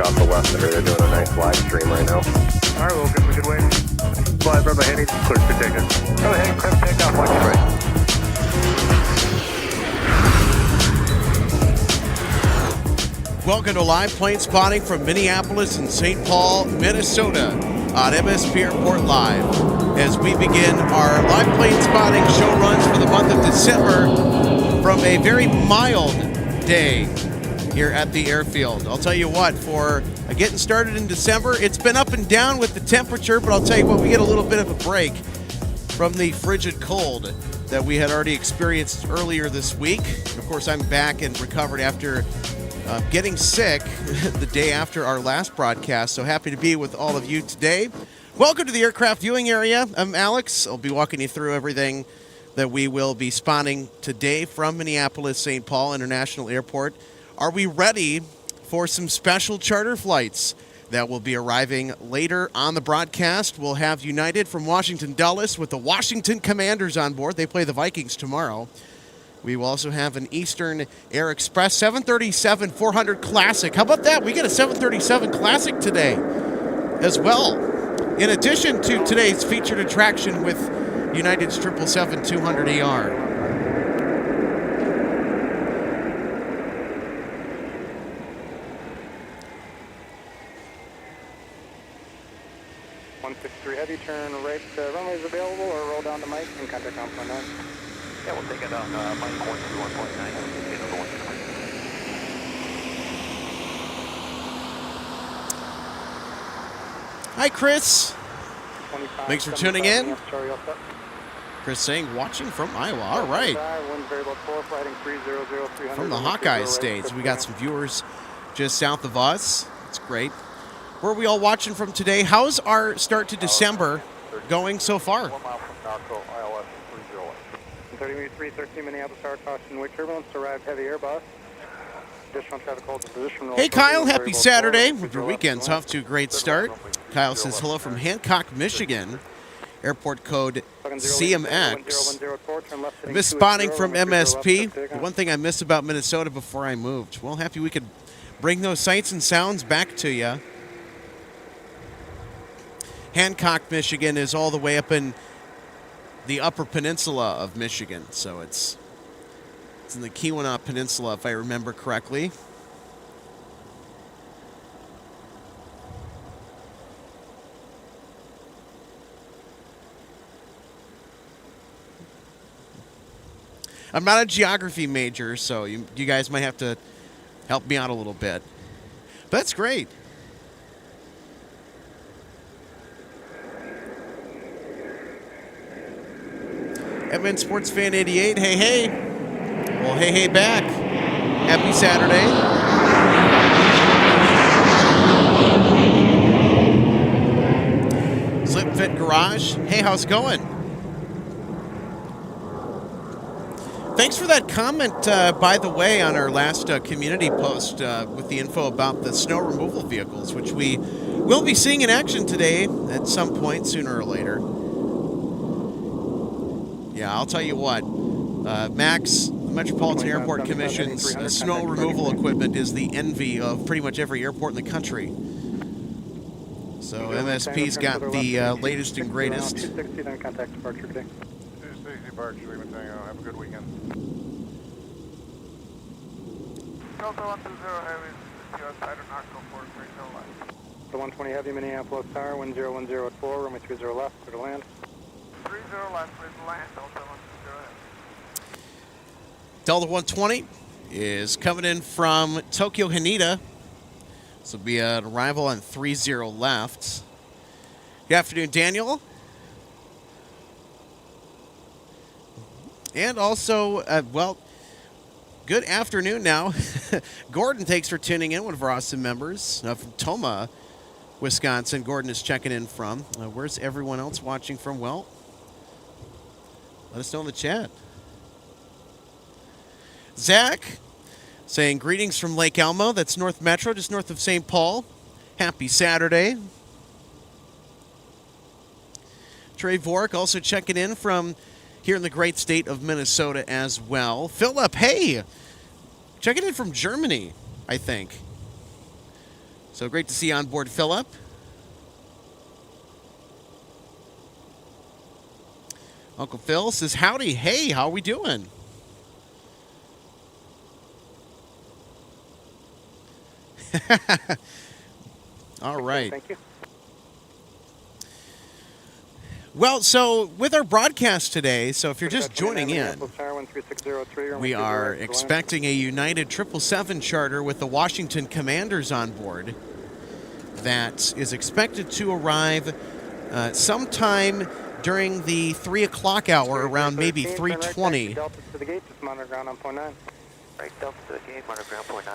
off the west there. They're doing a nice live stream right now. All right, Wilkins, we could wait. Flight Bravo Henny, clear for takeoff. Go ahead, clear for takeoff, watch it right. Welcome to live plane spotting from Minneapolis and St. Paul, Minnesota on MSP Airport Live as we begin our live plane spotting show runs for the month of December from a very mild day here at the airfield. I'll tell you what, for getting started in December, it's been up and down with the temperature, but I'll tell you what, we get a little bit of a break from the frigid cold that we had already experienced earlier this week. And of course, I'm back and recovered after getting sick the day after our last broadcast, so happy to be with all of you today. Welcome to the aircraft viewing area. I'm Alex. I'll be walking you through everything that we will be spotting today from Minneapolis St. Paul International Airport. Are we ready for some special charter flights that will be arriving later on the broadcast? We'll have United from Washington Dulles with the Washington Commanders on board. They play the Vikings tomorrow. We will also have an Eastern Air Express 737-400 Classic. How about that? We get a 737 Classic today as well. In addition to today's featured attraction with United's 777-200ER. Heavy turn right, runways available, or roll down to Mike and contact on 1.9. Yeah, we'll take it on Mike 131.9. Hi, Chris. Thanks for tuning in. Chris saying, watching from Iowa. All right. From the Hawkeye States. We got some viewers just south of us. That's great. Where are we all watching from today? How's our start to December going so far? 1 mile from Narco, ILS 301. 3313 Minneapolis Tower, caution wake turbulence, arrived heavy Airbus. Additional traffic holds in position. Hey Kyle, happy Saturday. Your weekend's off to a great start. Kyle says hello from Hancock, Michigan. Airport code CMX. I miss spotting from MSP. The one thing I missed about Minnesota before I moved. Well, happy we could bring those sights and sounds back to you. Hancock, Michigan is all the way up in the upper peninsula of Michigan. So it's in the Keweenaw Peninsula, if I remember correctly. I'm not a geography major, so you guys might have to help me out a little bit. But that's great. Edmund Sports Fan 88, hey, hey. Well, hey, hey, back. Happy Saturday. Slip Fit Garage, hey, how's it going? Thanks for that comment, by the way, on our last community post with the info about the snow removal vehicles, which we will be seeing in action today at some point, sooner or later. Yeah, I'll tell you what, Max, the Metropolitan Airport Commission's snow removal equipment is the envy of pretty much every airport in the country. So MSP's got the latest and greatest. 260, then contact departure today. 260 departure, have a good weekend. Delta 120 Heavy, outside of Knoxville, 430 left. The 120 Heavy, Minneapolis Tower, 10104, runway 30 left, clear to land. 30 left, clear to land, Delta 120 Heavy. Delta 120 is coming in from Tokyo Haneda. This will be an arrival on 30 left. Good afternoon, Daniel. And also, well, good afternoon now. Gordon, thanks for tuning in, one of our awesome members from Toma, Wisconsin. Gordon is checking in from. Where's everyone else watching from? Well, let us know in the chat. Zach saying greetings from Lake Elmo. That's North Metro, just north of St. Paul. Happy Saturday. Trey Vork also checking in from here in the great state of Minnesota as well. Philip, hey, checking in from Germany, I think. So great to see on board Philip. Uncle Phil says, howdy. Hey, how are we doing? All right. Thank you. Well, so with our broadcast today, so if you're just joining in, we are expecting a United 777 charter with the Washington Commanders on board that is expected to arrive sometime during the 3 o'clock hour, around maybe 3:20.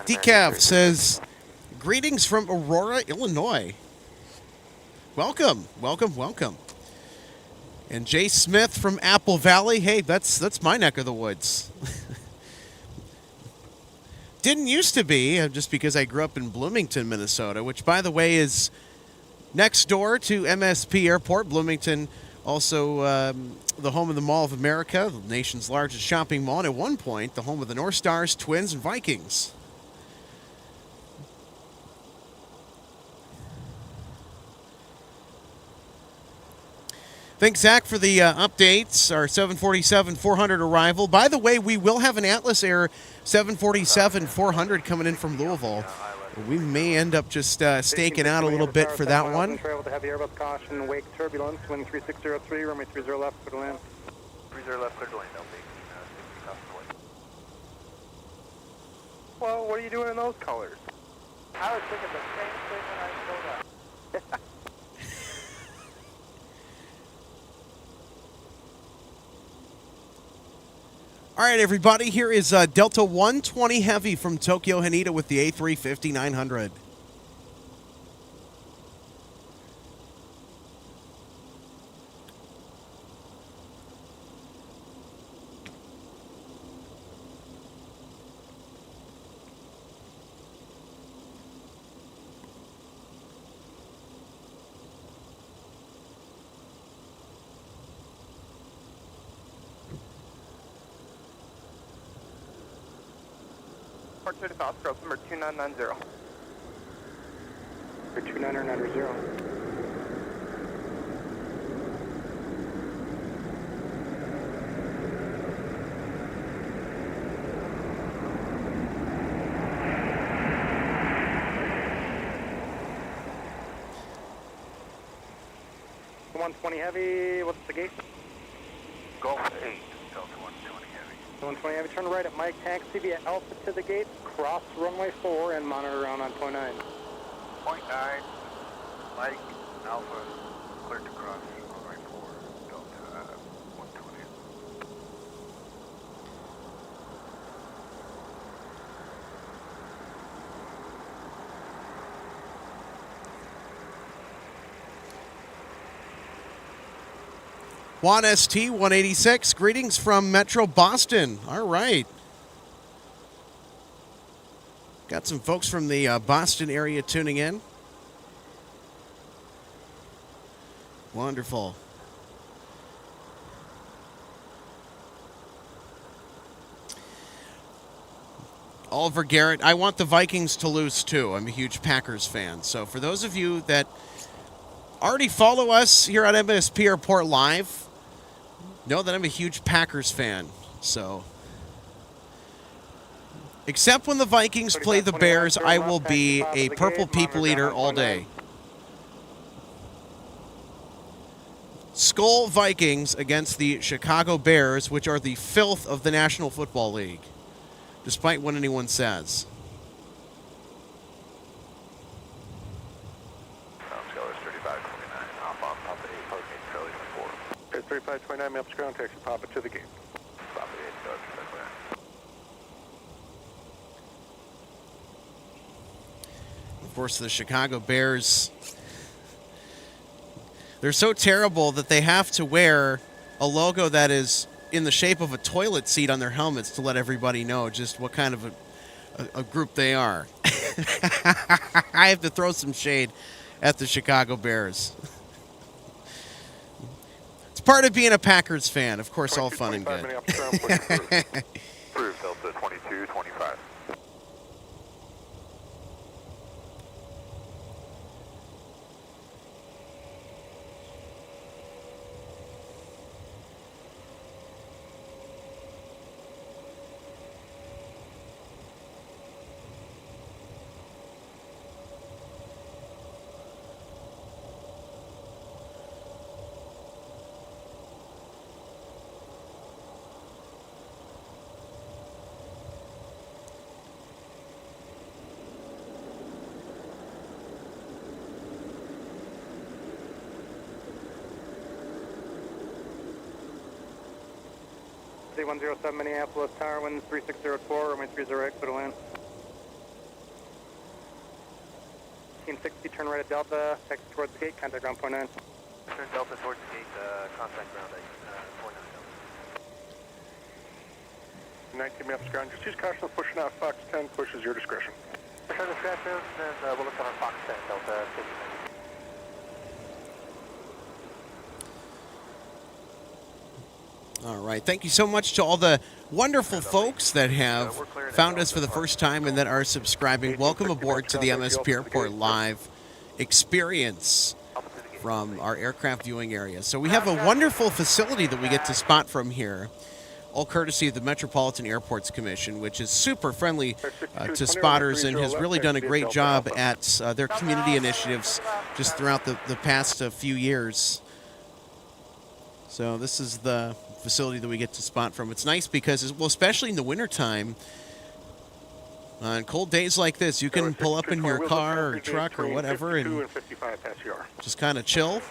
Decaf says, greetings from Aurora, Illinois. Welcome, welcome, welcome. And Jay Smith from Apple Valley. Hey, that's my neck of the woods. Didn't used to be, just because I grew up in Bloomington, Minnesota, which, by the way, is next door to MSP Airport. Bloomington, also the home of the Mall of America, the nation's largest shopping mall, and at one point, the home of the North Stars, Twins, and Vikings. Thanks, Zach, for the updates. Our 747-400 arrival. By the way, we will have an Atlas Air 747-400 coming in from Louisville. We may end up just staking out a little bit for that one. Travel to heavy Airbus caution, wake turbulence, wind 3603, runway 30 left, clear to land. 30 left, clear to land, LP. Well, what are you doing in those colors? I was thinking the same thing when I showed up. All right, everybody, here is Delta 120 Heavy from Tokyo Haneda with the A350-900. Departure to South Cross number 2990. For 2990. The 120 Heavy, what's the gate? Gulf 8, Delta 120 Heavy. 120 Heavy, turn right at Mike, taxi via Alpha to the gate, cross runway 4, and monitor around on point 9. Point 9, Mike, Alpha, clear to cross, runway 4, Delta 120. Juan ST 186, greetings from Metro Boston. All right. Got some folks from the Boston area tuning in. Wonderful. Oliver Garrett, I want the Vikings to lose too. I'm a huge Packers fan. So for those of you that already follow us here at MSP Airport Live, know that I'm a huge Packers fan. So, except when the Vikings play the Bears, I will be a purple people eater all day. Skull Vikings against the Chicago Bears, which are the filth of the National Football League, despite what anyone says. Scholars 3529, outbound Papa 8, Hurricane Charlie 4. 3529, maps ground taxi, pop it to the gate. Papa 8, Scholars 3529. Of course, the Chicago Bears, they're so terrible that they have to wear a logo that is in the shape of a toilet seat on their helmets to let everybody know just what kind of a group they are. I have to throw some shade at the Chicago Bears. It's part of being a Packers fan. Of course, all fun and good. Approved, Delta 2225. 107 Minneapolis Tower, wind 3604, runway 30 right, clear to land. 1560, turn right at Delta, taxi towards the gate, contact ground point 9. Turn Delta towards the gate, contact ground point 19 maps ground, just use caution of pushing out Fox 10, pushes your discretion.9. Push on discretion, and we'll look on our Fox 10, Delta 59. All right. Thank you so much to all the wonderful folks that have found us for the first time and that are subscribing. Welcome aboard to the MSP Airport Live experience from our aircraft viewing area. So we have a wonderful facility that we get to spot from here, all courtesy of the Metropolitan Airports Commission, which is super friendly to spotters and has really done a great job at their community initiatives just throughout the past few years. So this is the facility that we get to spot from. It's nice because, well, especially in the wintertime, on cold days like this, you can pull up in your car or truck or whatever and just kind of chill.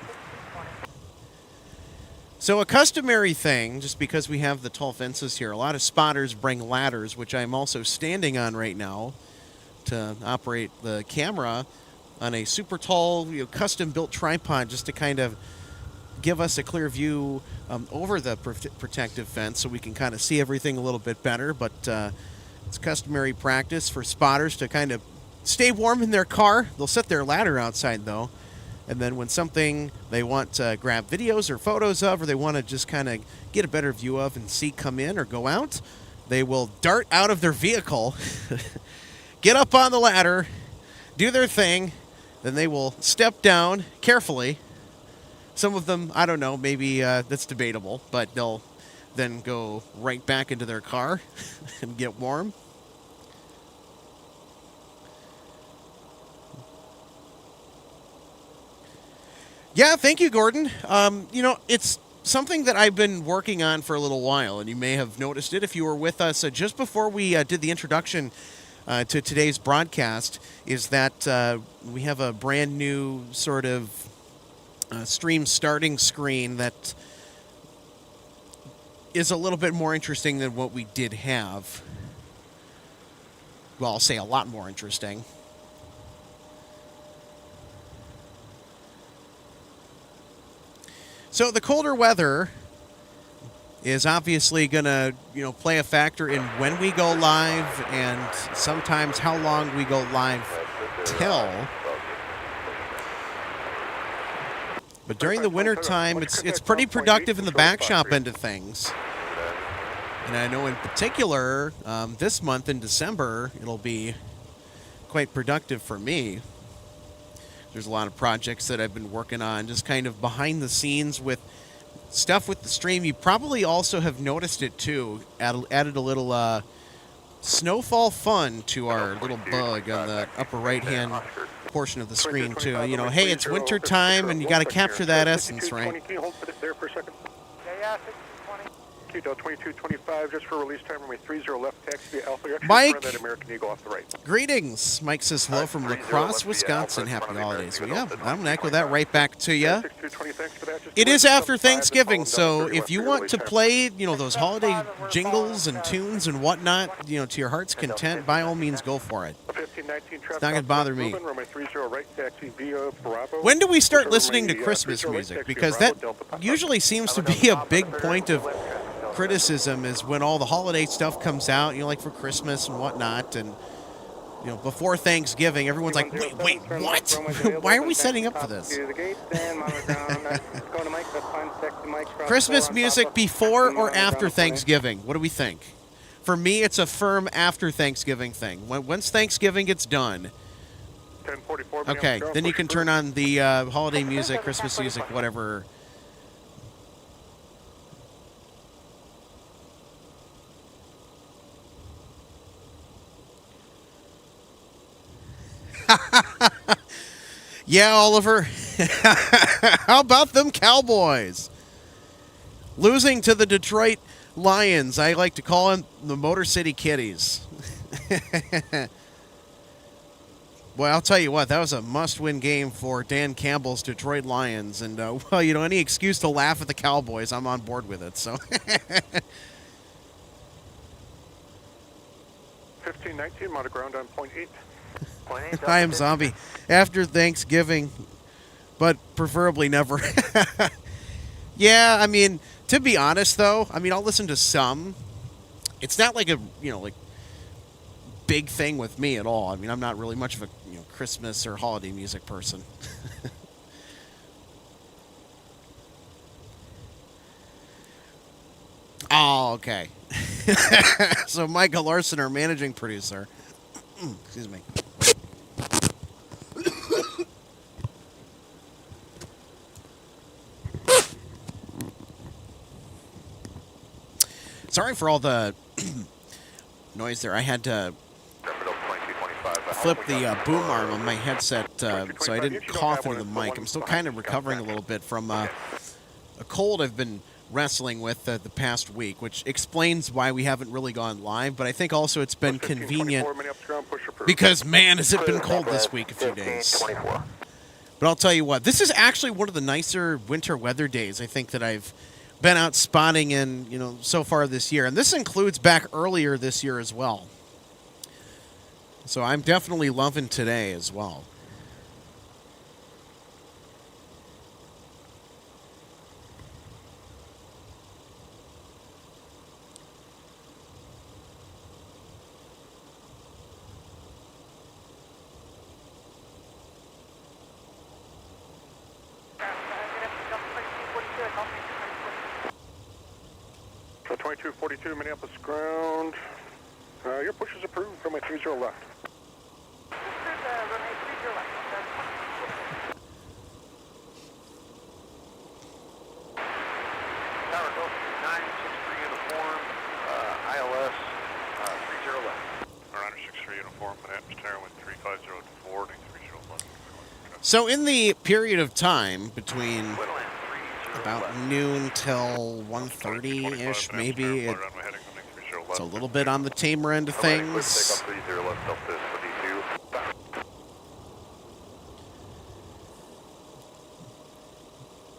So a customary thing, just because we have the tall fences here, a lot of spotters bring ladders, which I'm also standing on right now to operate the camera on a super tall, custom-built tripod just to kind of give us a clear view over the protective fence so we can kind of see everything a little bit better. But it's customary practice for spotters to kind of stay warm in their car. They'll set their ladder outside, though. And then when something they want to grab videos or photos of, or they want to just kind of get a better view of and see come in or go out, they will dart out of their vehicle, get up on the ladder, do their thing, then they will step down carefully. Some of them, I don't know, maybe that's debatable, but they'll then go right back into their car and get warm. Yeah, thank you, Gordon. It's something that I've been working on for a little while, and you may have noticed it if you were with us just before we did the introduction to today's broadcast, is that we have a brand new sort of stream starting screen that is a little bit more interesting than what we did have. Well, I'll say a lot more interesting. So the colder weather is obviously going to, play a factor in when we go live and sometimes how long we go live till. But during the winter time, it's pretty productive in the back shop end of things. And I know in particular, this month in December, it'll be quite productive for me. There's a lot of projects that I've been working on, just kind of behind the scenes with stuff with the stream. You probably also have noticed it too. Added a little snowfall fun to our little bug on the upper right-hand portion of the screen too. Hey, it's winter time and you got to capture that essence, right? Can you hold there for a second? Yeah, 620. QDL 2225, just for release time, runway 30 left, taxi Alpha. You're Mike, that American Eagle off the right. Greetings. Mike says hello from La Crosse, Wisconsin. Happy holidays. Well, yeah, I'm going to echo that right back to you. It is after Thanksgiving, so if you want to play, those holiday jingles and tunes and whatnot, to your heart's content, by all means, go for it. It's not going to bother me. When do we start listening to Christmas music? Because that usually seems to be a big point of criticism, is when all the holiday stuff comes out, like for Christmas and whatnot, and before Thanksgiving, everyone's like, wait, what? Why are we setting up for this? Christmas music before or after Thanksgiving? What do we think? For me, it's a firm after Thanksgiving thing. Once Thanksgiving gets done, okay, then you can turn on the holiday music, Christmas music, whatever. Yeah, Oliver. How about them Cowboys? Losing to the Detroit Lions. I like to call them the Motor City Kitties. Well, I'll tell you what, that was a must-win game for Dan Campbell's Detroit Lions. And, any excuse to laugh at the Cowboys, I'm on board with it. So, 19, mount ground on point 8. I am Zombie. After Thanksgiving, but preferably never. Yeah, I mean, to be honest, though, I mean, I'll listen to some. It's not like a, like big thing with me at all. I mean, I'm not really much of a, Christmas or holiday music person. Oh, okay. So Michael Larson, our managing producer. Excuse me. Sorry for all the noise there. I had to flip the boom arm on my headset so I didn't cough into the mic. I'm still kind of recovering a little bit from a cold I've been wrestling with the past week, which explains why we haven't really gone live, but I think also it's been convenient because, man, has it been cold this week a few days. But I'll tell you what, this is actually one of the nicer winter weather days I think that I've been out spotting in, so far this year. And this includes back earlier this year as well. So I'm definitely loving today as well. So 2242 Minneapolis ground. Your push is approved. Runway 30 left. Tower Delta 963 uniform, ILS 30 left. Runner 63 uniform, Minneapolis Tower wind 350 to 4, 30 left. So in the period of time between about noon till 1:30-ish, maybe, it's a little bit on the tamer end of things.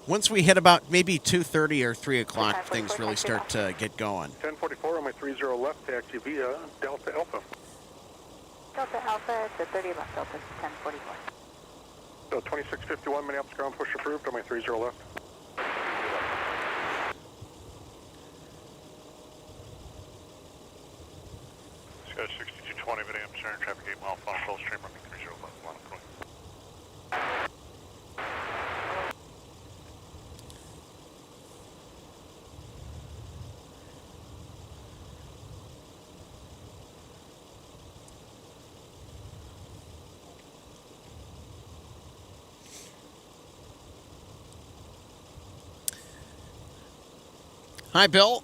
Once we hit about maybe 2:30 or 3 o'clock, things really start to get going. 1044 on my 30 left, taxi via Delta Alpha. Delta Alpha to 30 left, Delta 1044. So 2651 Minneapolis ground push approved on my 30 left. Sky 6220 Minneapolis Air traffic 8 mile final full stream running 30 left, 1 approach. Hi, Bill.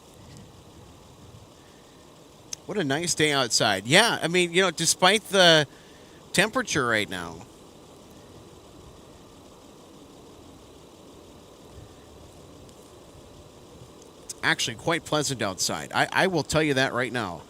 What a nice day outside. Yeah, I mean, despite the temperature right now. It's actually quite pleasant outside. I will tell you that right now.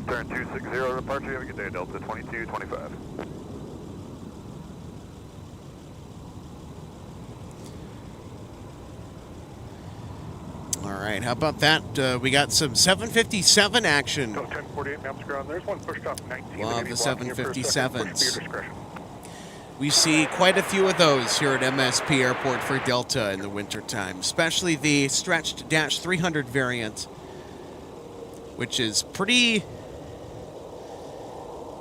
Turn 260 departure. Have a good day, Delta 2225. All right, how about that? We got some 757 action. 1048 maps ground. There's one pushed off 19. Love the 757s. We see quite a few of those here at MSP Airport for Delta in the wintertime, especially the stretched Dash 300 variant, which is pretty...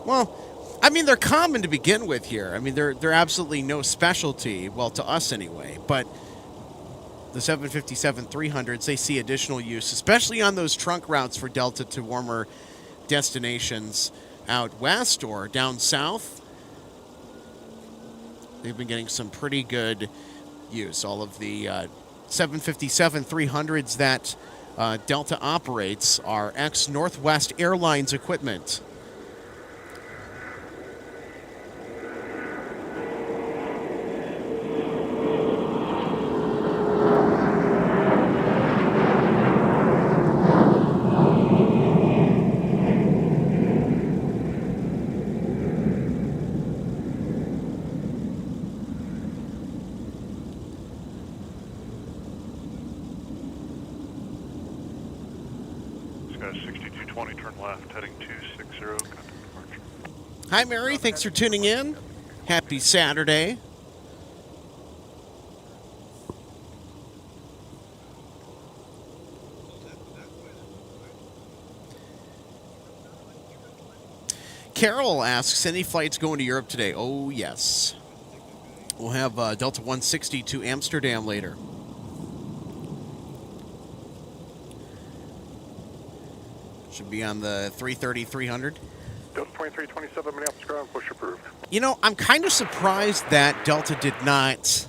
Well, I mean, they're common to begin with here. I mean, they're absolutely no specialty, well, to us anyway, but the 757-300s, they see additional use, especially on those trunk routes for Delta to warmer destinations out west or down south. They've been getting some pretty good use. All of the 757-300s that Delta operates are ex-Northwest Airlines equipment. Sky 6220, turn left, heading 260, contact departure. Hi, Mary. Thanks for tuning in. Happy Saturday. Carol asks, any flights going to Europe today? Oh, yes. We'll have Delta 160 to Amsterdam later. Should be on the 330-300. Delta 2327, Minneapolis ground, push approved. You know, I'm kind of surprised that Delta did not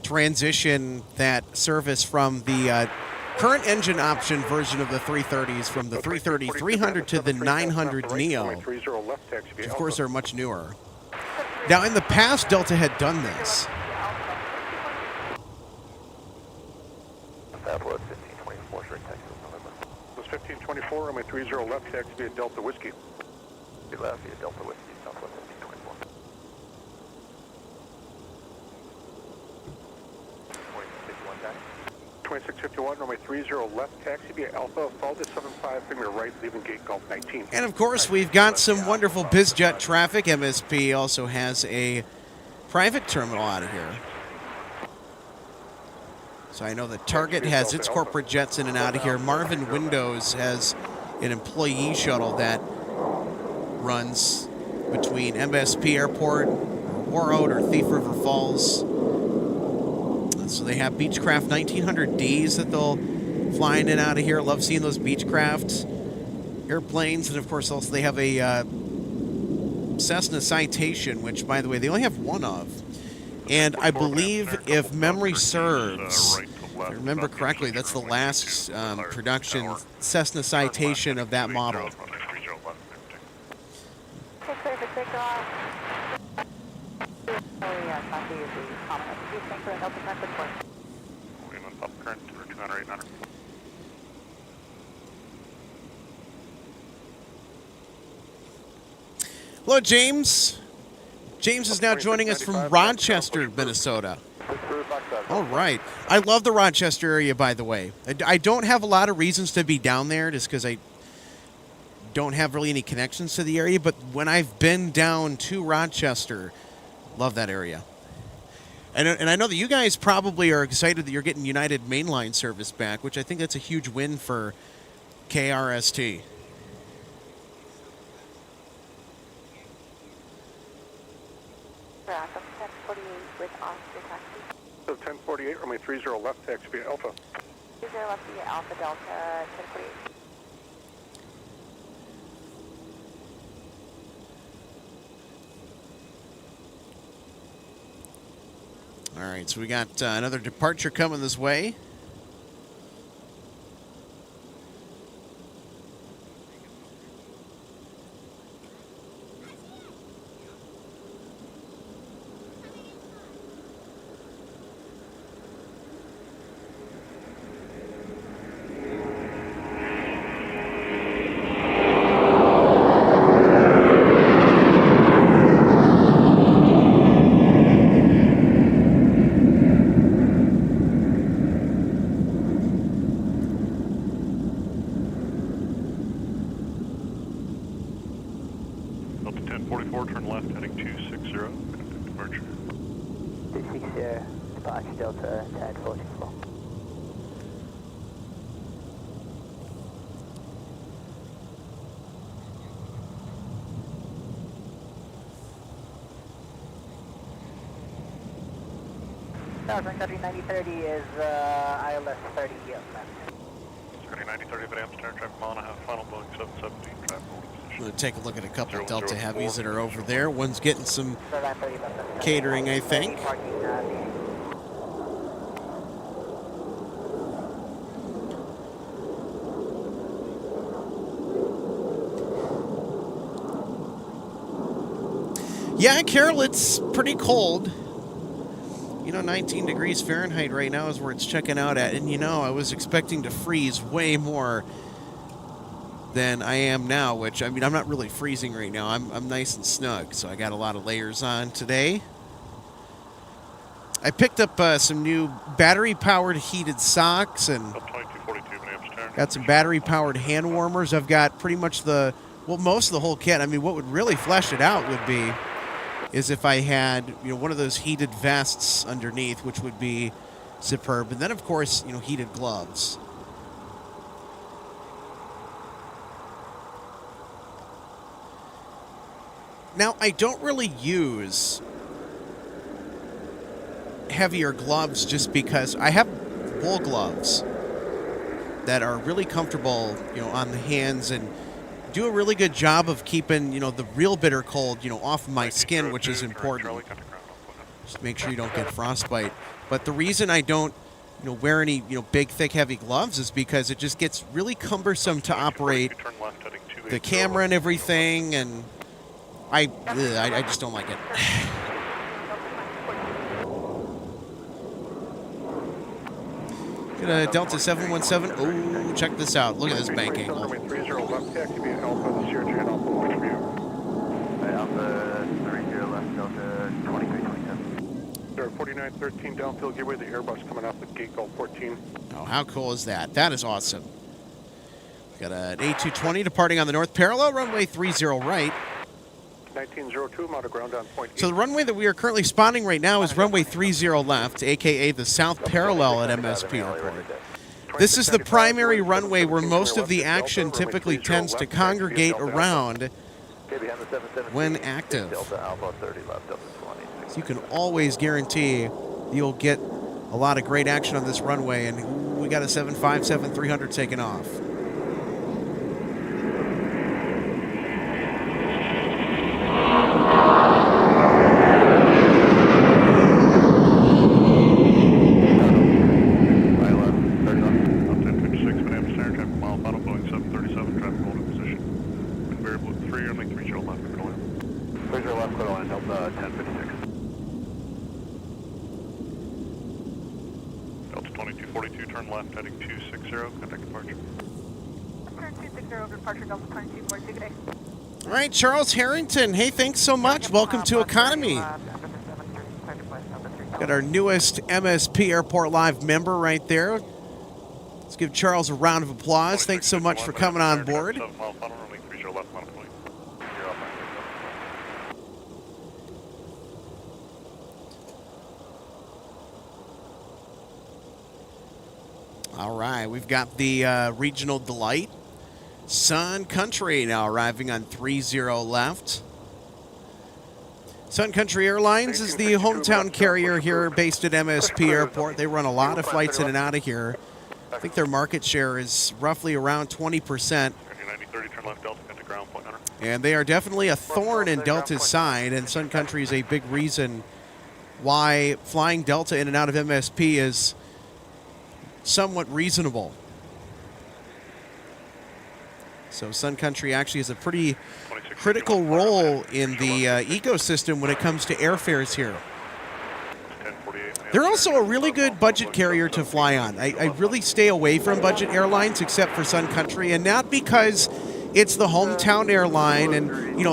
transition that service from the current engine option version of the 330s from the 330-300 to the 900 Neo, which of course are much newer. Now, in the past, Delta had done this. Southwest 1524, straight taxi November. Was 1524, runway 30 left, taxi via Delta Whiskey. Be left via Delta Whiskey, Southwest 1524. 2651 taxi. 2651, runway 30 left, taxi via Alpha, follow the 75, finger right, leaving gate Gulf 19. And of course, we've got some wonderful BizJet traffic. MSP also has a private terminal out of here. So I know that Target has its corporate jets in and out of here. Marvin Windows has an employee shuttle that runs between MSP Airport, Warroad, or Thief River Falls. So they have Beechcraft 1900Ds that they'll fly in and out of here. Love seeing those Beechcraft airplanes. And of course, also they have a Cessna Citation, which, by the way, they only have one of. And I believe, if memory serves, if I remember correctly, that's the last production Cessna Citation of that model. Hello, James. James is now joining us from Rochester, Minnesota. All right. I love the Rochester area, by the way. I don't have a lot of reasons to be down there just because I don't have really any connections to the area, but when I've been down to Rochester, love that area. And I know that you guys probably are excited that you're getting United mainline service back, which I think that's a huge win for KRST. So 1048, runway 30 left, taxi via Alpha. 30 left via Alpha Delta 1048. All right, so we got another departure coming this way. Delta 1044, turn left, heading 260, contact departure. 260, departure Delta 1044. Sun Country 9030 is ILS 30 left. Security 9030, but Amsterdam, traffic mile and a half, final Boeing 717, traffic holding I'm position. going to take a look at a couple of Delta Heavies that are over there. One's getting some catering, I think. Yeah, Carol, it's pretty cold. 19 degrees Fahrenheit right now is where it's checking out at. And, I was expecting to freeze way more than I am now, which, I'm not really freezing right now. I'm nice and snug, so I got a lot of layers on today. I picked up some new battery-powered heated socks and got some battery-powered hand warmers. I've got pretty much most of the whole kit. What would really flesh it out would be is if I had, one of those heated vests underneath, which would be superb. And then, of course, heated gloves. Now, I don't really use heavier gloves just because I have wool gloves that are really comfortable, on the hands and do a really good job of keeping, the real bitter cold, off of my skin, which is important. Just make sure you don't get frostbite. But the reason I don't, wear any, big, thick, heavy gloves is because it just gets really cumbersome to operate the camera and everything, and I just don't like it. Got a Delta 717. Oh, check this out. Look at this bank angle. Alpha 30 left, Delta 2327. 4913 downfield gateway, the Airbus coming off the gate Gulf 14. Oh, how cool is that? That is awesome. Got an A220 departing on the north parallel, runway 30 right. 1902, I'm out of ground on point. So the runway that we are currently spotting right now is runway 30 left, a.k.a. the south parallel at MSP Airport. This is the primary runway where most of the action typically tends to congregate around when active. So you can always guarantee you'll get a lot of great action on this runway, and we got a 757-300 taking off. All right, Charles Harrington. Hey, thanks so much. Welcome to Economy. Got our newest MSP Airport Live member right there. Let's give Charles a round of applause. Thanks so much for coming on board. All right, we've got the Regional Delight. Sun Country now arriving on 30 left. Sun Country Airlines is the hometown carrier here based at MSP Airport. They run a lot of flights in and out of here. I think their market share is roughly around 20%. And they are definitely a thorn in Delta's side, and Sun Country is a big reason why flying Delta in and out of MSP is somewhat reasonable. So Sun Country actually has a pretty critical role in the ecosystem when it comes to airfares here. They're also a really good budget carrier to fly on. I really stay away from budget airlines except for Sun Country, and not because it's the hometown airline and,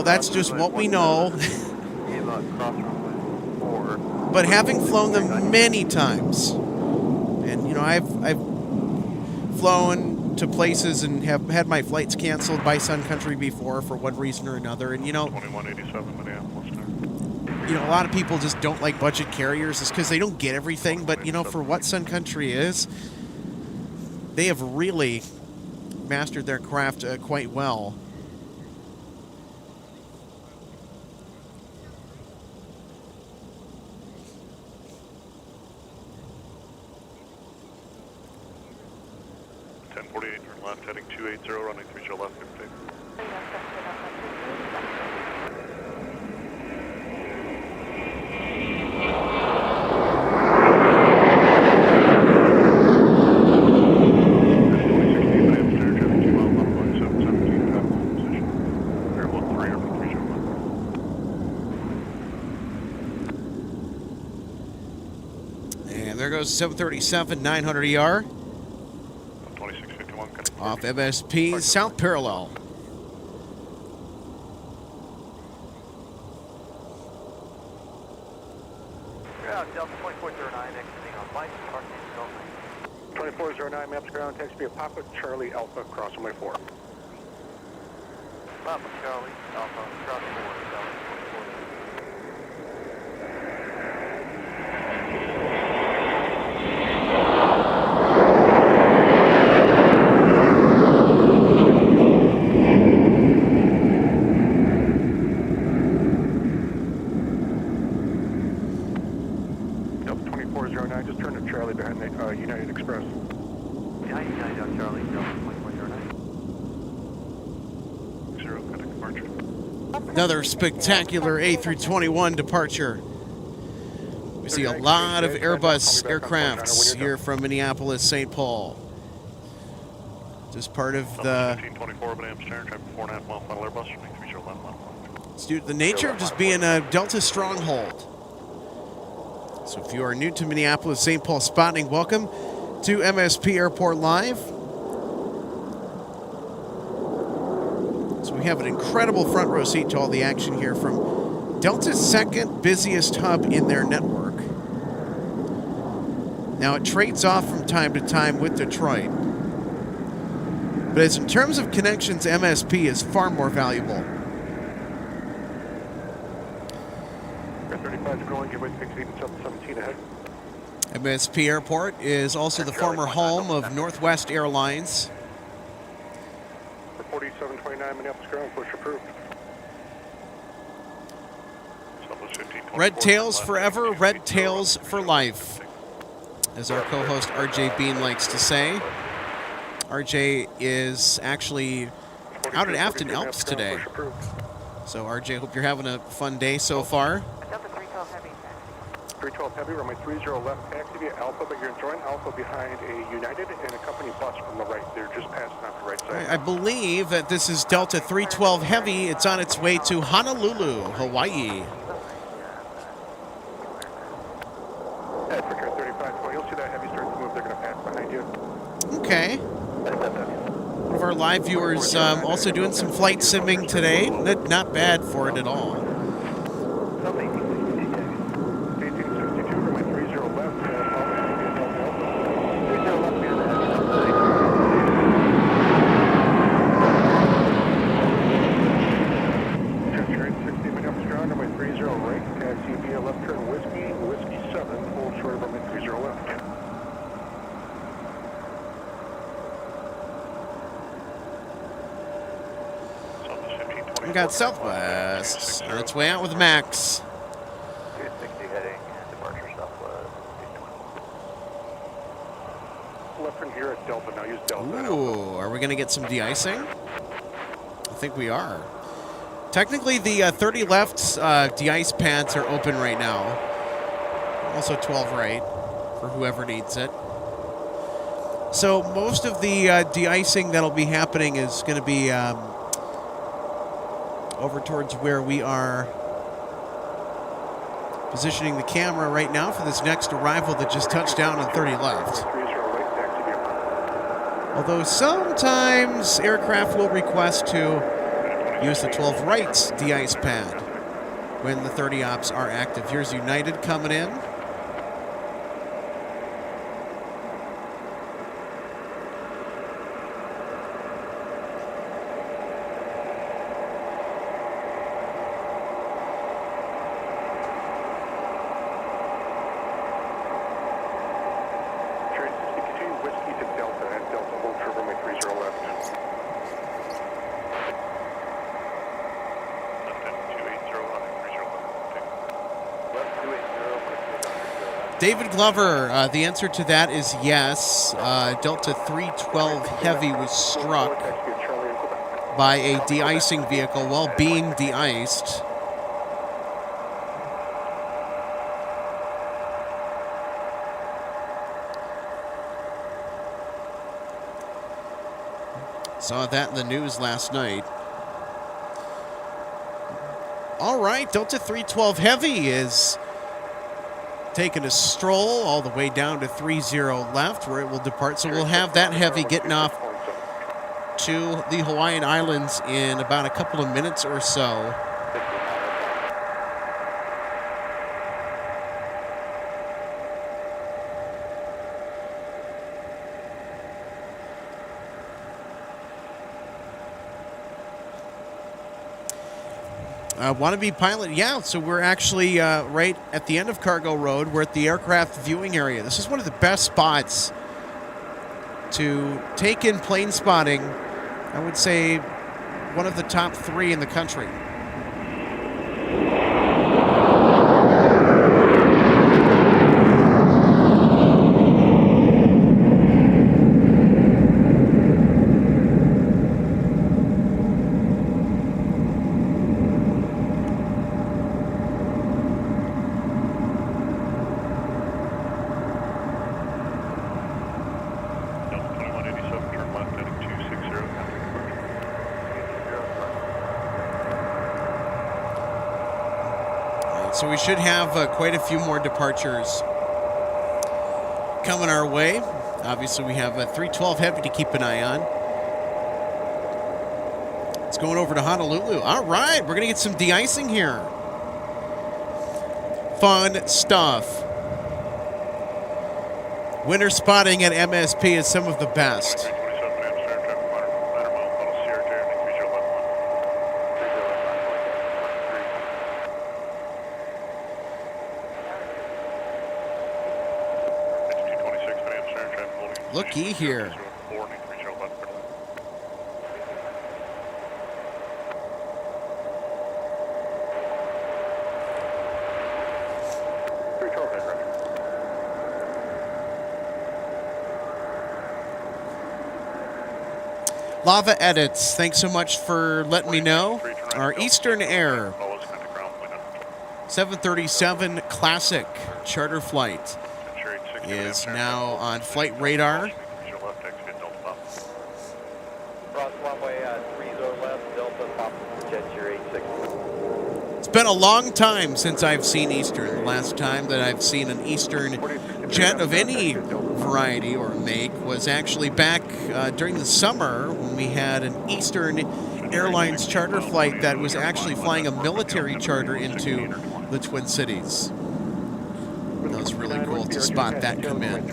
that's just what we know. But having flown them many times, and, I've flown to places and have had my flights canceled by Sun Country before for one reason or another. And, 2187 Minneapolis. A lot of people just don't like budget carriers. It's because they don't get everything. But, for what Sun Country is, they have really mastered their craft quite well. Left heading 280, running 30 left, 15. Airbus 737 900ER 2651. off MSP South Parallel. Delta 2409, exiting on flight, parking 2409, maps ground, taxi via Papa Charlie Alpha, cross runway 4. Papa Charlie Alpha, cross 4, Delta 2409. Delta 2409, just turn to Charlie behind the United Express. Behind United on Charlie, Delta 2409. 0, contact departure. Another spectacular A321 departure. We see a lot of Airbus aircrafts here from Minneapolis, St. Paul. Just part of the... 1524, but I'm stern, traffic 4.5 mile final Airbus, 3011. It's due to the nature of just being a Delta stronghold. So if you are new to Minneapolis, St. Paul spotting, welcome to MSP Airport Live. So we have an incredible front row seat to all the action here from Delta's second busiest hub in their network. Now it trades off from time to time with Detroit. But as in terms of connections, MSP is far more valuable. 35 is growing, give way 16 and 17 ahead. MSP Airport is also the former home of Northwest Airlines. For 4729, Minneapolis ground, push approved. Red tails forever, red tails for life, as our co-host RJ Bean likes to say. RJ is actually out at Afton Alps today. So RJ, hope you're having a fun day so far. Delta 312 Heavy. 312 Heavy, runway 30 left, taxi via Alpha, but you're enjoying Alpha behind a United and a company bus from the right. They're just passing out the right side. I believe that this is Delta 312 Heavy. It's on its way to Honolulu, Hawaii. Africa 3520, you'll see that Heavy start to move. They're going to pass behind you. Okay. One of our live viewers also doing some flight simming today. Not bad for it at all. 1862, runway 30 left, Turn 60 Minneapolis ground, runway 30 right, taxi via left turn whiskey 7, hold short of runway 30 left. We got Southwest on its way out with Max. 260 heading, departure Southwest, 821. Left turn here at Delta, now use Delta. Ooh, are we going to get some de-icing? I think we are. Technically, the 30 left de-ice pads are open right now. Also 12 right for whoever needs it. So most of the de-icing that'll be happening is going to be over towards where we are positioning the camera right now for this next arrival that just touched down on 30 left. Although sometimes aircraft will request to use the 12 right de-ice pad when the 30 ops are active. Here's United coming in. David Glover, the answer to that is yes. Delta 312 Heavy was struck by a de-icing vehicle while being de-iced. Saw that in the news last night. All right, Delta 312 Heavy is taking a stroll all the way down to 30 left where it will depart. So we'll have that heavy getting off to the Hawaiian Islands in about a couple of minutes or so. Wannabe pilot, yeah, so we're actually right at the end of Cargo Road. We're at the aircraft viewing area. This is one of the best spots to take in plane spotting. I would say one of the top 3 in the country. So we should have quite a few more departures coming our way. Obviously, we have a 312 Heavy to keep an eye on. It's going over to Honolulu. All right, we're going to get some de-icing here. Fun stuff. Winter spotting at MSP is some of the best. Looky here. Lava Edits, thanks so much for letting me know. Our Eastern Air 737 Classic charter flight is now on flight radar. It's been a long time since I've seen Eastern. The last time that I've seen an Eastern jet of any variety or make was actually back during the summer when we had an Eastern Airlines charter flight that was actually flying a military charter into the Twin Cities. That was really cool to spot that come in.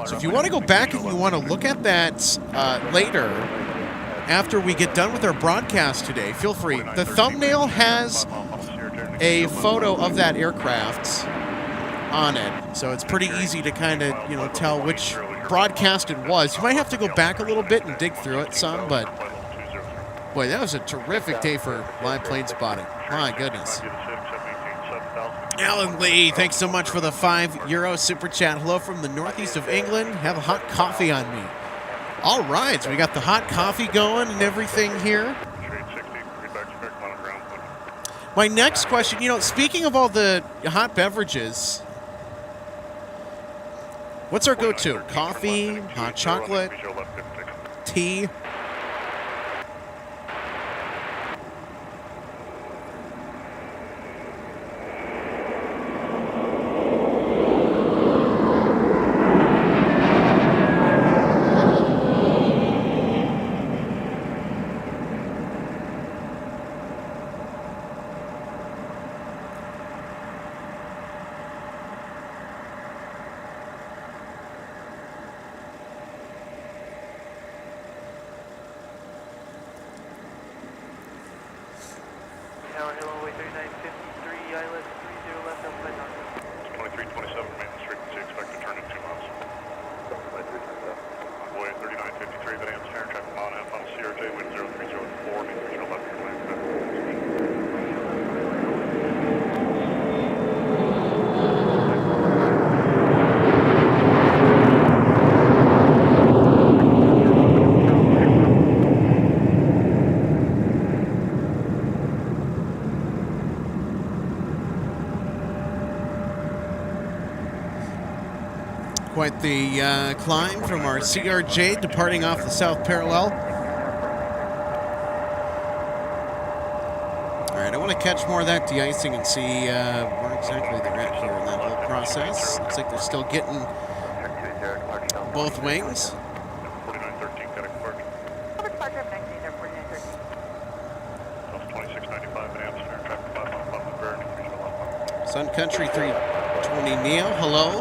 So if you want to go back and you want to look at that later, after we get done with our broadcast today, feel free. The thumbnail has a photo of that aircraft on it, so it's pretty easy to kind of, you know, tell which broadcast it was. You might have to go back a little bit and dig through it some, but boy, that was a terrific day for live plane spotting. My goodness. Alan Lee, thanks so much for the €5 super chat. Hello from the northeast of England. Have a hot coffee on me. All right, so we got the hot coffee going and everything here. My next question, you know, speaking of all the hot beverages, what's our go-to? Coffee, hot chocolate, tea? Quite the climb from our CRJ departing off the south parallel. All right, I want to catch more of that de-icing and see where exactly they're at here in that whole process. Looks like they're still getting both wings. 4913, got a departure. Departure of 19 there, 4913. That's 2695 Minneapolis, traffic 5 mile above the burn, increase to 1 mile. Sun Country 320 Neo, hello.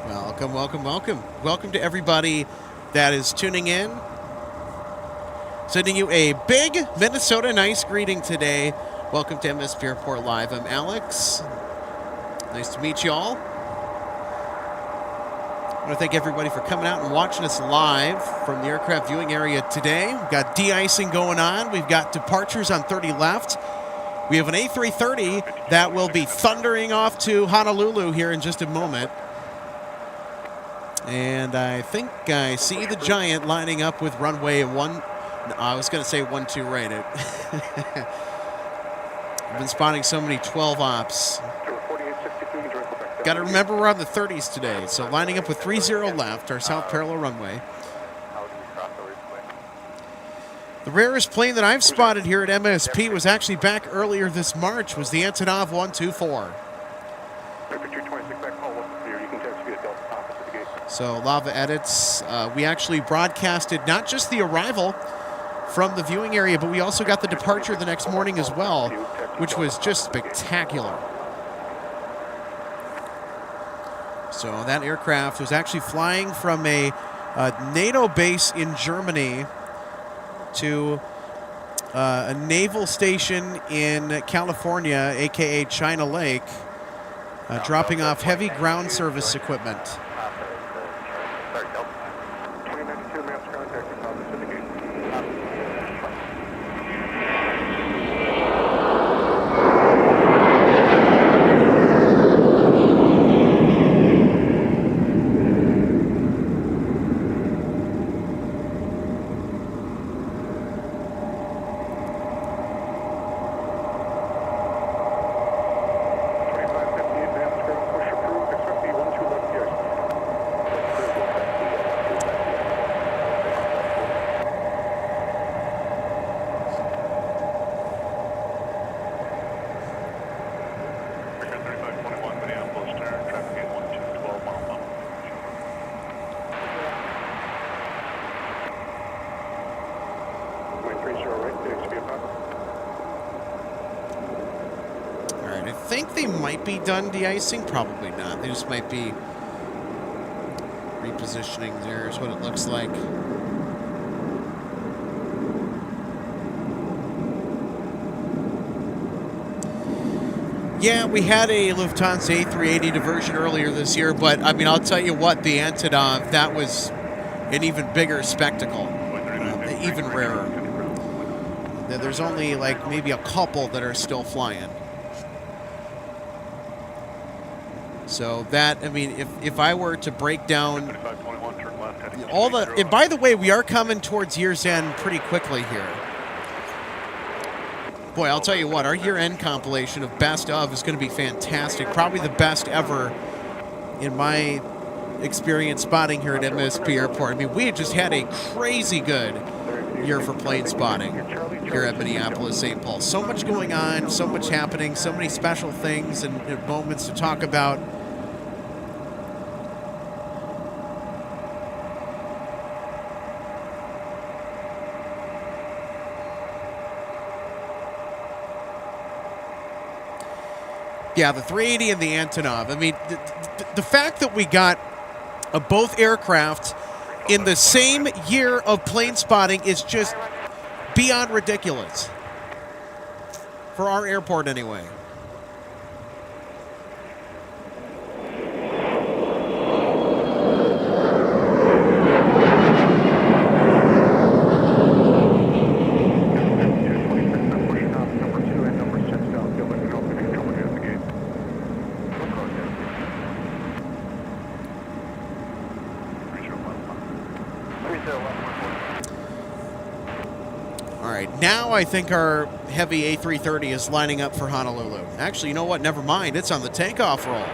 Welcome, welcome, welcome. Welcome to everybody that is tuning in. Sending you a big Minnesota nice greeting today. Welcome to MSP Airport Live. I'm Alex. Nice to meet you all. I want to thank everybody for coming out and watching us live from the aircraft viewing area today. We've got de-icing going on. We've got departures on 30 left. We have an A330 that will be thundering off to Honolulu here in just a moment. And I think I see the Giant lining up with runway 1. I was going to say 1-2 right. I've been spotting so many 12 ops. Got to remember we're on the 30s today. So lining up with 30 left, our south parallel runway. The rarest plane that I've spotted here at MSP was actually back earlier this March, was the Antonov 124. So Lava Edits, we actually broadcasted not just the arrival from the viewing area, but we also got the departure the next morning as well, which was just spectacular. So that aircraft was actually flying from a NATO base in Germany to a naval station in California, aka China Lake, dropping off heavy ground service equipment. 2092 maps contact and comments indicate. I think they might be done de-icing. Probably not. They just might be repositioning there is what it looks like. Yeah, we had a Lufthansa A380 diversion earlier this year, but I mean, I'll tell you what, the Antonov, that was an even bigger spectacle, even rarer. There's only like maybe a couple that are still flying. So that, I mean, if I were to break down all the, and by the way, we are coming towards year's end pretty quickly here. Boy, I'll tell you what, our year-end compilation of best of is going to be fantastic. Probably the best ever in my experience spotting here at MSP Airport. I mean, we just had a crazy good year for plane spotting here at Minneapolis, St. Paul. So much going on, so much happening, so many special things and moments to talk about. Yeah, the 380 and the Antonov. I mean, the fact that we got both aircraft in the same year of plane spotting is just beyond ridiculous. For our airport, anyway. Now I think our heavy A330 is lining up for Honolulu. Actually, you know what? Never mind. It's on the takeoff roll.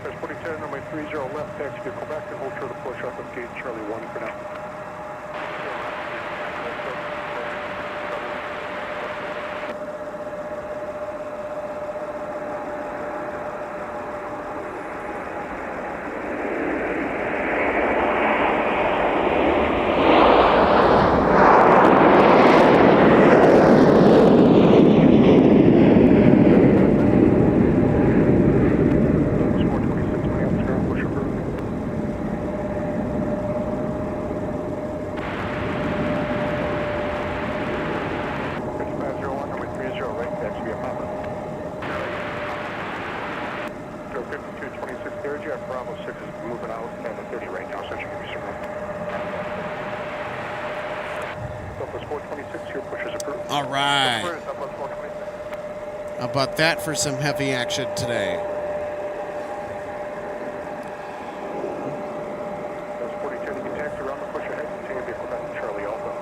There's 47 runway 30 left, taxi to Quebec and hold short of push off of gate Charlie 1 for now. Jet Bravo 6 is moving out on the 30 right now, so that should give you some room. Southwest 426, your push is approved. All right. Southwest 426. How about that for some heavy action today? That's 4010, you can taxi around the push ahead, continue to be Quebec and Charlie Alpha.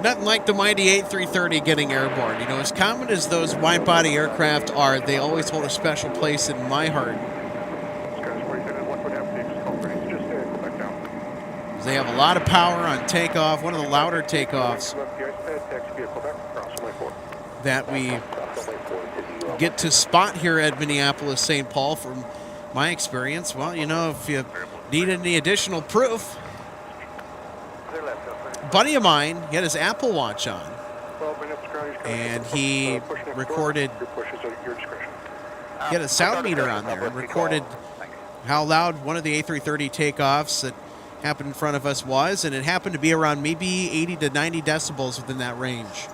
Nothing like the mighty 8330 getting airborne. You know, as common as those wide-body aircraft are, they always hold a special place in my heart. Skies 4010 and 1 half takes call ready, just stay in Quebec down. They have a lot of power on takeoff, one of the louder takeoffs Left the ice pad, taxi via Quebec, cross runway 4. that we get to spot here at Minneapolis, St. Paul. From my experience, well, you know, if you need any additional proof, a buddy of mine, he had his Apple Watch on, 12 minutes, ground, he's coming and to he push next recorded, door. Your push is at your discretion. he had a sound meter on there and recorded how loud one of the A330 takeoffs that happened in front of us was, and it happened to be around maybe 80 to 90 decibels within that range.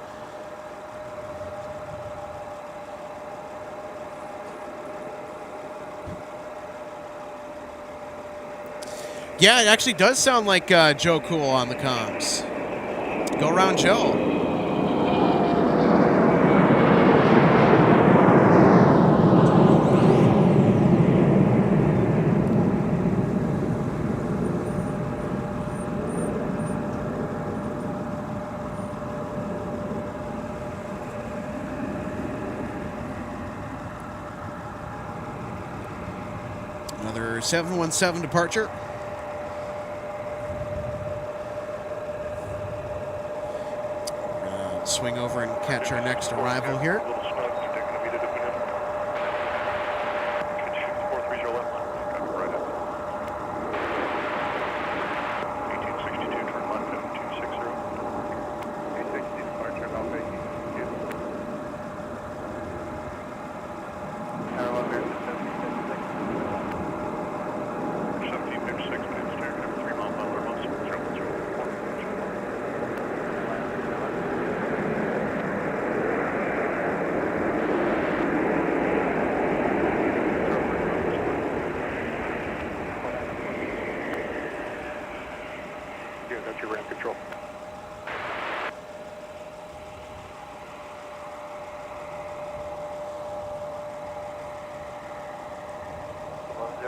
Yeah, it actually does sound like Joe Cool on the comms. Go around Joe. Another 717 departure. Swing over and catch our next arrival here. A little snug, taking a meter to Minneapolis. 430 left, coming right up. 1862, turn left at 260. 860 departure, Alpha 1862. Elevator 1756 minutes, turn over 3 miles an hour, 170. Yeah, that's your ramp control.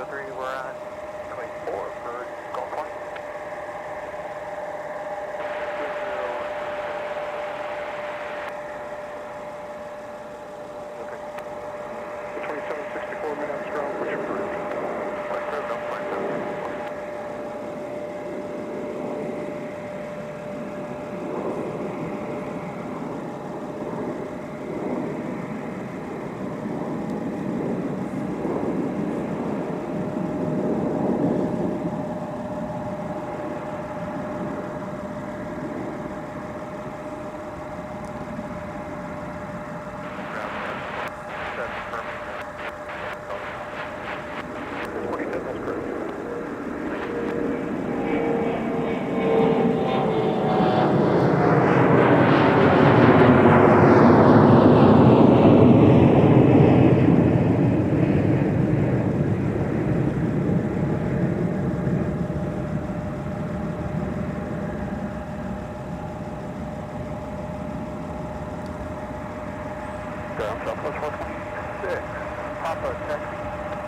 We're on 24 for Golf 1. Okay. The 2764 minutes, ground push approved. Ground Southwest 426. Papa, taxi.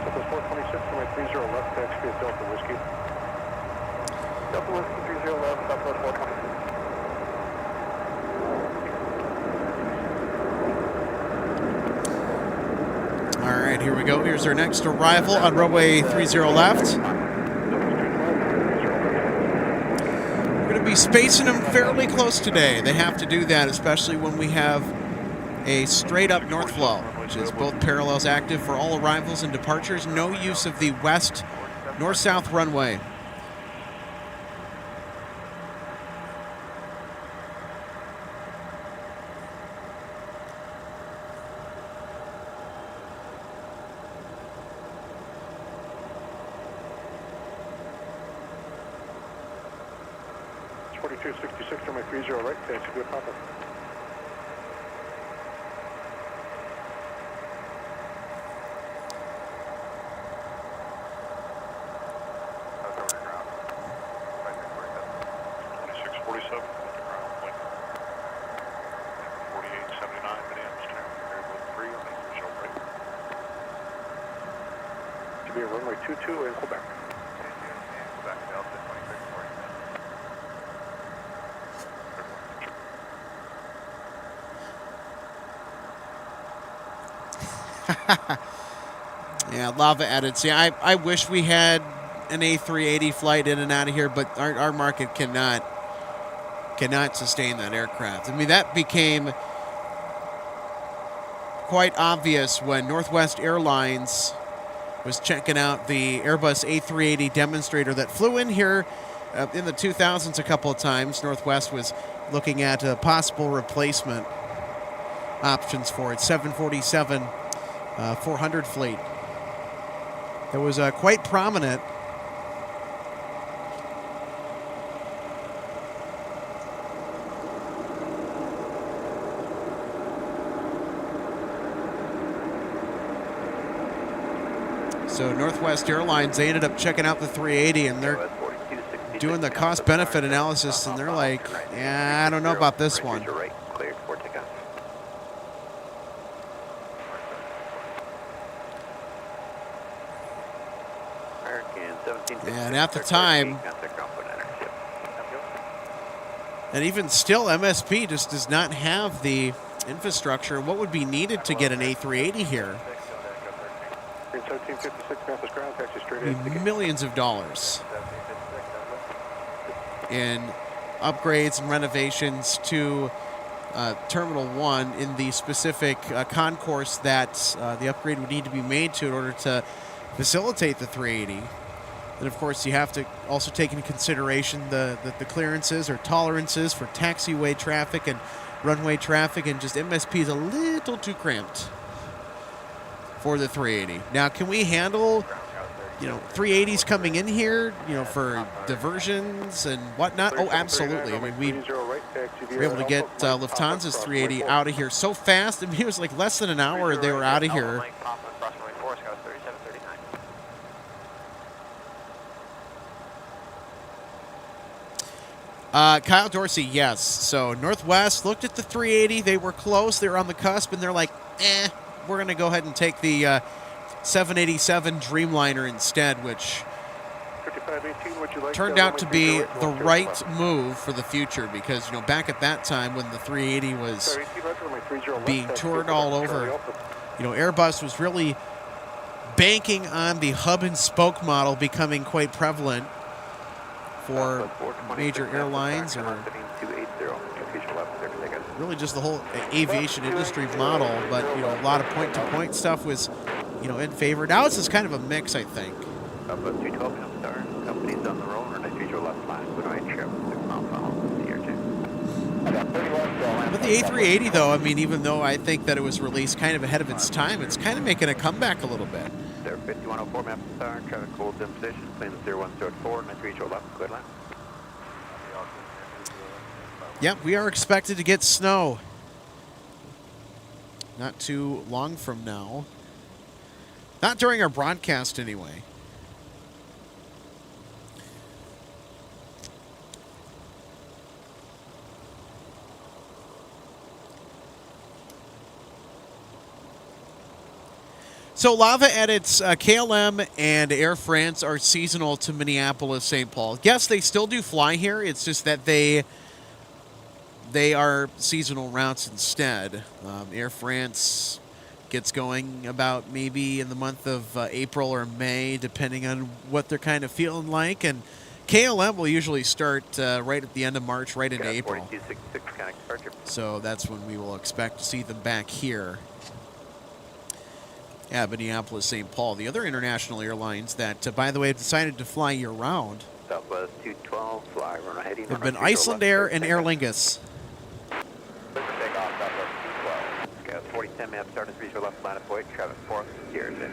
Southwest 426, runway 30 left, taxi via Delta Whiskey. Delta Whiskey 30 left, Southwest 426. All right, here we go. Here's our next arrival on runway 30 left. We're going to be spacing them fairly close today. They have to do that, especially when we have a straight-up north flow, which is both parallels active for all arrivals and departures. No use of the west north-south runway. It's 4266, runway 30 right, taxi via Papa. 22 in Quebec. Quebec, Delta 2640. Yeah, Lava added. See, I wish we had an A380 flight in and out of here, but our market cannot sustain that aircraft. I mean, that became quite obvious when Northwest Airlines was checking out the Airbus A380 demonstrator that flew in here in the 2000s a couple of times. Northwest was looking at possible replacement options for its 747 400 fleet. That was quite prominent. So Northwest Airlines, they ended up checking out the 380, and they're doing the cost-benefit analysis, and they're like, yeah, I don't know about this one. And at the time, and even still, MSP just does not have the infrastructure. What would be needed to get an A380 here? Millions of dollars in upgrades and renovations to Terminal 1 in the specific concourse that the upgrade would need to be made to in order to facilitate the 380. And of course, you have to also take into consideration the clearances or tolerances for taxiway traffic and runway traffic, and just MSP is a little too cramped for the 380. Now, can we handle, 380s coming in here, for diversions and whatnot? Oh, absolutely. I mean, we were able to get Lufthansa's 380 out of here so fast. I mean, it was like less than an hour they were out of here. Kyle Dorsey, yes. So Northwest looked at the 380. They were close. They were on the cusp, and they're like, we're going to go ahead and take the 787 Dreamliner instead, which turned out to be the right move for the future because, back at that time when the 380 was being toured all over, Airbus was really banking on the hub and spoke model becoming quite prevalent for major airlines, or really just the whole aviation industry model. But a lot of point-to-point stuff was in favor. Now it's just kind of a mix, I think. But the A380, though, I mean, even though I think that it was released kind of ahead of its time, it's kind of making a comeback a little bit. 5104 map star, traffic holds in position, plane 0104, and reach your left, clear line. Yep, we are expected to get snow not too long from now. Not during our broadcast, anyway. So Lava edits, KLM and Air France are seasonal to Minneapolis, St. Paul. Yes, they still do fly here. It's just that they are seasonal routes instead. Air France gets going about maybe in the month of April or May, depending on what they're kind of feeling like. And KLM will usually start right at the end of March, right into April. So that's when we will expect to see them back here. Yeah, Minneapolis, St. Paul. The other international airlines that, by the way, have decided to fly year-round have been Iceland Air and Aer Lingus. 4010 map start and reach your left line of point, traffic 4 gears in.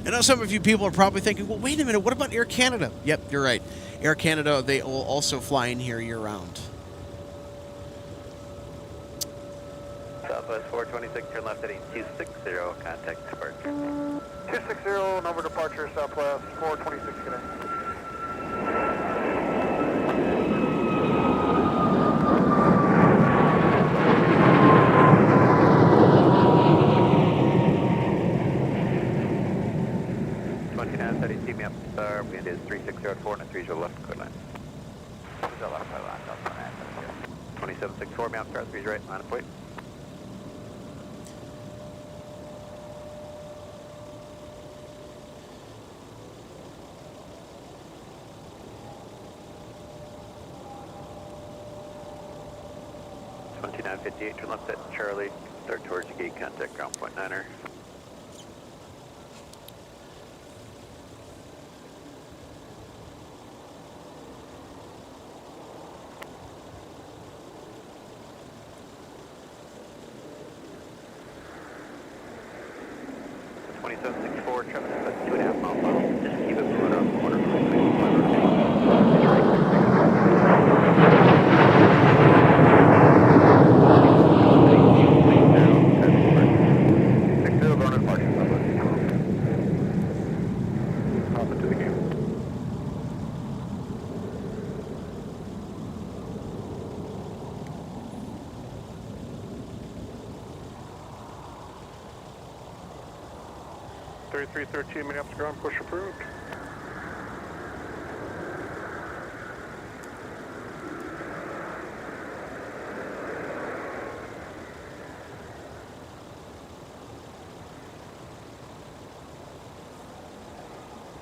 I know some of you people are probably thinking, well, wait a minute, what about Air Canada? Yep, you're right. Air Canada, they will also fly in here year-round. Southwest 426, turn left heading 260, contact departure. 260, number departure, Southwest 426, good day. Up star, wind is 3604 and a 30 left, clear line. 2764, mount star, 3 right, line of point. .5958, turn left at Charlie, start towards the gate, contact ground point 9er. Minneapolis ground, push approved.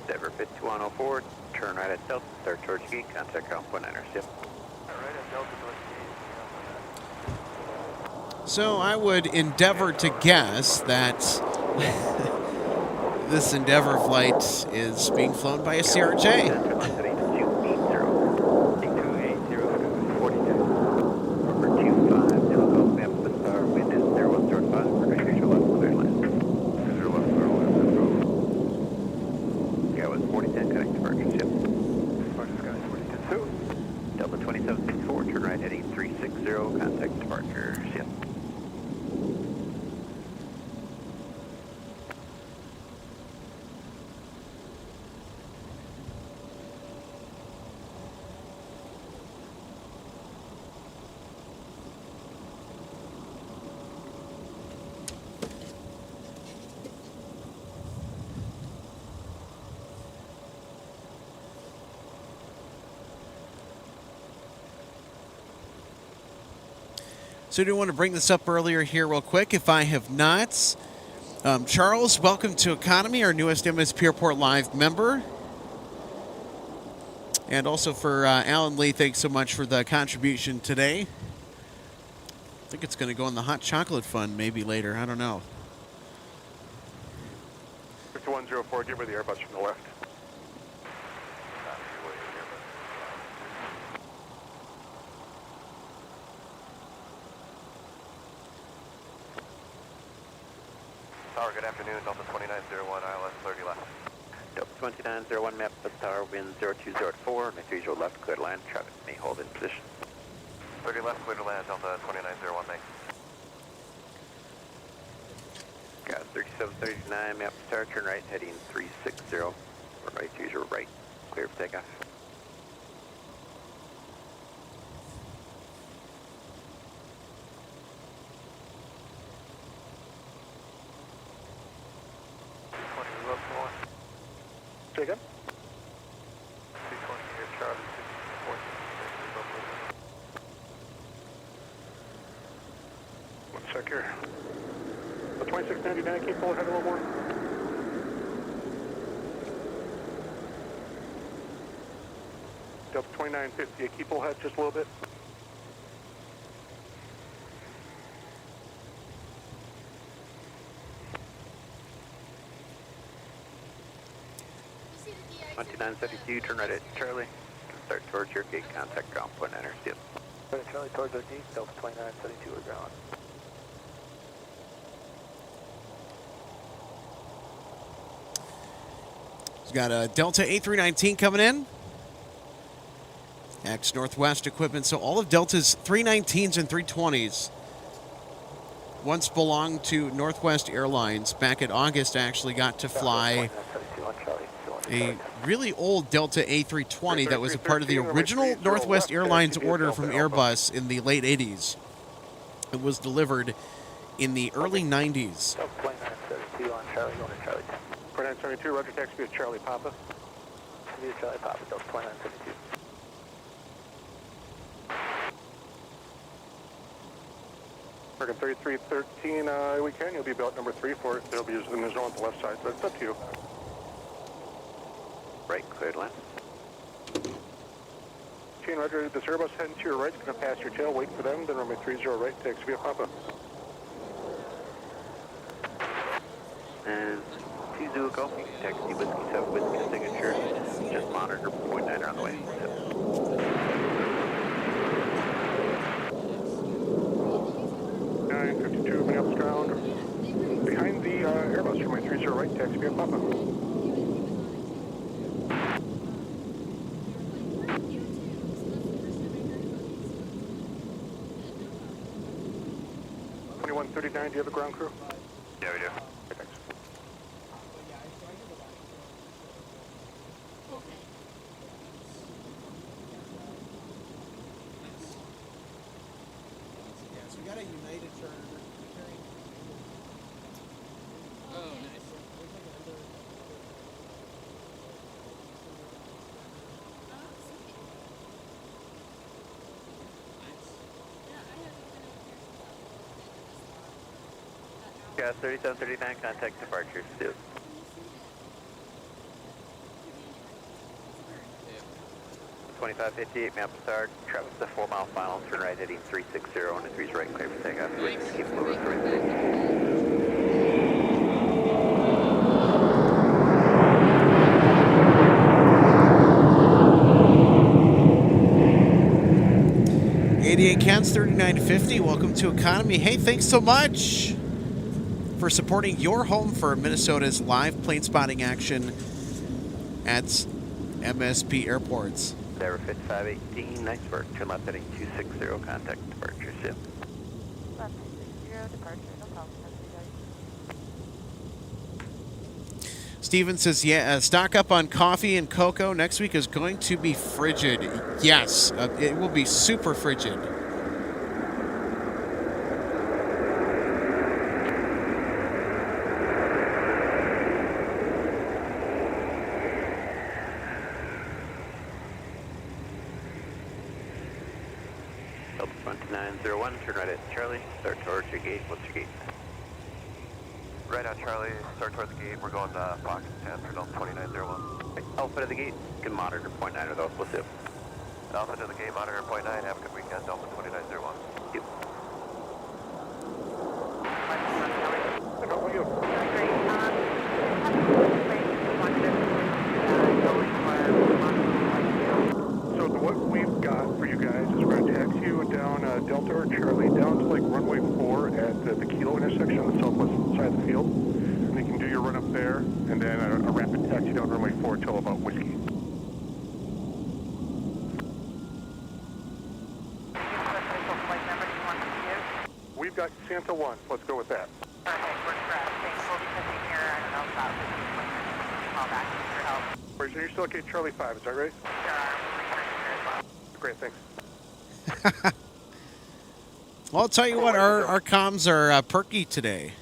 Denver 5104, turn right at Delta, start towards gate, contact ground point 9er, yep. Right at Delta, north. So I would endeavor to guess that this Endeavor flight is being flown by a CRJ. Delta 2764, turn right heading 360, contact departure, yep. So I do want to bring this up earlier here real quick, if I have not. Charles, welcome to Economy, our newest MSP Airport Live member. And also for Alan Lee, thanks so much for the contribution today. I think it's going to go in the hot chocolate fund maybe later. I don't know. 5104, give her the Airbus from the left. Tower, good afternoon, Delta 2901, ILS 30 left. Delta 2901, map the tower, wind 0204, and 30 left, clear to land, traffic may hold in position. 30 left, clear to land, Delta 2901, thanks. Got 3739, map the tower, turn right, heading 360, right, use your right, clear for takeoff. Say again? 320 here, Charlie, 64. 1 sec here. 2699, keep full ahead a little more. Delta 2950, keep full ahead just a little bit. .2972, turn right at Charlie, start towards your gate, contact ground point 9er, yep. Right at Charlie, towards our gate, Delta 2972, we're ground. He's got a Delta A319 coming in. X Northwest equipment. So all of Delta's 319s and 320s once belonged to Northwest Airlines. Back in August, I actually got to fly a really old Delta A320 that was a part of the original Northwest Airlines order from Airbus in the late 80s. It was delivered in the early 90s. 2972 on Charlie, going to Charlie 10. 4972, Roger, taxi at Charlie Papa. View Charlie Papa, Delta 2972. American 3313, we can. You'll be about number 3 for it. There'll be in the zone on the left side, so it's up to you. Right, cleared line. Chain, Roger, this Airbus heading to your right. It's going to pass your tail. Wait for them. Then runway 30 right, taxi via Papa. And 2 Zulu go. Taxi Whiskey 7 Whiskey signature. Just monitor .9 on the way. 952 Minneapolis ground. Behind the Airbus, runway 30 right, taxi via Papa. Do you have a ground crew? Yeah, we do. Okay, thanks. Yes, we got a United turn. Oh, nice. Gas 3739, contact departure. Still. Yeah. 2558, map start. Travis the 4 mile final. Turn right heading 360 and the 3's right, clear for takeoff. Keep moving to right. Cans 3950, welcome to Economy. Hey, thanks so much for supporting your home for Minnesota's live plane spotting action at MSP Airports. Endeavor 5518, nice work. Turn left heading 260, contact departure. Still. Left 260, departure, no problem. Steven says, yeah, stock up on coffee and cocoa. Next week is going to be frigid. Yes, it will be super frigid. Delta 2901, turn right at Charlie. Start towards your gate. What's your gate? Right on Charlie, start towards the gate. We're going to box 10 for Delta 2901. Alpha to the gate. You can monitor .9 of those. We'll see. Alpha to the gate, monitor .9. Have a good weekend, Delta 2901. Thank you. How about you? So what we've got for you guys is we're going to taxi you down Delta or Charlie down to like runway 4 at the Kilo intersection on the southwest side of the field. And you can do your run up there and then a rapid taxi down runway 4 till about Whiskey. We've got Santa 1. Let's go with that. Perfect, we're correct. Thanks. We'll be sitting here, I don't know, about 15 minutes. Call back for your help. Wait, so you're still okay, Charlie 5, is that right? Sure, we're here as well. Great, thanks. Well, I'll tell you what, our comms are perky today.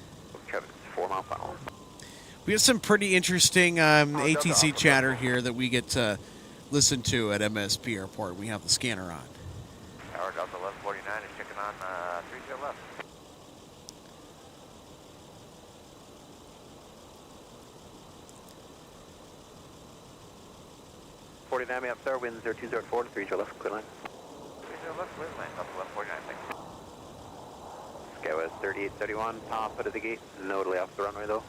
Travis 4 mile final. We have some pretty interesting ATC chatter here that we get to listen to at MSP Airport. We have the scanner on. Tower Delta 1149 is checking on 30 left. .49 up there, wind 0204 to 30 left, clear line. 30 left, clear line, Delta 1149, thanks. Skywest 3831, top of the gate, notably off the runway though.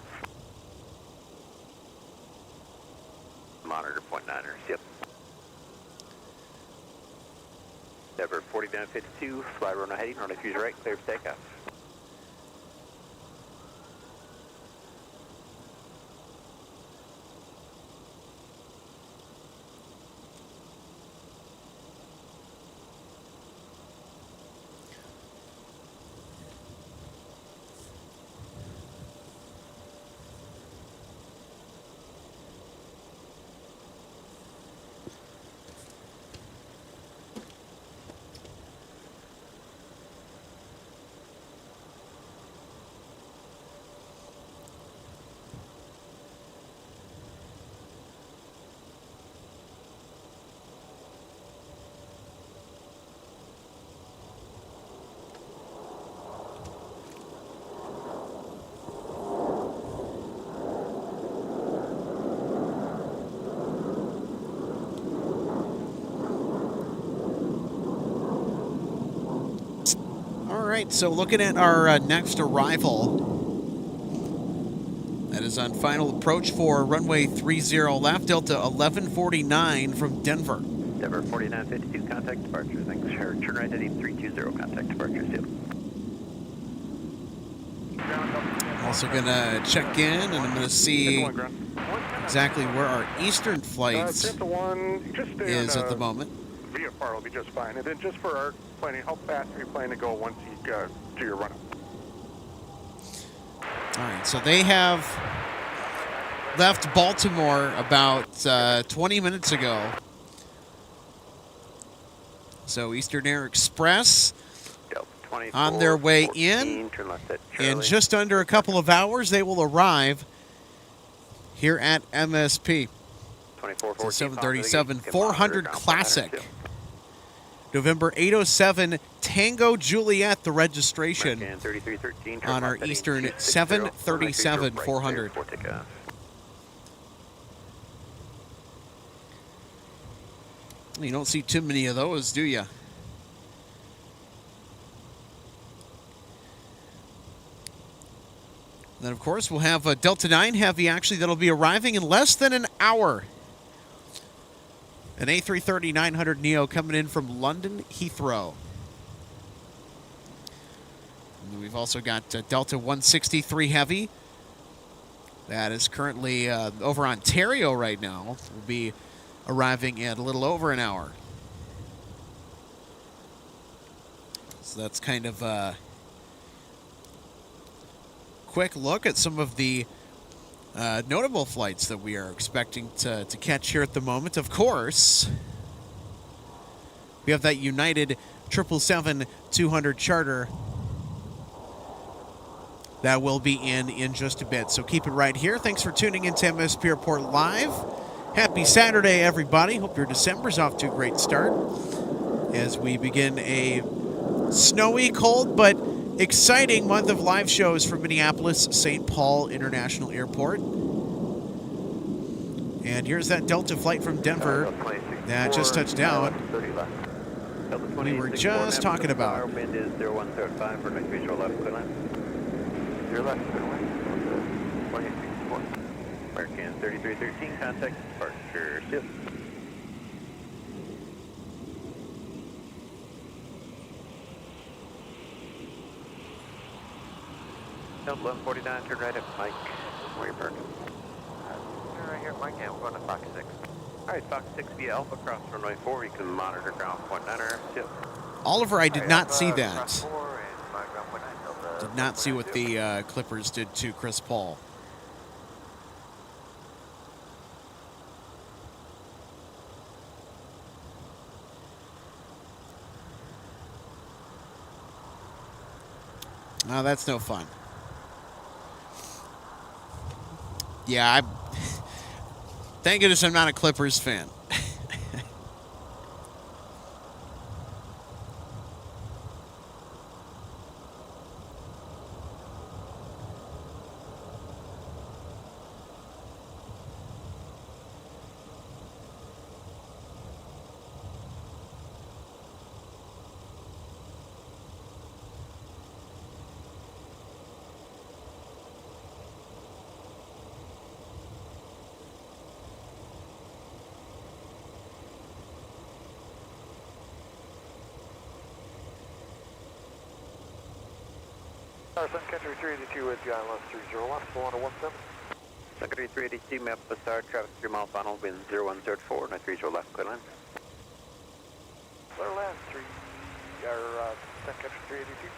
Monitor .9ers, yep. Endeavor 4952, fly runway heading, runway 30 right, clear for takeoff. right, so looking at our next arrival, that is on final approach for runway 30 left, Delta 1149 from Denver. Denver 4952, contact departure. Thanks, sir. Turn right heading 320, contact departure. See you. Also going to check in, and I'm going to see exactly where our eastern flights Delta 1, just stay is on, at the moment. VFR will be just fine. And then just for our planning, how fast are you planning to go once you do your run-up? All right, so they have left Baltimore about 20 minutes ago. So Eastern Air Express on their way in. In just under a couple of hours, they will arrive here at MSP. It's a 737-400 Classic. November 807, Tango Juliet, the registration on our Eastern 737-400. You don't see too many of those, do you? Then, of course, we'll have a Delta 9 Heavy, actually, that'll be arriving in less than an hour. An A330-900 Neo coming in from London Heathrow. And we've also got Delta 163 Heavy. That is currently over Ontario right now. Will be arriving in a little over an hour. So that's kind of a quick look at some of the notable flights that we are expecting to catch here at the moment. Of course, we have that United 777-200 charter that will be in just a bit. So keep it right here. Thanks for tuning into MSP Airport Live. Happy Saturday, everybody. Hope your December's off to a great start as we begin a snowy, cold, but exciting month of live shows from Minneapolis, St. Paul International Airport. And here's that Delta flight from Denver that just touched down. We were just talking about. Wind is 0105 for next visual left, clear line. 0 left, clear line. 2864. American 3313, contact departure. See you. Delta 1149, turn right at Mike. Where are you parking? Turn right here at Mike, and we're going to Fox 6. All right, Fox 6 via Alpha, cross runway 4. You can monitor ground point 9. See you. Oliver, I did not see that. Did not see what the Clippers did to Chris Paul. No, that's no fun. Yeah, thank goodness I'm not a Clippers fan. Sun Country 382 with ILS 30 left, 4117. Sun Country 382, map the star, traffic 3 mile final, wind 0104, 930 left, clear line. Clear land, Sun Country 382.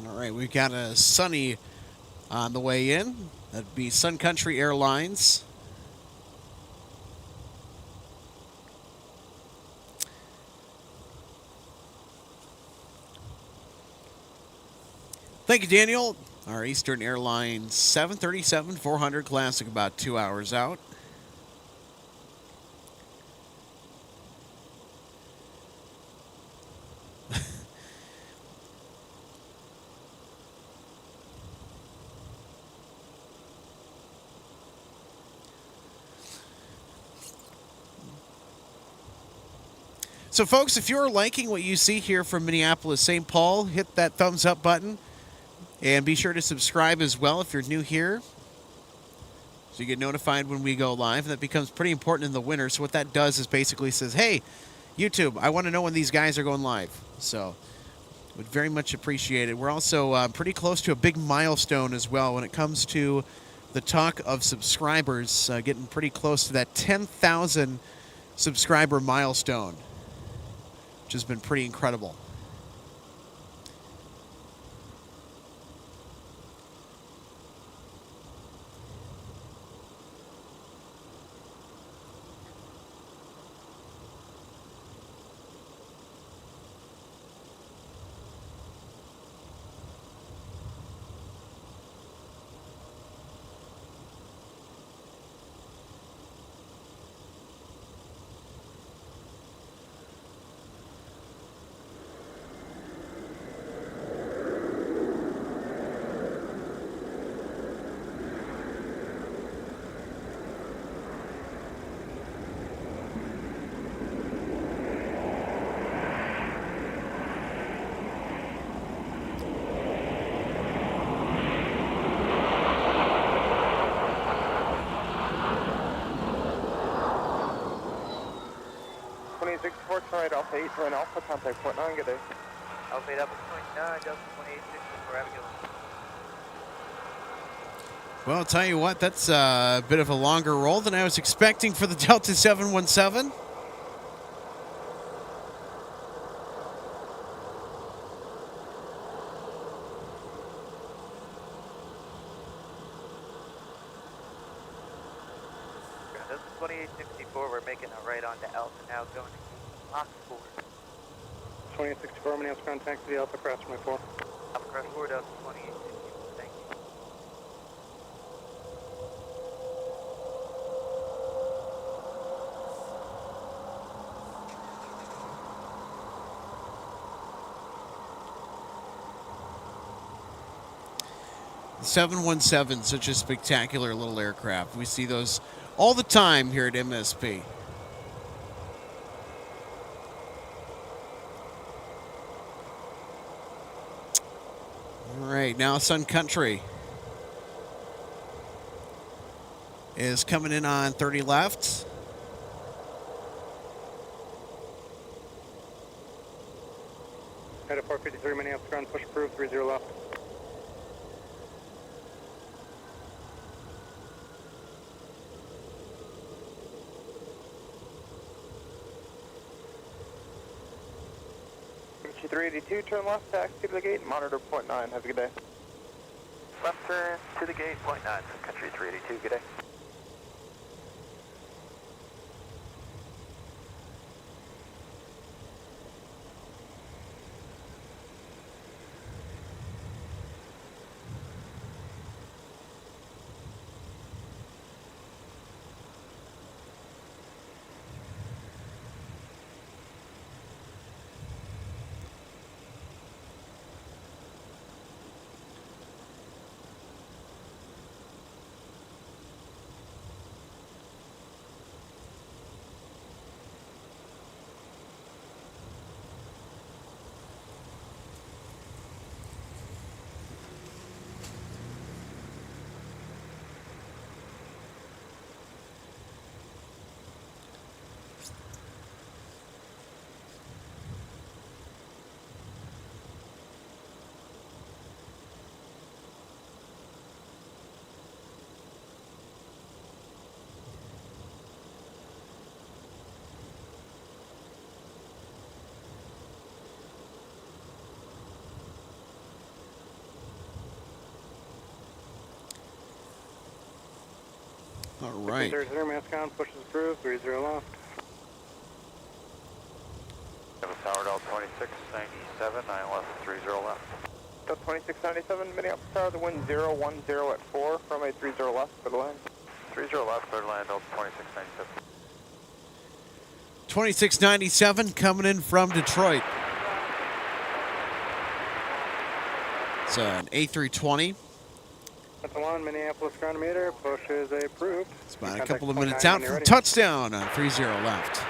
All right, we've got a Sunny on the way in. That'd be Sun Country Airlines. Thank you, Daniel. Our Eastern Airlines 737-400 Classic, about 2 hours out. So, folks, if you're liking what you see here from Minneapolis, St. Paul, hit that thumbs up button. And be sure to subscribe as well if you're new here, so you get notified when we go live. And that becomes pretty important in the winter. So what that does is basically says, hey, YouTube, I want to know when these guys are going live. So would very much appreciate it. We're also pretty close to a big milestone as well when it comes to the talk of subscribers, getting pretty close to that 10,000 subscriber milestone, which has been pretty incredible. Right, Alpha 8 to an Alpha, contact Port 9, good day. Alpha 8, Alpha 29, Delta 2864, Aviation. Well, I'll tell you what, that's a bit of a longer roll than I was expecting for the Delta 717. Delta 2864, we're making a right onto Alpha now, going to Box 4. 2864, Minneapolis, contact to the Alpha Cross 24. Alpha Cross 4, Delta 2864, thank you. The 717, such a spectacular little aircraft. We see those all the time here at MSP. All right, now Sun Country is coming in on 30 left. Head at 453, Minneapolis, ground, push approved, 30 left. MSP 382, turn left, taxi to the gate, monitor point 9, have a good day. Left turn to the gate, point 9, Sun Country 382, good day. All right. 30, Mascon, pushes approved, 30 left. Tower Delta 2697, 9 left, 30 left. Delta 2697, Minneapolis Tower, the wind 010 at 4, from a 30 left, third line. 30 left, third line, Delta 2697. 2697 coming in from Detroit. It's an A320. Delta 1, Minneapolis ground meter, push is approved. It's about a Contact couple of point minutes 9 out when you're from ready. touchdown on 30 left.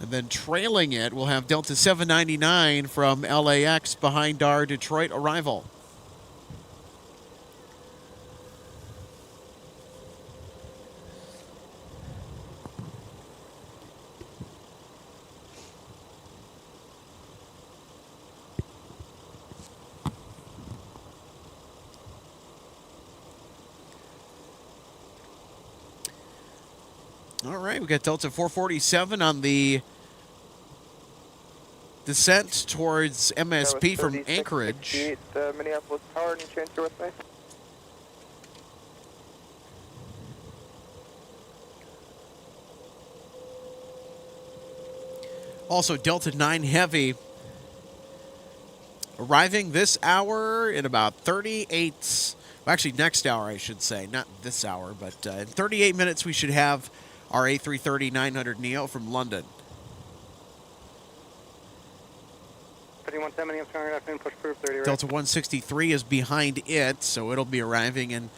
And then trailing it, we'll have Delta 799 from LAX behind our Detroit arrival. All right, we got Delta 447 on the descent towards MSP from Anchorage. Minneapolis Tower, any chance you're with me? Also, Delta 9 Heavy arriving this hour in about 38, well, actually next hour I should say, not this hour, but in 38 minutes we should have our A330-900 from London. 3110 Minneapolis, good afternoon, push proof 30 right. Delta 163 is behind it, so it'll be arriving in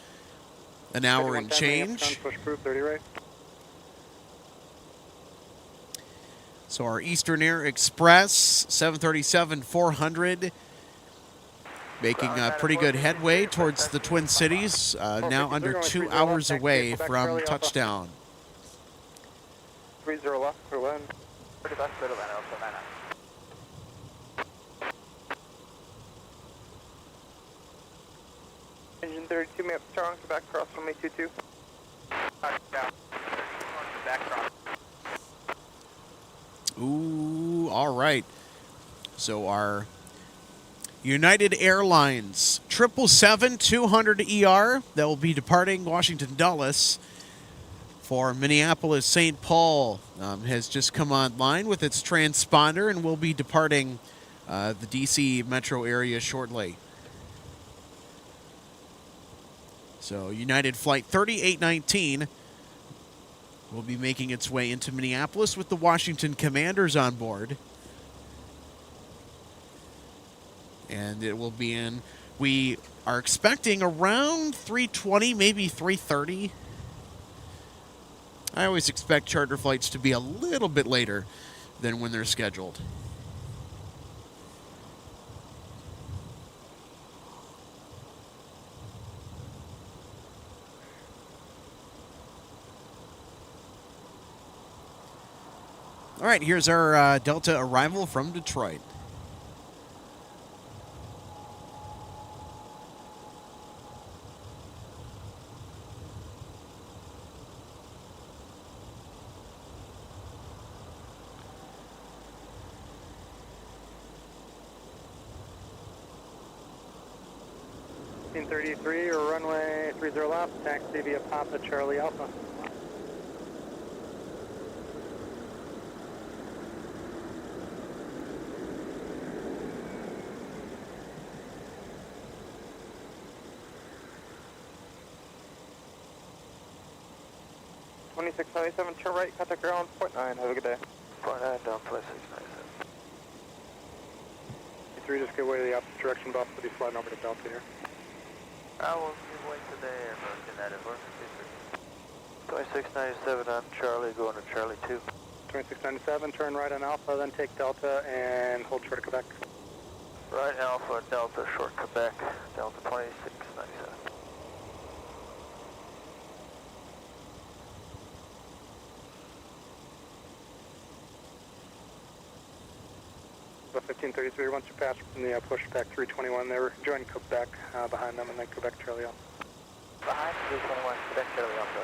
an hour and change. Push proof 30 right. So our Eastern Air Express 737-400 making pretty good headway towards the Twin Cities, now under 2 hours away from touchdown. 30 left, clear land. Engine 32, map strong, back cross from me 22. Back cross. Ooh, all right. So our United Airlines 777-200ER that will be departing Washington Dulles for Minneapolis St. Paul has just come online with its transponder and will be departing the DC metro area shortly. So United Flight 3819 will be making its way into Minneapolis with the Washington Commanders on board. And it will be in, we are expecting around 3:20, maybe 3:30. I always expect charter flights to be a little bit later than when they're scheduled. All right, here's our Delta arrival from Detroit. Team 33 or runway 30 left, taxi via Papa Charlie Alpha. Turn right, contact ground, point 9, have a good day. Point 9 down 2697. 3, just get away to the opposite direction, boss, will be flying over to Delta here. I will give way to the American United 2697 on Charlie, going to Charlie 2. 2697, turn right on Alpha, then take Delta and hold short of Quebec. Right Alpha, Delta, short Quebec, Delta 2697. The 1533, once you pass from the pushback 321 there, join Quebec behind them, and then Quebec Charlie Alpha. Behind 321, Quebec Charlie Alpha.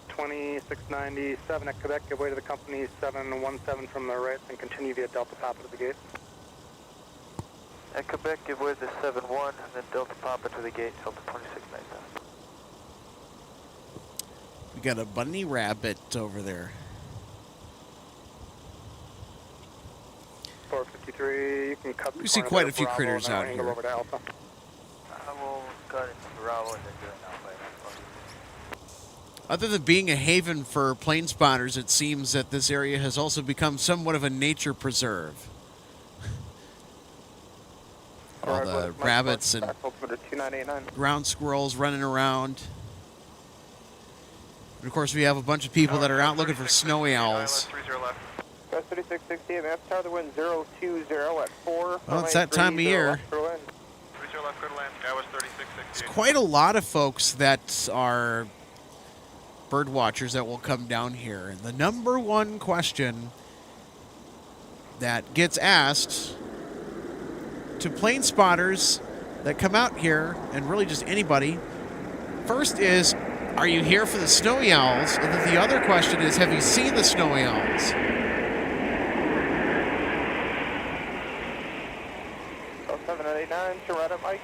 2697 at Quebec, give way to the company 717 from the right, and continue via Delta Papa to the gate. At Quebec, give way to the 71, and then Delta Papa to the gate, Delta 2697. We got a bunny rabbit over there. 453, you can cut the We see corner quite there, a few Bravo, critters and then out angle here. over to Alpha. I will cut into Bravo and then do it now. Other than being a haven for plane spotters, it seems that this area has also become somewhat of a nature preserve. All the rabbits and ground squirrels running around. And of course, we have a bunch of people that are out looking for snowy owls. 30 left. Ghost 3668, man. Tower, the wind 020 at 4. Well, it's that time of year. 30 left, go to land. Sky was 3668. There's quite a lot of folks that are bird watchers that will come down here. And the number one question that gets asked to plane spotters that come out here, and really just anybody, first is, are you here for the snowy owls? And then the other question is, have you seen the snowy owls? 789, to right up Mike.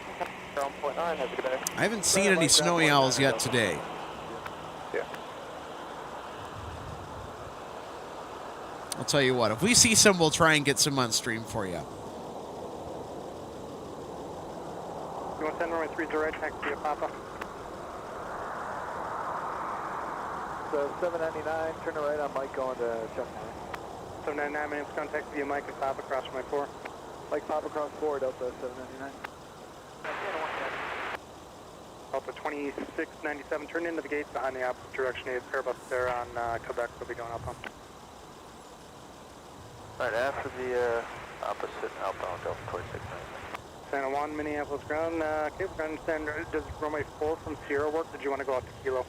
0.9, have a good day. I haven't seen any snowy owls yet today. Yeah. I'll tell you what, if we see some, we'll try and get some on stream for you. You want to send runway 30 right next to you, Papa? So 799, turn to right on Mike going to Chuck 9. 799 minutes, contact via Mike and Papa across runway 4. Mike Papa cross 4, Delta 799. Delta 2697, turn into the gate behind the opposite direction. Airbus there on Quebec will be going up on. Right after the opposite outbound Delta 26. Santa Juan, Minneapolis ground. Okay, we're going to send, does runway 4 from Sierra work? Did you want to go out to Kilo?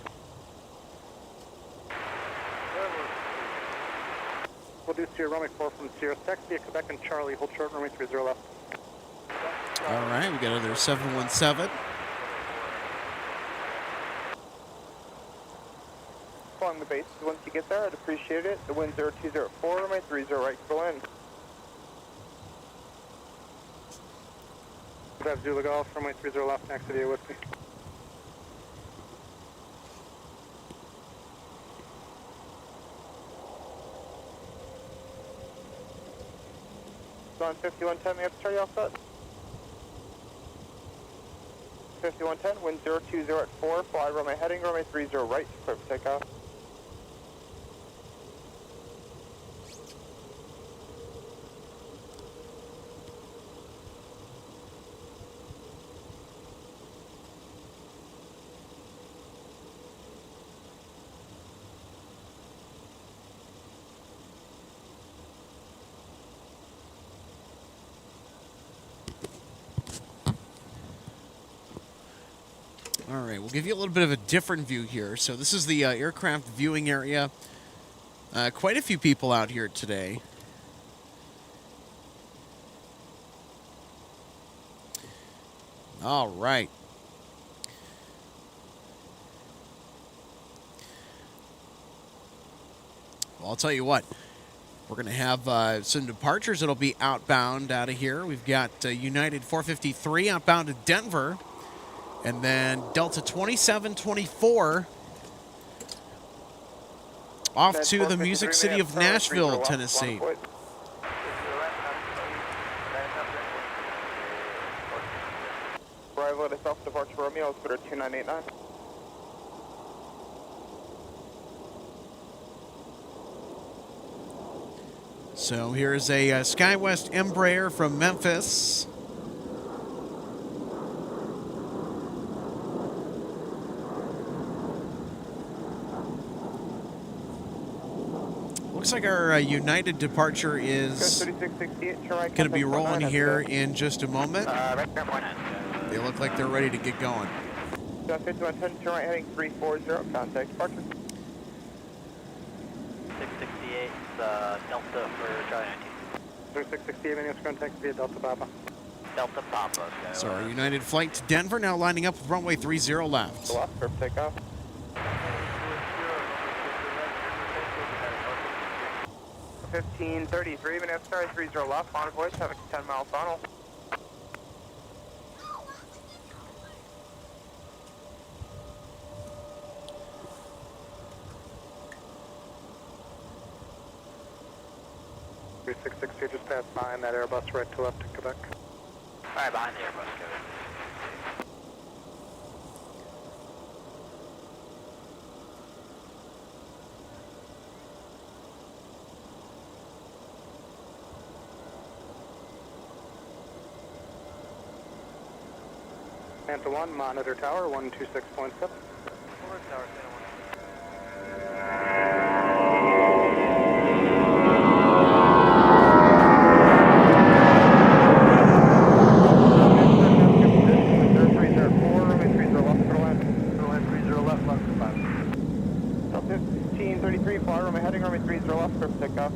We'll do Sierra runway 4 from Sierra. Taxi via Quebec and Charlie. Hold short runway 30 left. All right, we got another 717. Along the base, once you get there, I'd appreciate it. The wind 0204, runway 30 right, go in. We have Zulu Golf, runway 30 left, next to you with me. On 5110, we have to start you off set. 5110, wind 020 at 4, fly runway heading, runway 30 right, clear for takeoff. All right, we'll give you a little bit of a different view here. So this is the aircraft viewing area. Quite a few people out here today. All right. Well, I'll tell you what. We're going to have some departures that'll be outbound out of here. We've got United 453 outbound to Denver. And then Delta 2724 off to the music city of Nashville, Tennessee. Arrival at a self-departure Romeo, Spitter 2989. So here's a SkyWest Embraer from Memphis. Looks like our United departure is going to be rolling here in just a moment. They look like they're ready to get going. 5110, turn right heading 340, contact departure. 668, Delta for Charlie 19. 668, minutes, contact via Delta Papa. Delta Papa. So our United flight to Denver now lining up with runway 30 left. Left, clear for takeoff. 1533, minutes, sorry, 30 left, on voice, have a 10-mile funnel. Three 662 just passed behind that Airbus right to left to Quebec. Alright, behind the Airbus, go. Manta 1, monitor tower 126.7. Tower, Delta 1533, fly runway heading runway 30 left, clear for takeoff.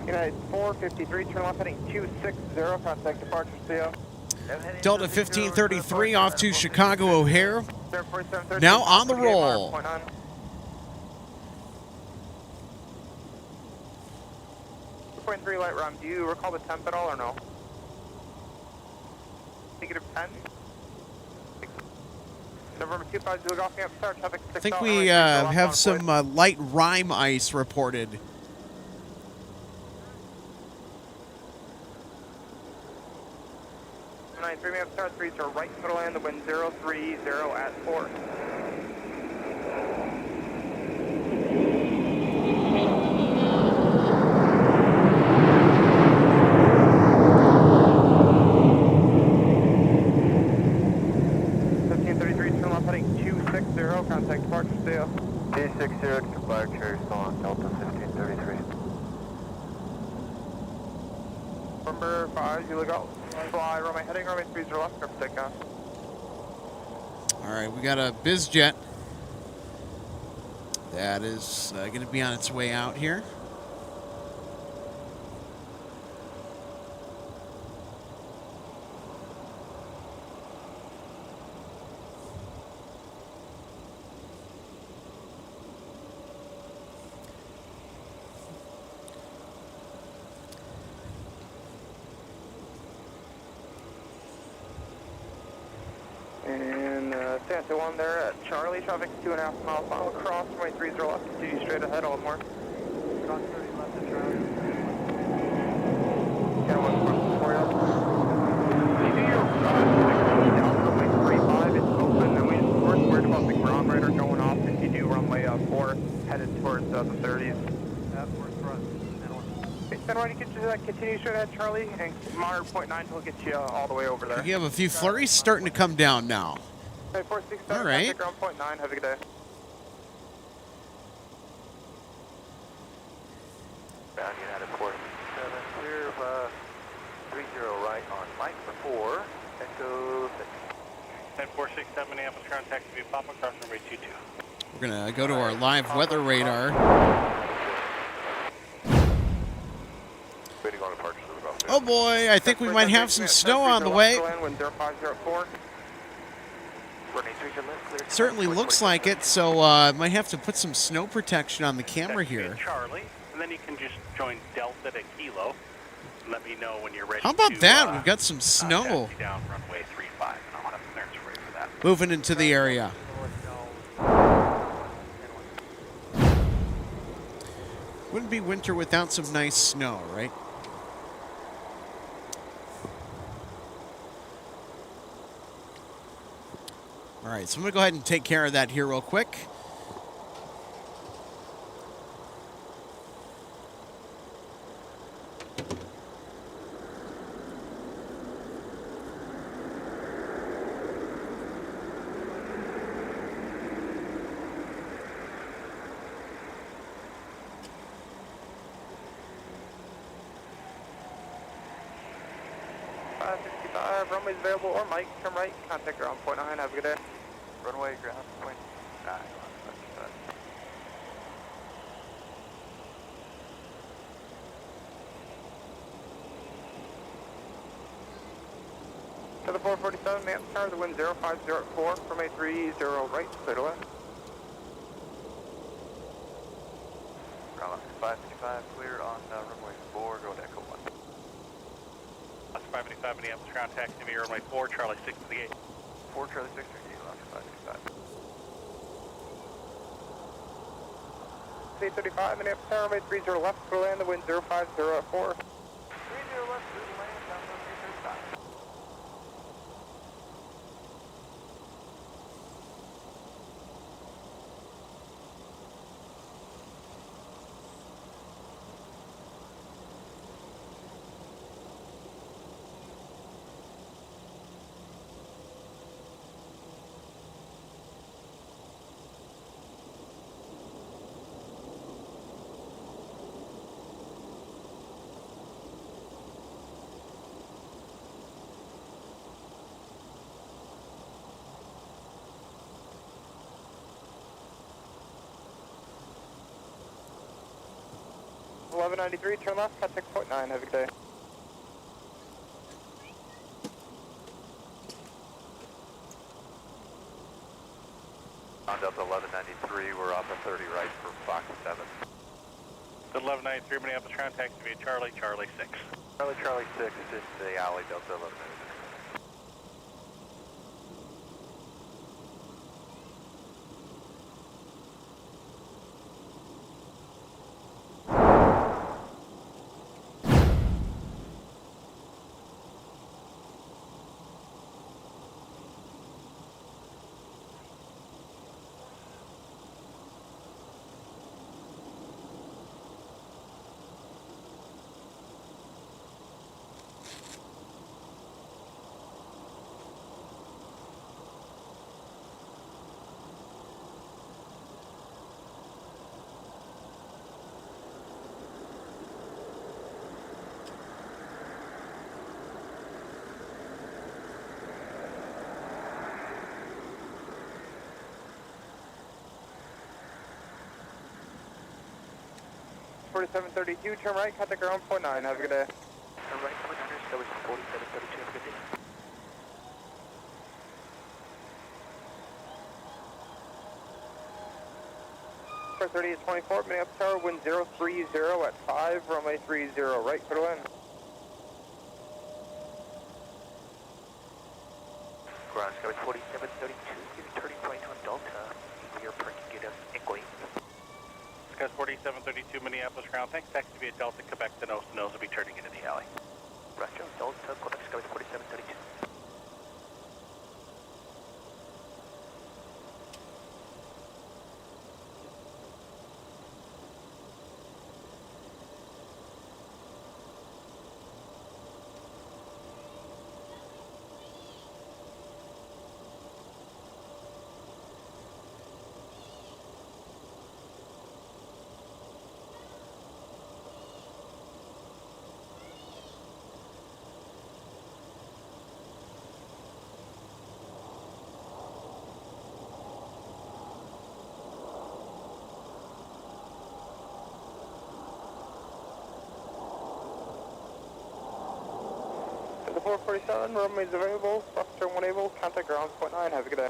United 453, turn left heading 260, contact departure CO. Delta 1533 off to Chicago O'Hare. Now on the roll. Point 3 light rum. Do you recall the temp at all or no? Negative 10. November 250 golf camp start traffic 6. I think we have some light rime ice reported. Three man start 3 to right middle land, the wind 030 at 4. Contact departure still. D60 departure, still on Delta 1533. Number 5, you look out. Fly, runway heading, runway 30 left, clear for takeoff. All right, we got a BizJet that is going to be on its way out here. And Santa 1 there at Charlie, traffic 2.5 miles final cross, runway 30 left, continue straight ahead, Aldmore. Cross 30 left at Charlie. Yeah, one question for you. You do your down runway 35, it's open, and we weren't worried about the ground radar going off if you do runway 4, headed towards the 30s. That works for us. Then why don't you continue straight ahead, Charlie, and monitor point 9 will get you all the way over there. You have a few flurries starting to come down now. Hey, 467, all right. contact ground point 9, have a good day. Down United 477, clear of 30 right on Mike for 4, Echo 6. 467 Minneapolis, contact to be Papa, cross runway 22. We're going to go to our live weather radar. Oh boy, I think we might have some snow on the way. Certainly looks like it, so might have to put some snow protection on the camera here. Charlie, and then you can just join Delta to Kilo. Let me know when you're ready. How about that? We've got some snow. Down runway 35, and I'll have clearance for you for that. Moving into the area. Wouldn't be winter without some nice snow, right? All right, so I'm going to go ahead and take care of that here real quick. Runway's available, or Mike, turn right, contact ground point 9, have a good day. Runway ground point 9. To the 447, man, tower, the wind 050 at 4, runway 30 right, clear to land. Ground 555, clear on runway 4, go to Echo 1. 555 Minneapolis, contact to me, runway 4, Charlie 6 to the gate. 4 Charlie 6 to the gate, 555. 835, Minneapolis tower, runway 30 left, clear to land, the wind 050 at 4. 30 left, clear to land, down runway 35. 1193, turn left, contact point 9, have a good day. On Delta 1193, we're off at 30 right for Fox 7. 1193, Minneapolis ground, taxi via Charlie, Charlie 6. Charlie 6 is the alley, Delta 1193. .4732, turn right, contact ground point 9, have a good day. Turn right, coming under, that was 4732, have a good day. For 3824, Minneapolis Tower, wind 030 at 5, runway 30, right, clear to land. Ground Sky 4732, you're turning right on Delta. We are parking at Eckley. Sky 4732, Minneapolis ground, thanks, taxi via Delta, Quebec to nose will be turning into the alley. Roger, Delta, Quebec Sky 4732. The 447, runways available, bus turn 1 able, contact ground point 9, have a good day.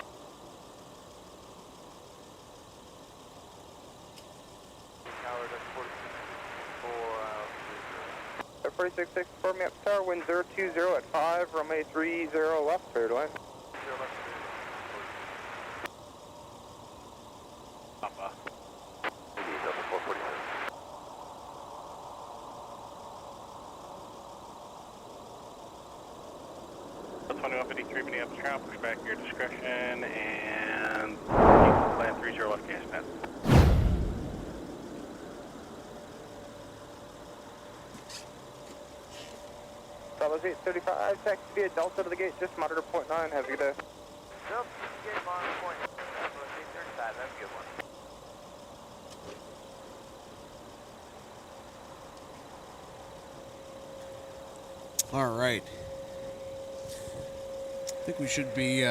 Tower, that's 4664, 4664, Minneapolis Tower, wind 020 at 5, runway 30 left, clear to land. 0 left, Papa. Delta 447. Delta 2153, Minneapolis ground, push back your discretion, and land 30 left gas path. Fellas 835, taxi via Delta to the gate, just monitor point 9, have a good day. Delta, get on point. That's 835, that's a good one. All right. I think we should be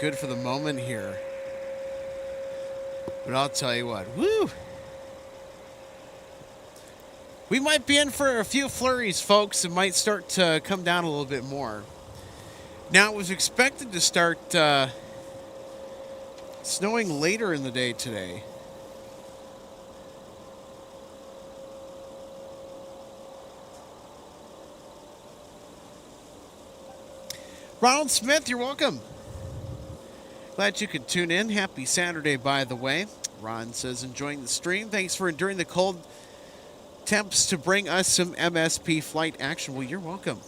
good for the moment here. But I'll tell you what, woo! We might be in for a few flurries, folks. It might start to come down a little bit more. Now, it was expected to start snowing later in the day today. Ronald Smith, you're welcome. Glad you could tune in. Happy Saturday, by the way. Ron says, enjoying the stream. Thanks for enduring the cold temps to bring us some MSP flight action. Well, you're welcome.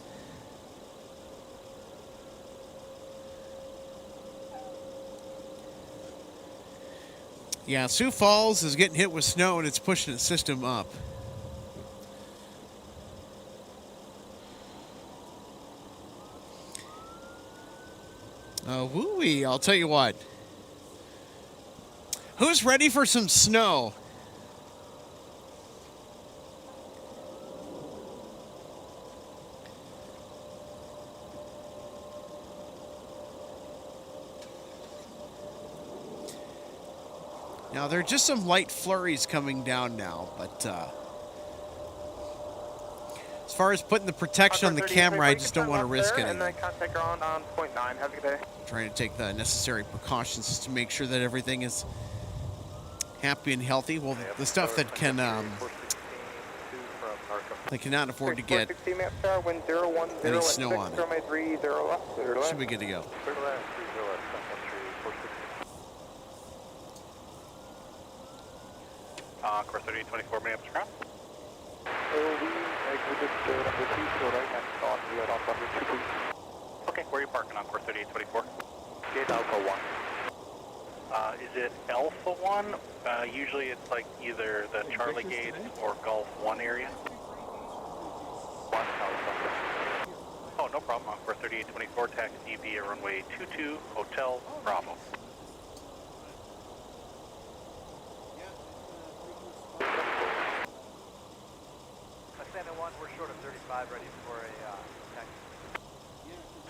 Yeah, Sioux Falls is getting hit with snow and it's pushing its system up. Woo-wee, I'll tell you what. Who's ready for some snow? Now, there are just some light flurries coming down now, but far as putting the protection on the camera, I just don't want to risk And anything. then contact ground on .9. Have a good day. Trying to take the necessary precautions just to make sure that everything is happy and healthy. Well, the stuff that can they cannot afford to get any snow on it. Should be good to go. Course 3824, Minneapolis ground. Okay, where are you parking on course 3824? Gate Alpha 1. Is it Alpha 1? Usually it's like either the Charlie Gate or Golf 1 area. 1 Alpha. Oh, no problem. On course 3824, taxi via runway 22, Hotel Bravo. Santa 1, we're short of 35, ready for a taxi.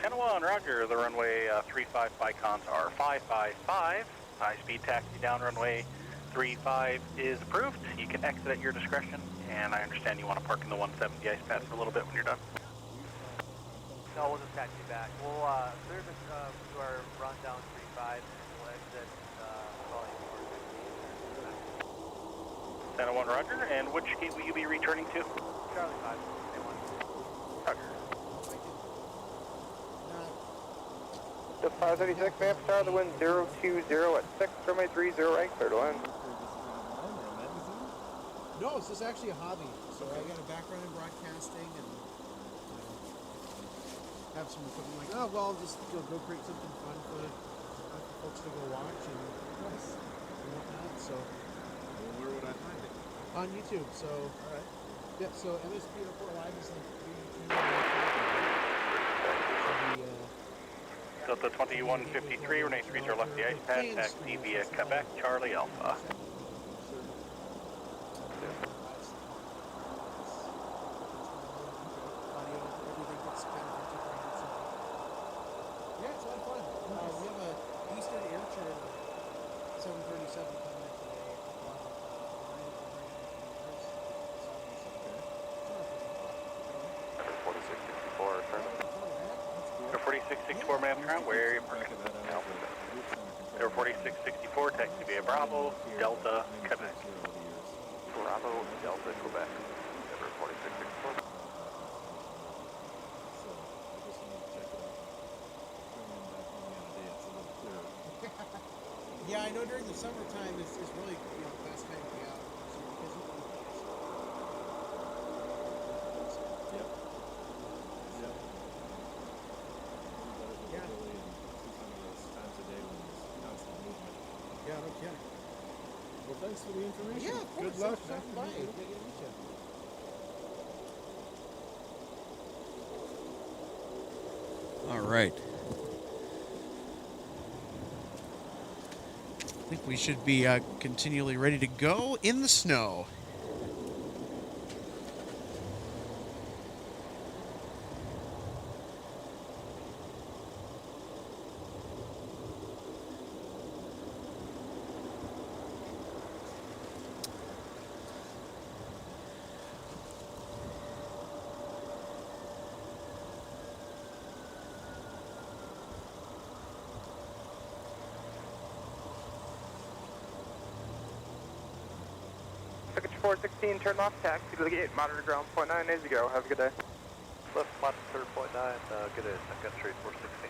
Santa 1, roger. The runway 35 Bicons are 555. High-speed taxi down runway 35 is approved. You can exit at your discretion, and I understand you want to park in the 170 ice pad for a little bit when you're done. No, we'll just taxi back. We'll clear this to our run down 35, and we'll exit volume 460. Santa 1, roger. And which gate will you be returning to? Charlie 5, same one. Roger. The 536, map star, the wind 020 at 6, runway 30, right, clear to land. No, it's just actually a hobby. So I got a background in broadcasting and have some equipment like, oh, well, just go create something fun for folks to go watch and whatnot. So, where would I find it? On YouTube. So, all right. Yep. So MSP Airport Live is like Delta 2153, runway 30 left the ice pad, taxi via Quebec, Charlie Alpha. Yeah, it's a lot of fun. We have a Eastern Air Charter 737 coming in today. Air 4664, ma'am, ground, where are you parking? 4664, taxi via Bravo, Delta, Quebec. Bravo, Delta, Quebec. Number 4664. Yeah, I know during the summertime it's really the best time to be out. Yeah, no kidding. Well, thanks for the information. Yeah, of course. Good luck. Stop by. Take it easy. All right. I think we should be continually ready to go in the snow. Ticket 416, turn off taxi to the gate, monitor ground, .9 days ago. Have a good day. Left monitor 3.9, good at Sun Country 416.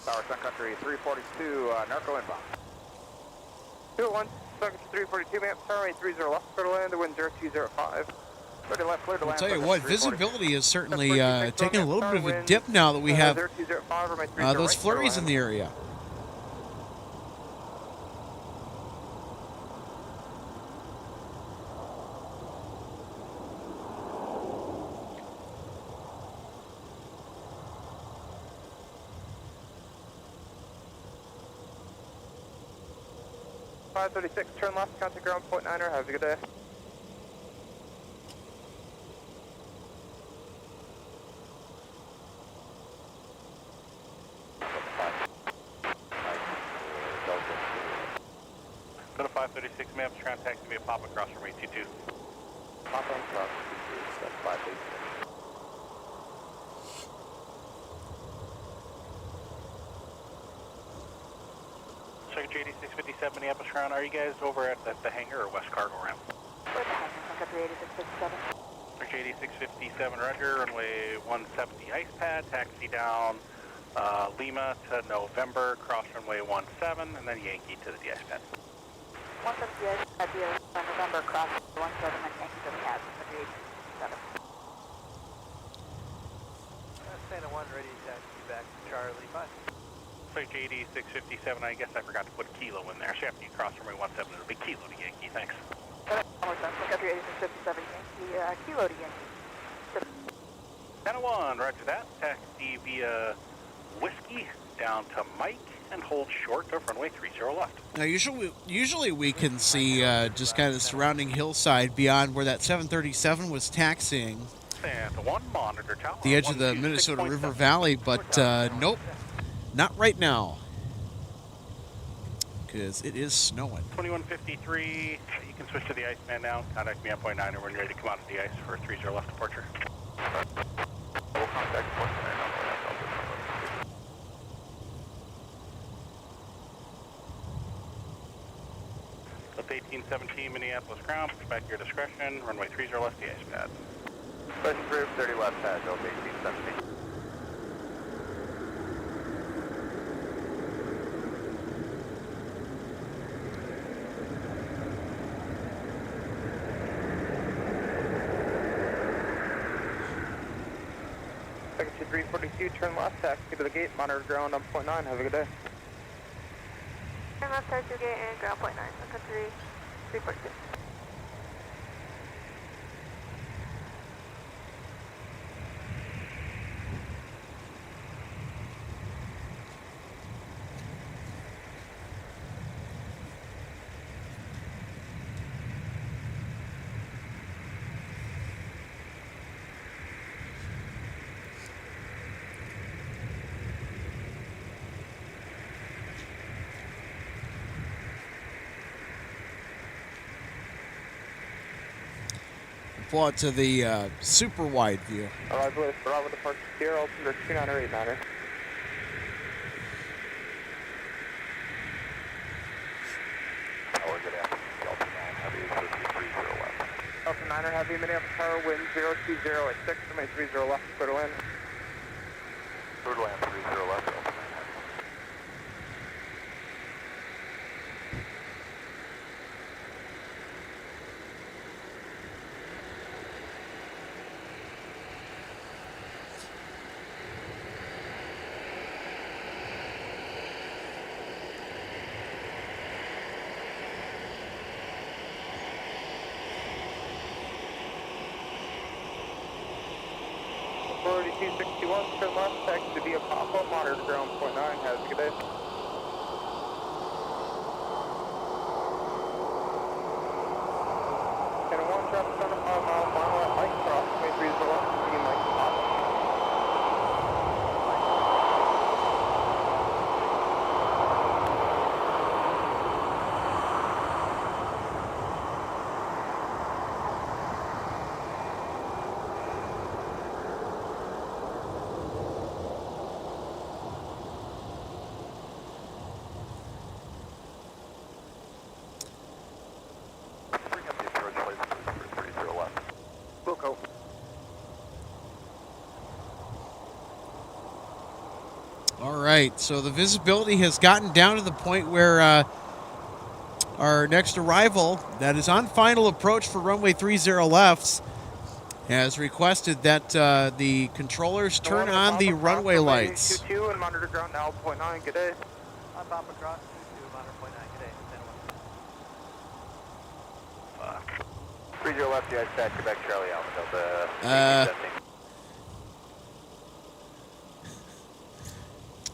Tower Sun Country 342, Narco inbound. 201, Sun Country 342, ma'am, runway 30 left, clear to land, the wind 0205. 30 left, clear to I'll land. tell you what, visibility is certainly taking a little bit of a dip now that we have 0205, runway 30 those right, flurries in the area. $536, turn left, contact ground, point 9er, have a good day. Go to 536 maps, contact me a pop across from 822. Pop on cross, that's 536. Secretary 8657 Minneapolis ground, are you guys over at the hangar or West Cargo ramp? We're at the hangar, Sun Country 8657. Secretary 8657 Roger, runway 170 ice pad, taxi down Lima to November, cross runway 17, and then Yankee to the ice pad. 170 ice pad via November, cross 17, and Yankee to the pad, Country 87. Santa 1 ready to taxi back to Charlie 5. Secretary 8657, I guess I forgot to put kilo in there, so after you cross runway 17, it'll be kilo to Yankee, thanks. One more time, Sun Country 8657, Yankee, kilo to Yankee. Santa 1, roger that, taxi via Whiskey down to Mike and hold short of runway 30 left. Now, usually we can see just kind of surrounding hillside beyond where that 737 was taxiing. Santa 1, monitor tower. The edge of the Minnesota River Valley, but nope, not right now, because it is snowing. 2153, you can switch to the Iceman now. Contact me on point 9 and we're ready to come out of the ice for 30 left departure. We'll contact point 9 on the left. Up 1817 Minneapolis ground, push back your discretion, runway 30 left, the ice pad. Special group 30 left pad, Delta 1817. Secretary 342, turn left, taxi to the gate, monitor ground on point 9, have a good day. Turn left, taxi to the gate, and ground point 9, Sun Country 342. Pull out to the super wide view. Arrival with Bravo departure here, altimeter 29er, 89er. Tower, good afternoon, Delta 9, heavy is 30 left. Delta 9er, heavy, Minneapolis tower, wind 020 at 6, runway 30 left, clear to land. Clear to land 30 left, Delta 9 heavy. Authority 261, turn left, taxi via Papa, monitor ground point 9, have a good day. And 1 traffic on a 5-mile final at Mike Cross, runway 30 left, speeding Mike to Papa. Bring up the approach license for 30 left. Wilco. All right, so the visibility has gotten down to the point where our next arrival, that is on final approach for runway 30 left, has requested that the controllers turn on the runway lights. 22 and monitor ground now, 0.9, good day. On top of cross 22, monitor 0.9, good day. 30 left, you guys back, Quebec, Charlie, Alpha, Delta.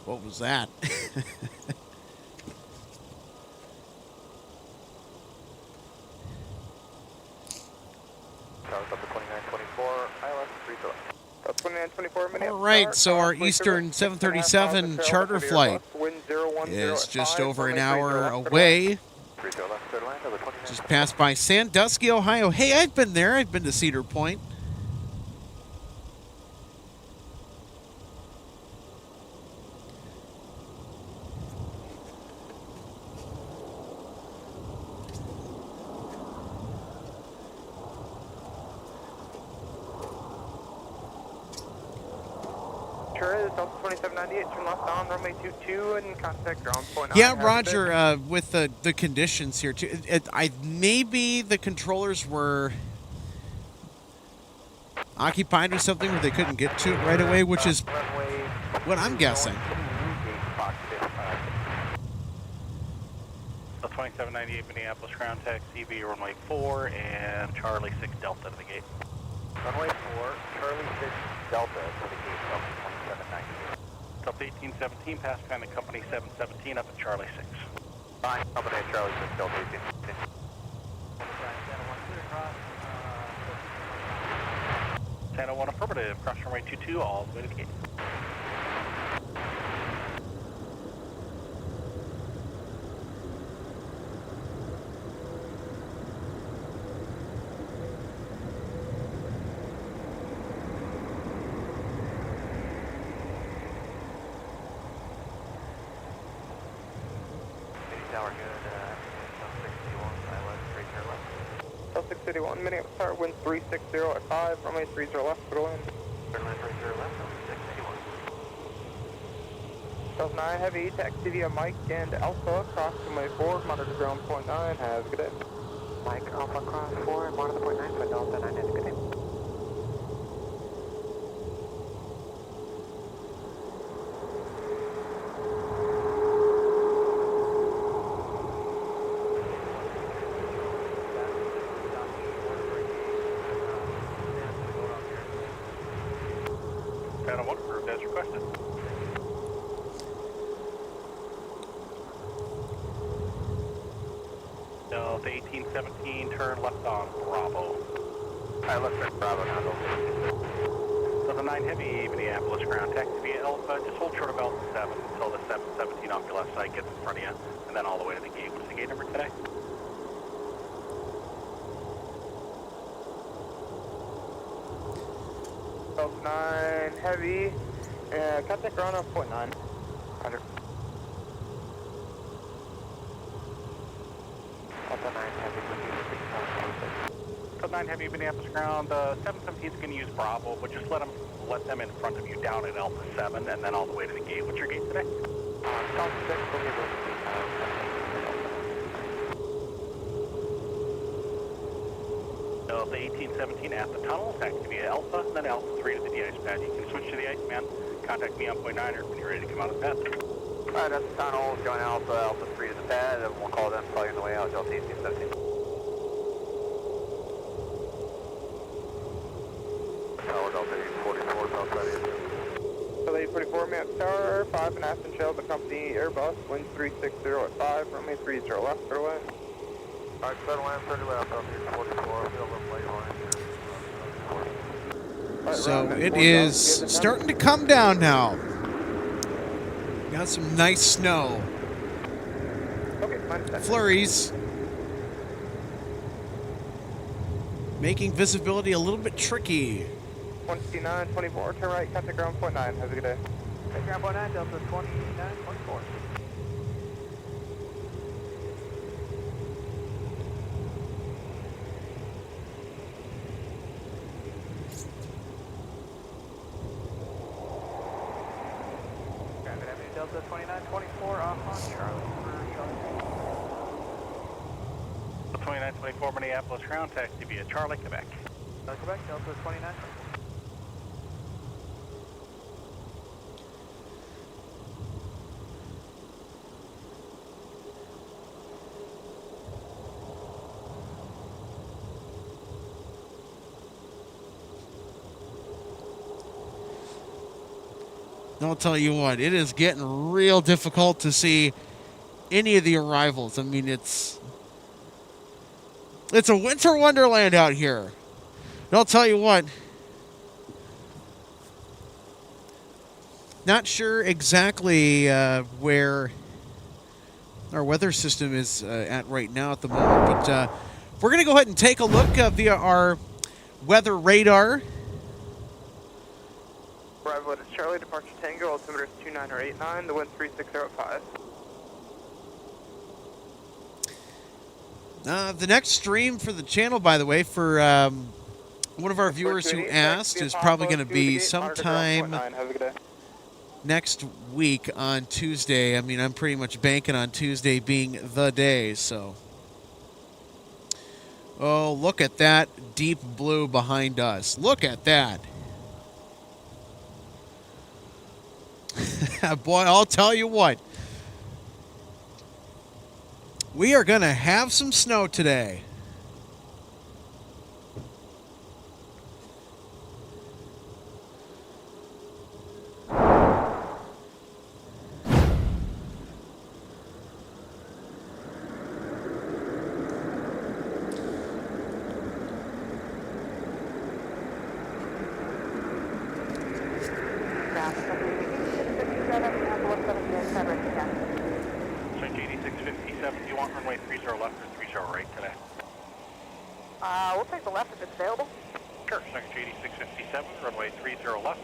What was that? Charlie's up to 2924, ILS 30 left. 2924 minutes. All right, so our Eastern 737 charter flight is just over an hour away. 30 left, third line, over 29. Just passed by Sandusky, Ohio. Hey, I've been there. I've been to Cedar Point. Delta 2798, turn left on runway 22 and contact ground 0.9. Yeah, Roger, with the conditions here, too, maybe the controllers were occupied or something where they couldn't get to it right away, which is what I'm guessing. 2798 Minneapolis ground taxi via runway 4 and Charlie 6 Delta to the gate. Runway 4, Charlie 6 Delta to the gate, Delta 2798. Delta 1817, pass behind the company 717 up at Charlie 6. Fine, company Charlie 6 Delta 18. Santa 1 affirmative, cross runway 22 all the way to the gate. Tower good, 661, ILS 30 left. Delta 681, Minneapolis Tower, wind 360 at 5, runway 30 left, clear to land. Third line 30 left, over 681. Delta 9 Heavy, taxi via Mike and Alpha, cross runway 4, monitor ground 0.9, have a good day. Mike, Alpha, cross 4, monitor 0.9 for Delta 9, have a good day. Santa 1 approved as requested. Delta 1817, turn left on Bravo. ILS at Bravo now, Delta 9 Heavy, Minneapolis ground taxi via Alpha. Just hold short of Alpha 7 until the 717 off your left side gets in front of you, and then all the way to the gate. What's the gate number today? Delta 9 Heavy, contact ground on 0.9. Roger. Delta 9 Heavy, Delta 9 Heavy, Minneapolis ground. 717 is going to use Bravo, but just let them in front of you down at Alpha 7, and then all the way to the gate. What's your gate today? South 6, Delta 1817 at the tunnel, taxi via Alpha, and then Alpha 3 to the de-ice pad. You can switch to the Iceman. Contact me on 0.9 when you're ready to come out of the pad. Alright, that's the tunnel, join Alpha, Alpha 3 to the pad, and we'll call them probably on the way out, Delta 1817. Tower Delta 844, outside of Delta 844, Minneapolis Tower, 5.5 inch Delta company Airbus, wind 360 at 5, runway 30 left, clear to land. Alright, settle in, 30 left, Delta 844, feel a little late on it. So it is starting to come down now. Got some nice snow. Okay, minus 10. Flurries. Making visibility a little bit tricky. 2924, turn right, contact ground 0.9, have a good day. Take ground 0.9, Delta 2924. Delta 2924 off on Charlie for Charlie. 2924 Minneapolis ground taxi via Charlie, Quebec. Quebec, Delta 29. I'll tell you what, it is getting real difficult to see any of the arrivals. I mean, it's a winter wonderland out here. And I'll tell you what, not sure exactly where our weather system is at right now at the moment, but we're going to go ahead and take a look via our weather radar. Arrival at Charlie, departure Tango, altimeter is 2989, the wind 3605. The next stream for the channel, by the way, for one of our viewers who asked, is probably going to be sometime next week on Tuesday. I mean, I'm pretty much banking on Tuesday being the day, so. Oh, look at that deep blue behind us. Look at that. Boy, I'll tell you what. We are going to have some snow today. We'll take the left if it's available. Sure, Secretary 8657, runway 30 left.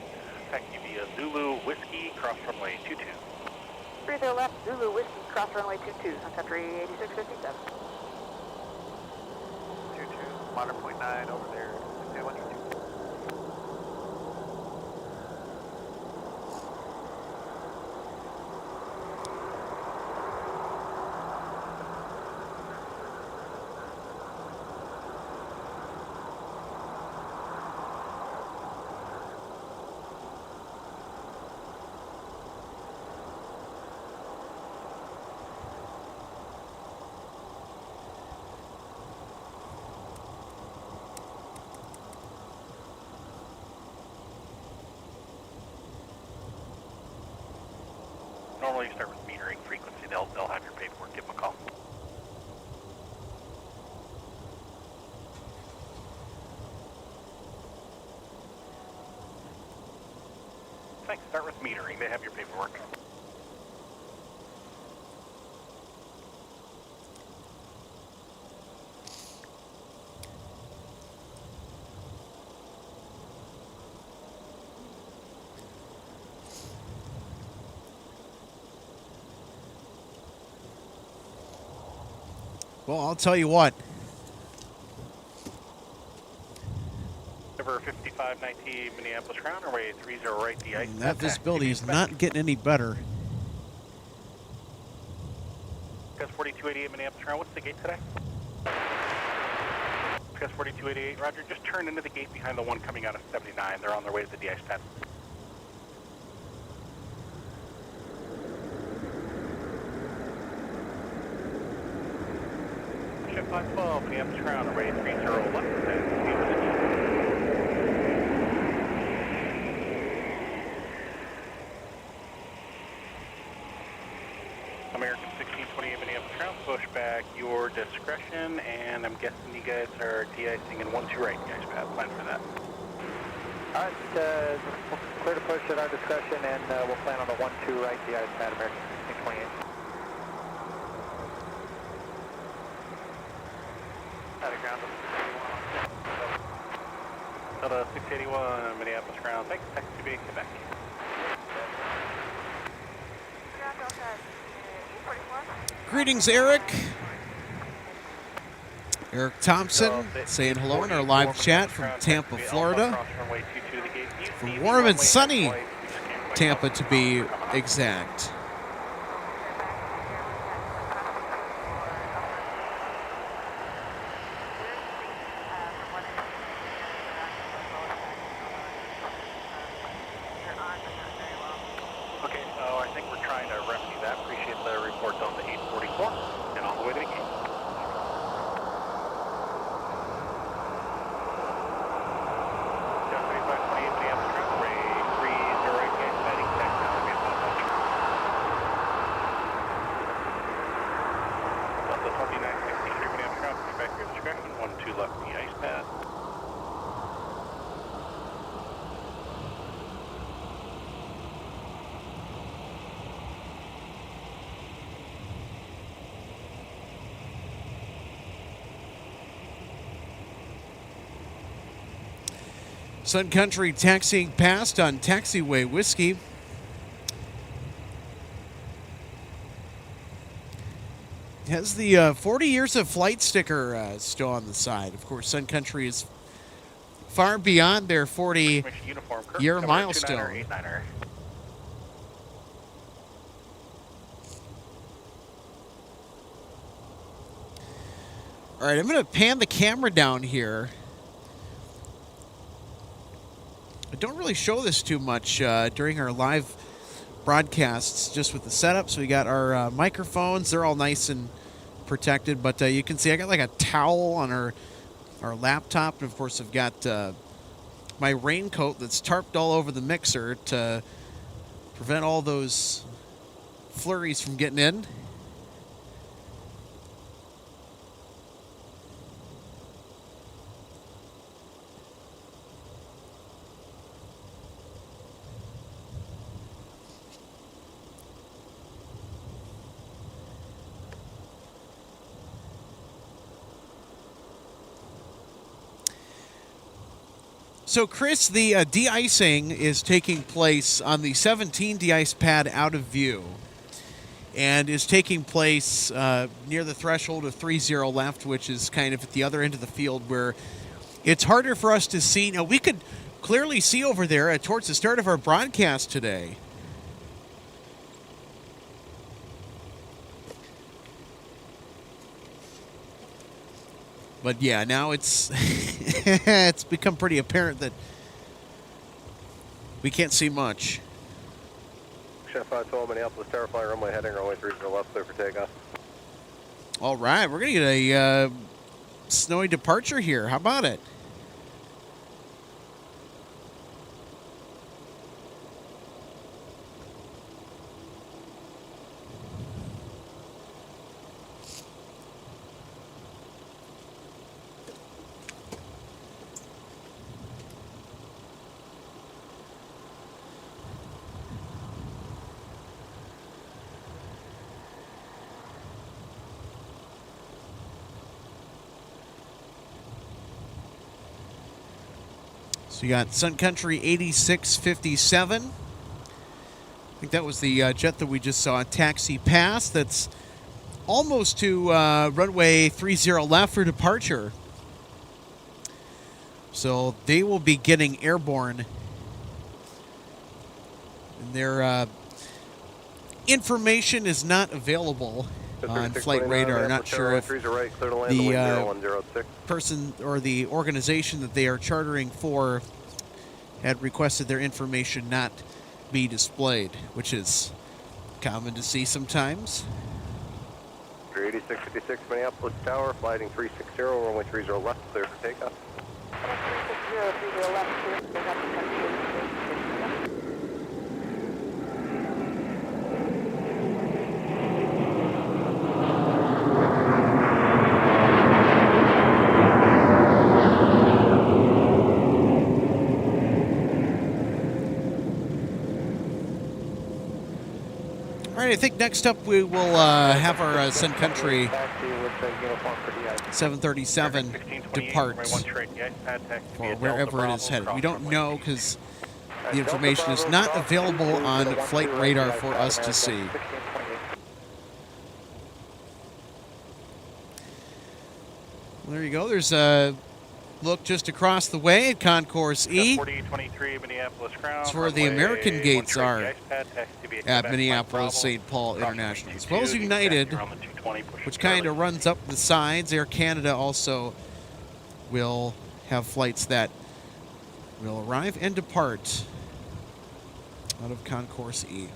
Taxi via Zulu Whiskey, cross runway 22. 30 left, Zulu Whiskey, cross runway 22, Sun Country 8657. 22, monitor .9 over there. 212. Normally you start with metering frequency. They'll have your paperwork. Give them a call. Thanks. Start with metering. They have your paperwork. Well, I'll tell you what. Number 5590 Minneapolis ground, runway 30 right, DEICING. That visibility is not getting any better. Gus 4288 Minneapolis ground, what's the gate today? Gus 4288, roger, just turn into the gate behind the one coming out of 79. They're on their way to the de-ice pad. Ship 512 Minneapolis ground, runway 30 left, American 1628 Minneapolis ground, push back your discretion, and I'm guessing you guys are de-icing in 1-2 right, guys, Pat, plan for that. Alright, clear to push at our discretion, and we'll plan on a 1-2 right, the ice pad, American 1628. Out of ground, 681 Minneapolis ground, thanks, taxi to Quebec. Greetings, Eric. Eric Thompson saying hello in our live chat from Tampa, Florida. From warm and sunny Tampa, to be exact. Sun Country taxiing past on taxiway whiskey. Has the 40 years of flight sticker still on the side. Of course, Sun Country is far beyond their 40-year milestone. All right, I'm going to pan the camera down here. I don't really show this too much during our live broadcasts, just with the setup. So we got our microphones. They're all nice and protected, but you can see I got like a towel on our laptop. And, of course, I've got my raincoat that's tarped all over the mixer to prevent all those flurries from getting in. So, Chris, the de-icing is taking place on the 17 de-ice pad out of view and is taking place near the threshold of 3-0 left, which is kind of at the other end of the field where it's harder for us to see. Now, we could clearly see over there towards the start of our broadcast today. But yeah, now it's it's become pretty apparent that we can't see much. Chef 512, Minneapolis Tower, flying runway heading runway 30 left, clear for takeoff. All right, we're going to get a snowy departure here. How about it? So you got Sun Country 8657. I think that was the jet that we just saw taxi past. That's almost to runway 30 left for departure. So they will be getting airborne. And their information is not available on flight radar. Not sure if the person or the organization that they are chartering for had requested their information not be displayed, which is common to see sometimes. 8656 Minneapolis Tower, flighting 360, runway 30 left, clear for takeoff. 360, 30 left, clear for takeoff. I think next up we will have our Sun Country 737 depart for wherever it is headed. We don't know because the information is not available on flight radar for us to see. Well, there you go. There's a look just across the way at Concourse E. That's where the American gates are at Minneapolis St. Paul International, as well as United, which kind of runs up the sides. Air Canada also will have flights that will arrive and depart out of Concourse E.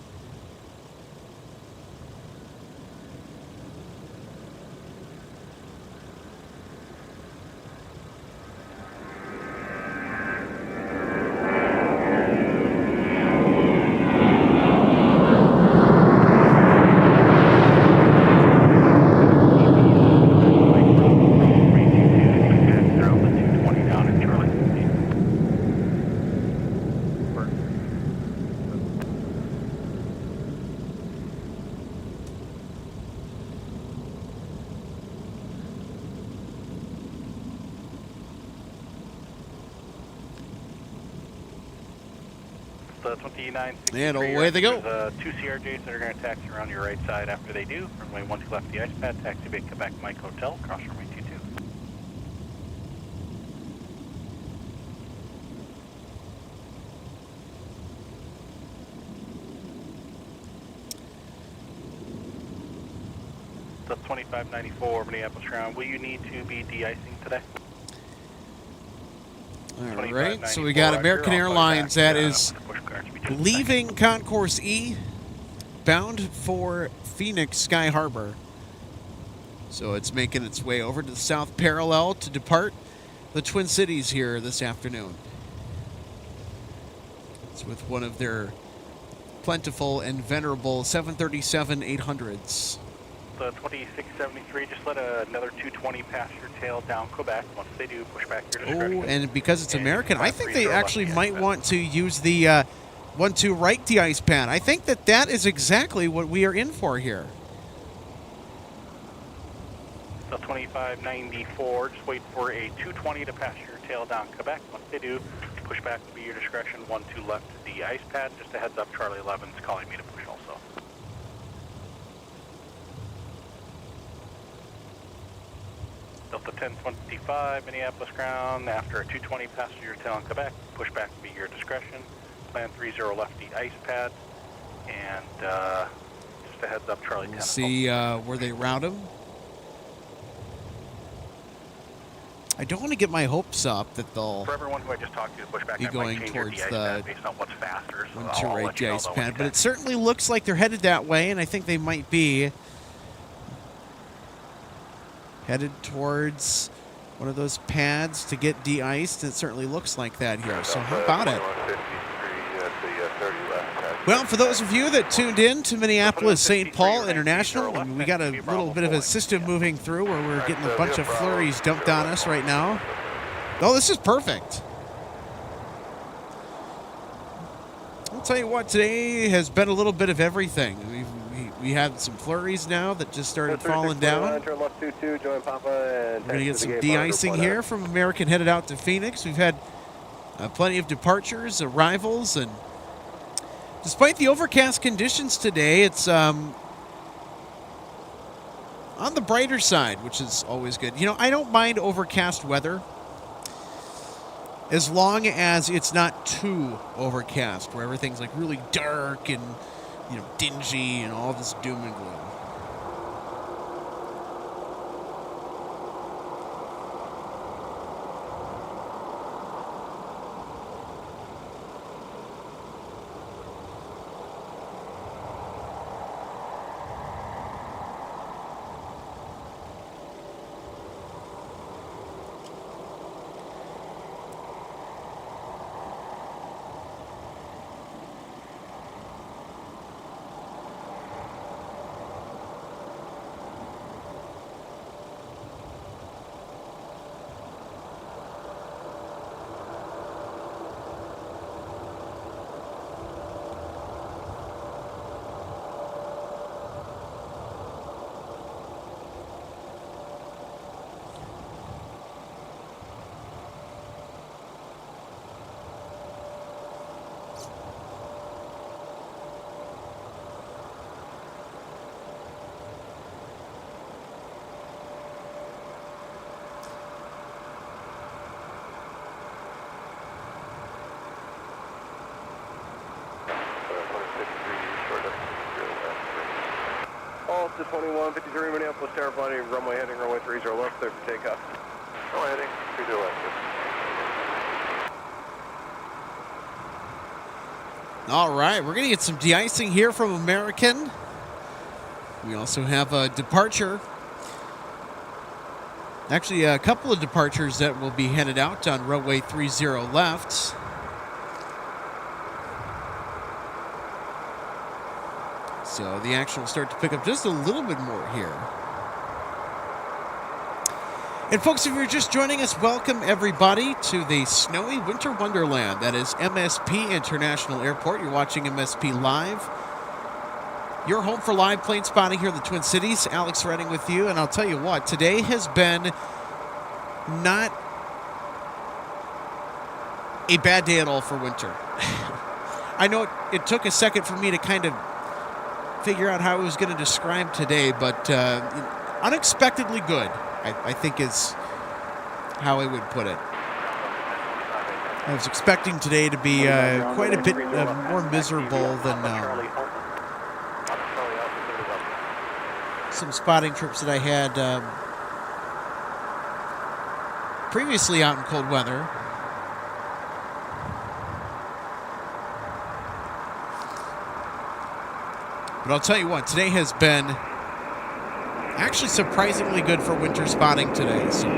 Delta 2963. And away they go. There's 2 CRJs that are going to taxi around your right side after they do. Runway 12 left the ice pad, taxi bay Quebec Mike Hotel, cross runway 22. That's 2594 Minneapolis ground. Will you need to be de-icing today? All right, so we got American Airlines that is leaving Concourse E, bound for Phoenix Sky Harbor. So it's making its way over to the south parallel to depart the Twin Cities here this afternoon. It's with one of their plentiful and venerable 737-800s. The 2673, just let another 220 pass your tail down Quebec. Once they do, push back your discretion. Oh, and because it's American, I think they actually might want to use the 1-2 right de-ice pad. I think that is exactly what we are in for here. So 2594, just wait for a 220 to pass your tail down Quebec. Once they do, push back to be your discretion. 1-2 left to the ice pad. Just a heads up, Charlie 11's calling me to push also. Delta 1025, Minneapolis ground. After a 220 passenger tail in Quebec, push back to be your discretion. Plan 30 left the ice pad. And just a heads up, Charlie 10. We'll see where they route him. I don't want to get my hopes up that they'll For everyone who I just talked to, push back be going towards towards the the based on what's faster. So 1-2 right de-ice pad, but it certainly looks like they're headed that way, and I think they might be headed towards one of those pads to get de-iced. It certainly looks like that here. So how about it? Well, for those of you that tuned in to Minneapolis St. Paul International, and we got a little bit of a system moving through where we're getting a bunch of flurries dumped on us right now. Oh, this is perfect. I'll tell you what, today has been a little bit of everything. We had some flurries now that just started falling down. We're going to get some de-icing here from American headed out to Phoenix. We've had plenty of departures, arrivals, and despite the overcast conditions today, it's on the brighter side, which is always good. You know, I don't mind overcast weather as long as it's not too overcast, where everything's like really dark and, you know, dingy and all this doom and gloom. Delta 2153 Minneapolis Tower body, runway heading runway 30 left, clear for takeoff. Runway heading 30 left. All right, we're going to get some de-icing here from American. We also have a departure. Actually, a couple of departures that will be headed out on runway 30 left. So the action will start to pick up just a little bit more here. And folks, if you're just joining us, welcome everybody to the snowy winter wonderland. That is MSP International Airport. You're watching MSP Live. Your home for live plane spotting here in the Twin Cities. Alex Redding with you. And I'll tell you what, today has been not a bad day at all for winter. I know it took a second for me to kind of figure out how I was going to describe today, but unexpectedly good, I think is how I would put it. I was expecting today to be quite a bit more miserable than some spotting trips that I had previously out in cold weather. But I'll tell you what, today has been actually surprisingly good for winter spotting today. So.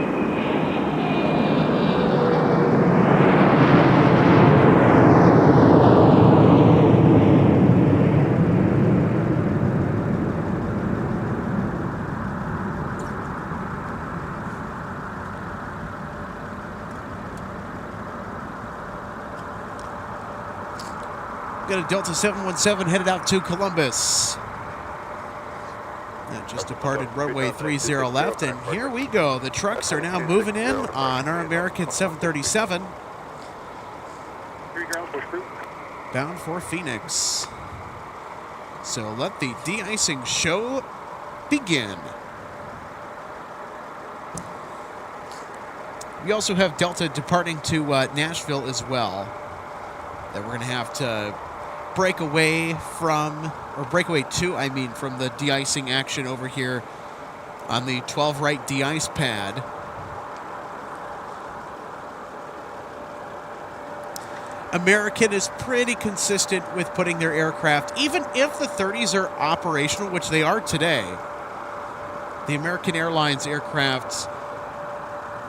Got a Delta 717 headed out to Columbus. That just departed runway 30 left, and here we go. The trucks are now moving in on our American 737. Bound for Phoenix. So let the de-icing show begin. We also have Delta departing to Nashville as well. That we're going to have to break away to, from the de-icing action over here on the 12 right de-ice pad. American is pretty consistent with putting their aircraft, even if the 30s are operational, which they are today. The American Airlines aircraft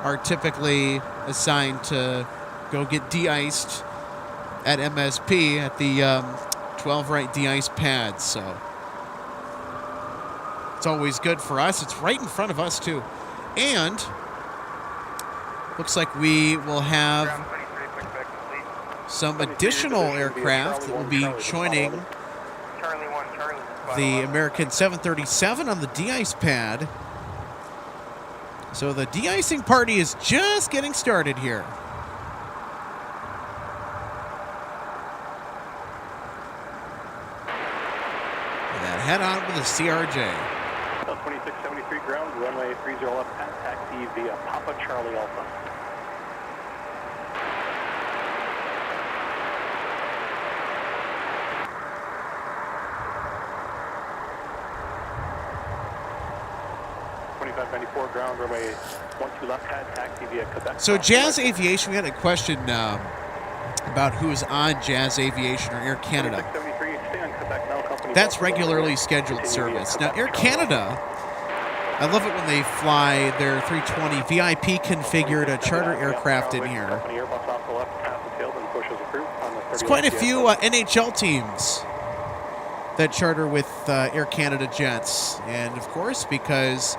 are typically assigned to go get de-iced at MSP at the 12 right de-ice pad, so it's always good for us. It's right in front of us too, and looks like we will have some additional aircraft that will be joining the American 737 on the de-ice pad. So the de-icing party is just getting started here. Head on with the CRJ. 2673 ground, runway 30 left, taxi via Papa Charlie Alpha. Ground, runway 12 left, taxi via Quebec. So Jazz Aviation, we had a question about who is on Jazz Aviation or Air Canada. That's regularly scheduled service. Now, Air Canada, I love it when they fly their 320 VIP configured charter aircraft in here. There's quite a few NHL teams that charter with Air Canada jets. And, of course, because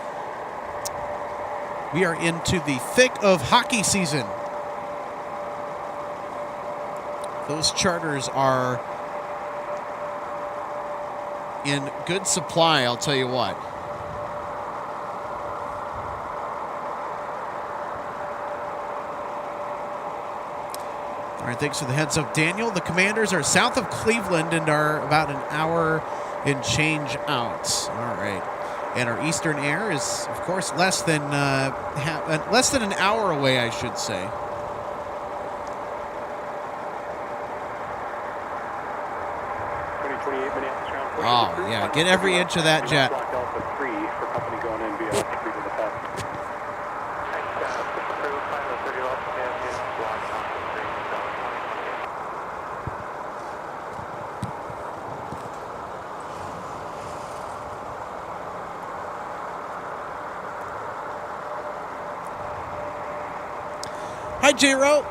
we are into the thick of hockey season, those charters are in good supply, I'll tell you what. All right, thanks for the heads up, Daniel. The Commanders are south of Cleveland and are about an hour and change out. All right. And our Eastern Air is, of course, less than an hour away, I should say. Oh, yeah, get every inch of that jet. Hi, J-Ro.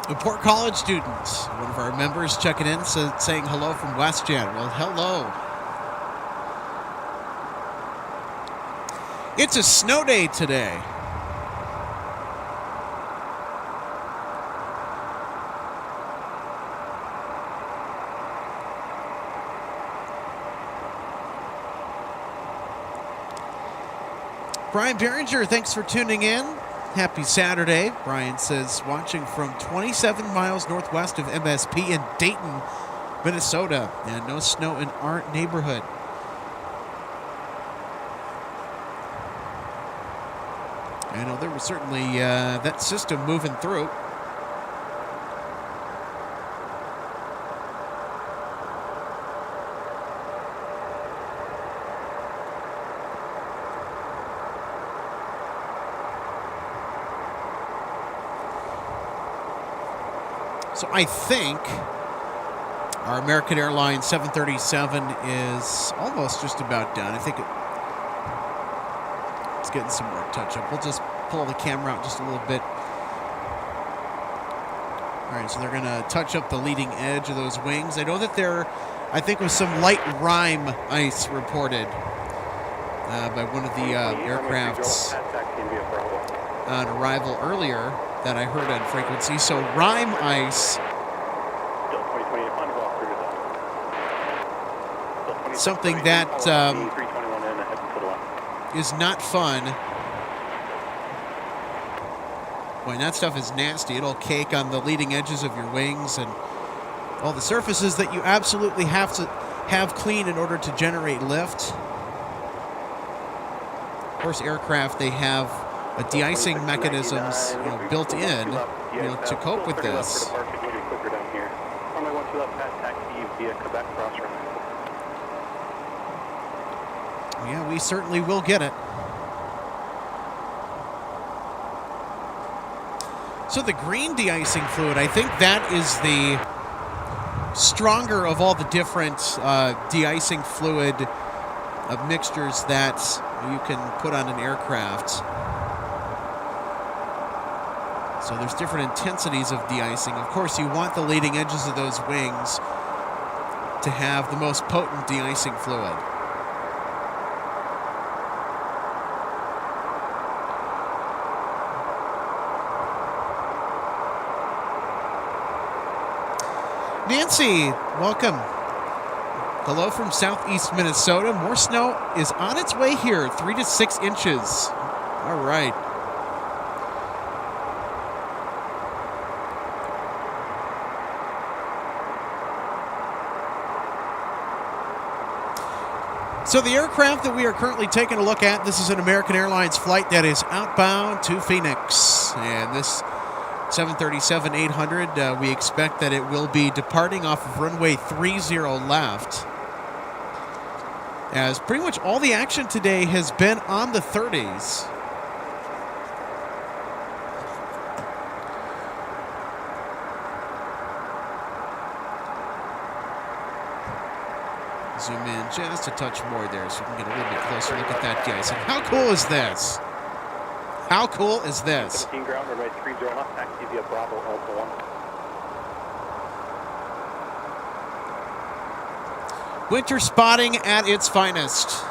A Port College student, one of our members checking in, saying hello from WestJet. Well, hello. It's a snow day today. Brian Behringer, thanks for tuning in. Happy Saturday. Brian says, watching from 27 miles northwest of MSP in Dayton, Minnesota. And no snow in our neighborhood. I know there was certainly that system moving through. So I think our American Airlines 737 is almost just about done. I think it's getting some more touch-up. We'll just pull the camera out just a little bit. All right, so they're going to touch up the leading edge of those wings. I know that I think was some light rime ice reported by one of the aircrafts on arrival earlier that I heard on frequency. So rime ice, something that is not fun. Boy, that stuff is nasty. It'll cake on the leading edges of your wings and all the surfaces that you absolutely have to have clean in order to generate lift. Of course, aircraft, they have de-icing mechanisms, built in, to cope with this. Yeah, we certainly will get it. So the green de-icing fluid, I think that is the stronger of all the different de-icing fluid mixtures that you can put on an aircraft. So there's different intensities of de-icing. Of course, you want the leading edges of those wings to have the most potent de-icing fluid. Nancy, welcome. Hello from southeast Minnesota. More snow is on its way here, 3 to 6 inches. All right. So the aircraft that we are currently taking a look at, this is an American Airlines flight that is outbound to Phoenix. And this 737-800, we expect that it will be departing off of runway 30 left. As pretty much all the action today has been on the 30s. Zoom in just a touch more there so we can get a little bit closer look at that de-icing. How cool is this? How cool is this? 17 ground, runway 30 left, taxi via Bravo, Alpha 1. Winter spotting at its finest.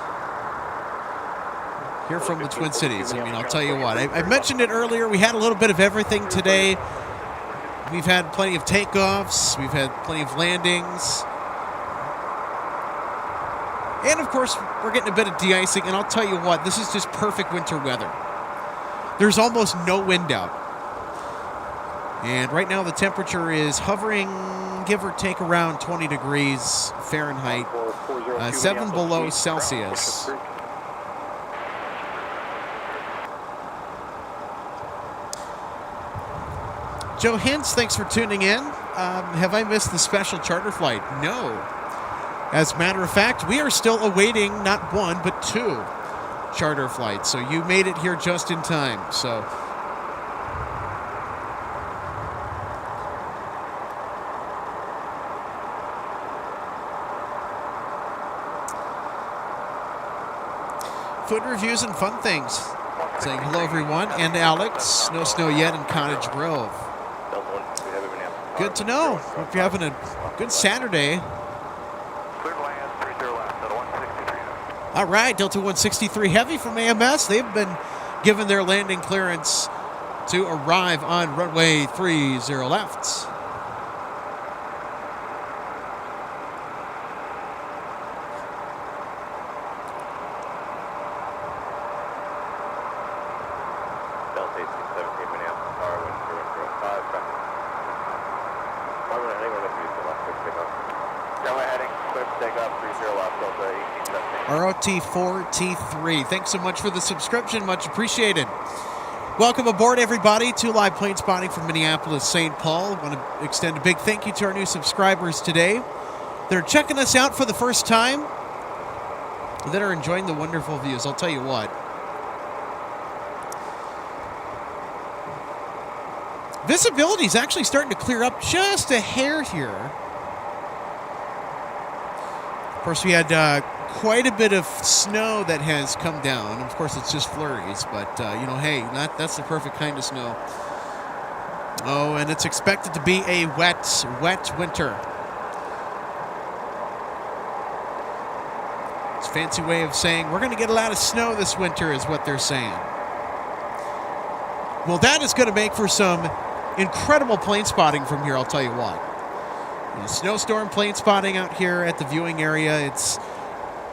Here from the Twin Cities. I mean, I'll tell you what. I mentioned it earlier. We had a little bit of everything today. We've had plenty of takeoffs. We've had plenty of landings. And, of course, we're getting a bit of de-icing. And I'll tell you what, this is just perfect winter weather. There's almost no wind out. And right now the temperature is hovering, give or take, around 20 degrees Fahrenheit, 7 below Celsius. Joe Hintz, thanks for tuning in. Have I missed the special charter flight? No. As a matter of fact, we are still awaiting not one, but 2 charter flights. So you made it here just in time. So food reviews and fun things. Saying hello everyone, and Alex. No snow yet in Cottage Grove. good to know. Hope you're having a good Saturday. Clear to land, 30 left, Delta 163. All right, Delta 163 Heavy from AMS. They've been given their landing clearance to arrive on runway 30 left. Delta 8617 Minneapolis Tower, wind 0105, traffic. Runway heading, runway 30 left, clear to take off. Runway heading, clear to take off, 30 left, Delta 1817. ROT4T3. Thanks so much for the subscription. Much appreciated. Welcome aboard, everybody, to Live Plane Spotting from Minneapolis, St. Paul. I want to extend a big thank you to our new subscribers today. They're checking us out for the first time, that are enjoying the wonderful views. I'll tell you what. Visibility is actually starting to clear up just a hair here. Of course, we had quite a bit of snow that has come down. Of course, it's just flurries, but, hey, that's the perfect kind of snow. Oh, and it's expected to be a wet winter. It's a fancy way of saying we're going to get a lot of snow this winter is what they're saying. Well, that is going to make for some incredible plane spotting from here, I'll tell you what. Snowstorm plane spotting out here at the viewing area. It's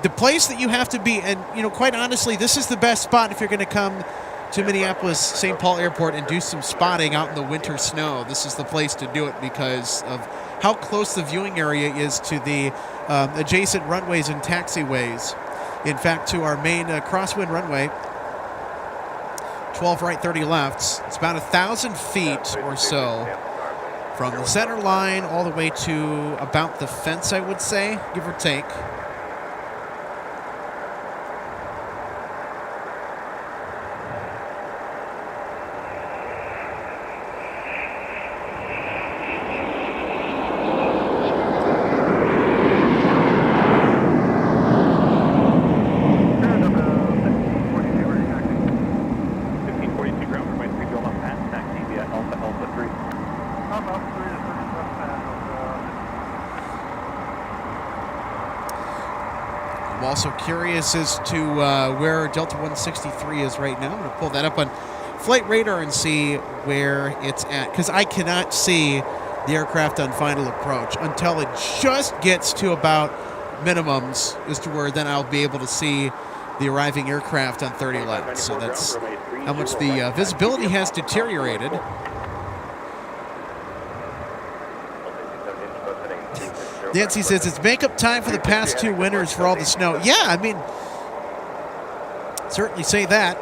the place that you have to be, and quite honestly, this is the best spot if you're going to come to Minneapolis St. Paul Airport and do some spotting out in the winter snow. This is the place to do it because of how close the viewing area is to the adjacent runways and taxiways. In fact, to our main crosswind runway, 12 right, 30 left. It's about 1,000 feet or so from the center line all the way to about the fence, I would say, give or take. Also curious as to where Delta 163 is right now. I'm going to pull that up on Flight Radar and see where it's at, because I cannot see the aircraft on final approach until it just gets to about minimums as to where then I'll be able to see the arriving aircraft on 30 left. So that's how much the visibility has deteriorated. Nancy says it's makeup time for the past two winters for all the snow. Yeah, I mean, certainly say that.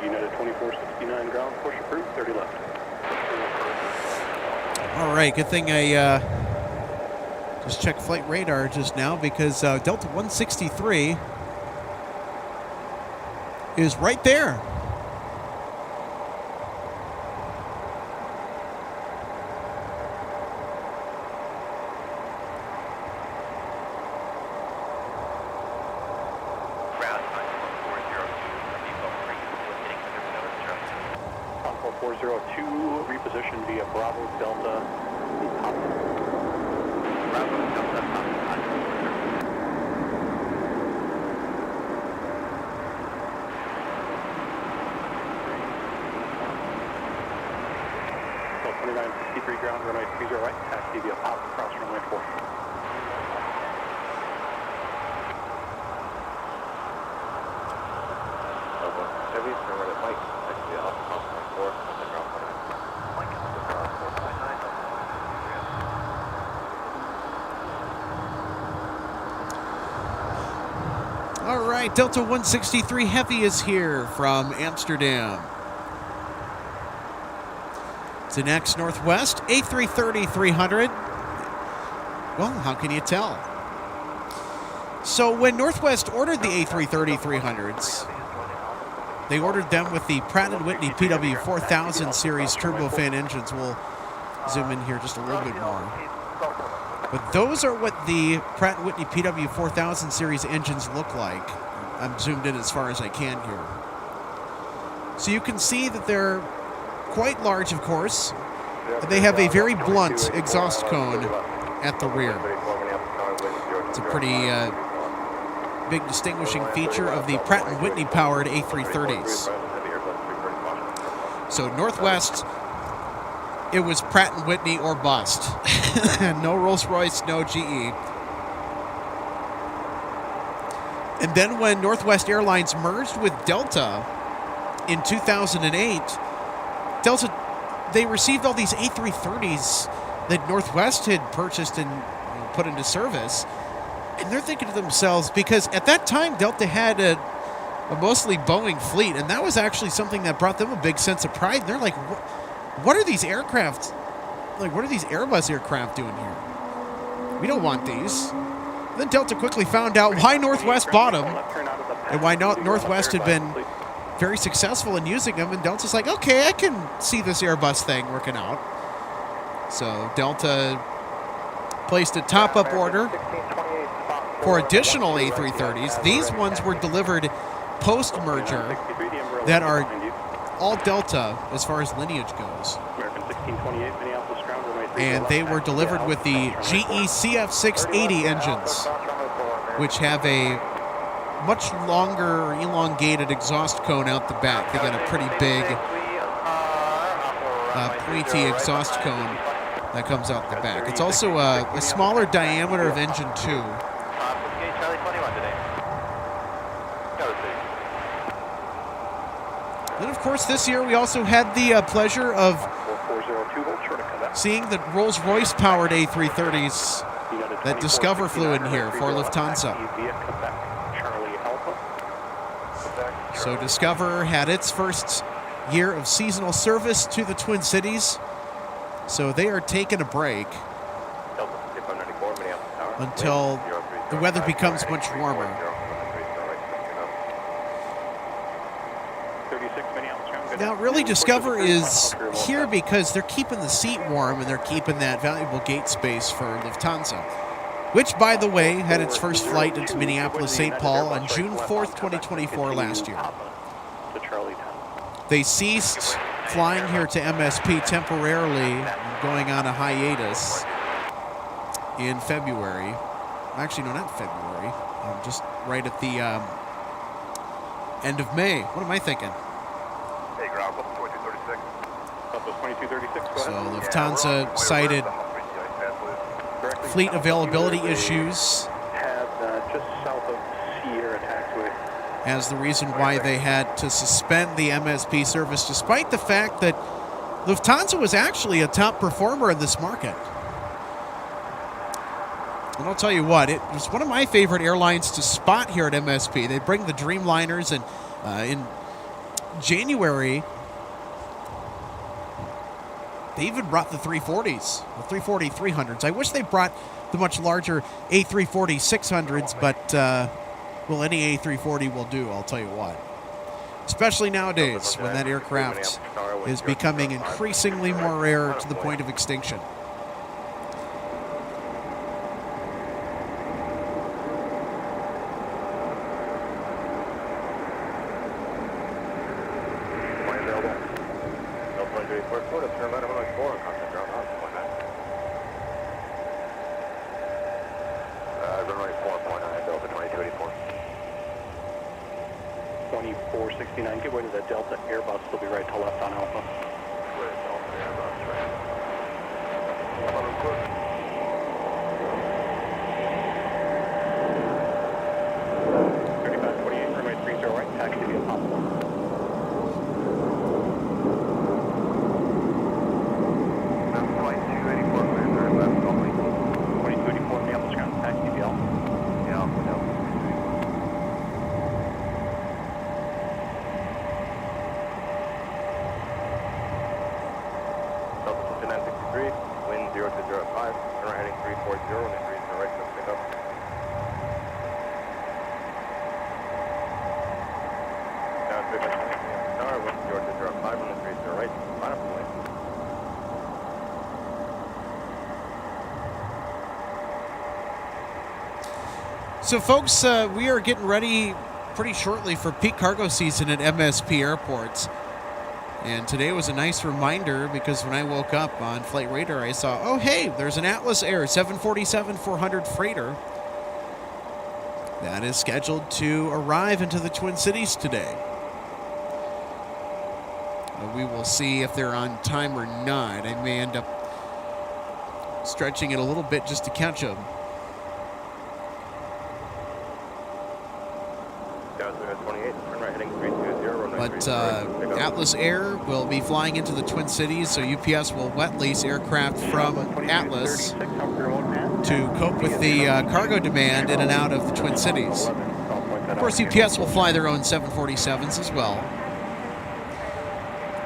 United 2469 ground, push approved, 30 left. All right, good thing I just checked Flight Radar just now, because Delta 163 is right there. Reposition via Bravo Delta. Bravo Delta, Delta 2963 ground, runway 30 right, taxi via pop across runway 4. Heavy, turn right at Mike, taxi off runway 4, and then ground 49. All right, Delta 163 Heavy is here from Amsterdam. To next Northwest, A330-300. Well, how can you tell? So when Northwest ordered the A330-300s, they ordered them with the Pratt & Whitney PW4000 series turbofan engines. We'll zoom in here just a little bit more. But those are what the Pratt & Whitney PW4000 series engines look like. I'm zoomed in as far as I can here. So you can see that they're quite large, of course. they have a very blunt exhaust cone at the rear. It's a pretty big distinguishing feature of the Pratt & Whitney powered A330s. So Northwest, it was Pratt & Whitney or bust. No Rolls-Royce, no GE. And then when Northwest Airlines merged with Delta in 2008, Delta, they received all these A330s that Northwest had purchased and put into service. And they're thinking to themselves, because at that time, Delta had a mostly Boeing fleet, and that was actually something that brought them a big sense of pride. And they're like, what are these aircraft, like, what are these Airbus aircraft doing here? We don't want these. Then Delta quickly found out why Northwest bought them and why Northwest had been very successful in using them. And Delta's like, okay, I can see this Airbus thing working out. So Delta placed a top-up order for additional A330s. These ones were delivered post-merger that are all Delta as far as lineage goes. And they were delivered with the GE CF680 engines, which have a much longer elongated exhaust cone out the back. They got a pretty big pointy exhaust cone that comes out the back. It's also a smaller diameter of engine 2. Then, of course, this year we also had the pleasure of seeing the Rolls-Royce powered A330s that Discover flew in here for Lufthansa. So Discover had its first year of seasonal service to the Twin Cities. So they are taking a break until the weather becomes much warmer. Now, really, Discover is here because they're keeping the seat warm and they're keeping that valuable gate space for Lufthansa, which, by the way, had its first flight into Minneapolis-St. Paul on June 4th, 2024 last year. They ceased flying here to MSP temporarily, going on a hiatus in February. Actually, no, not February. Just right at the end of May. What am I thinking? So Lufthansa cited fleet availability issues as the reason why they had to suspend the MSP service, despite the fact that Lufthansa was actually a top performer in this market. And I'll tell you what, it was one of my favorite airlines to spot here at MSP. They bring the Dreamliners, and in January, they even brought the 340s, the 340-300s. I wish they brought the much larger A340-600s, but, well, any A340 will do, I'll tell you what. Especially nowadays, when that aircraft is becoming increasingly more rare to the point of extinction. So, folks, we are getting ready pretty shortly for peak cargo season at MSP airports. And today was a nice reminder because when I woke up on Flight Radar, I saw, oh, hey, there's an Atlas Air 747-400 freighter that is scheduled to arrive into the Twin Cities today. We will see if they're on time or not. I may end up stretching it a little bit just to catch them. But Atlas Air will be flying into the Twin Cities, so UPS will wet lease aircraft from Atlas to cope with the cargo demand in and out of the Twin Cities. Of course, UPS will fly their own 747s as well.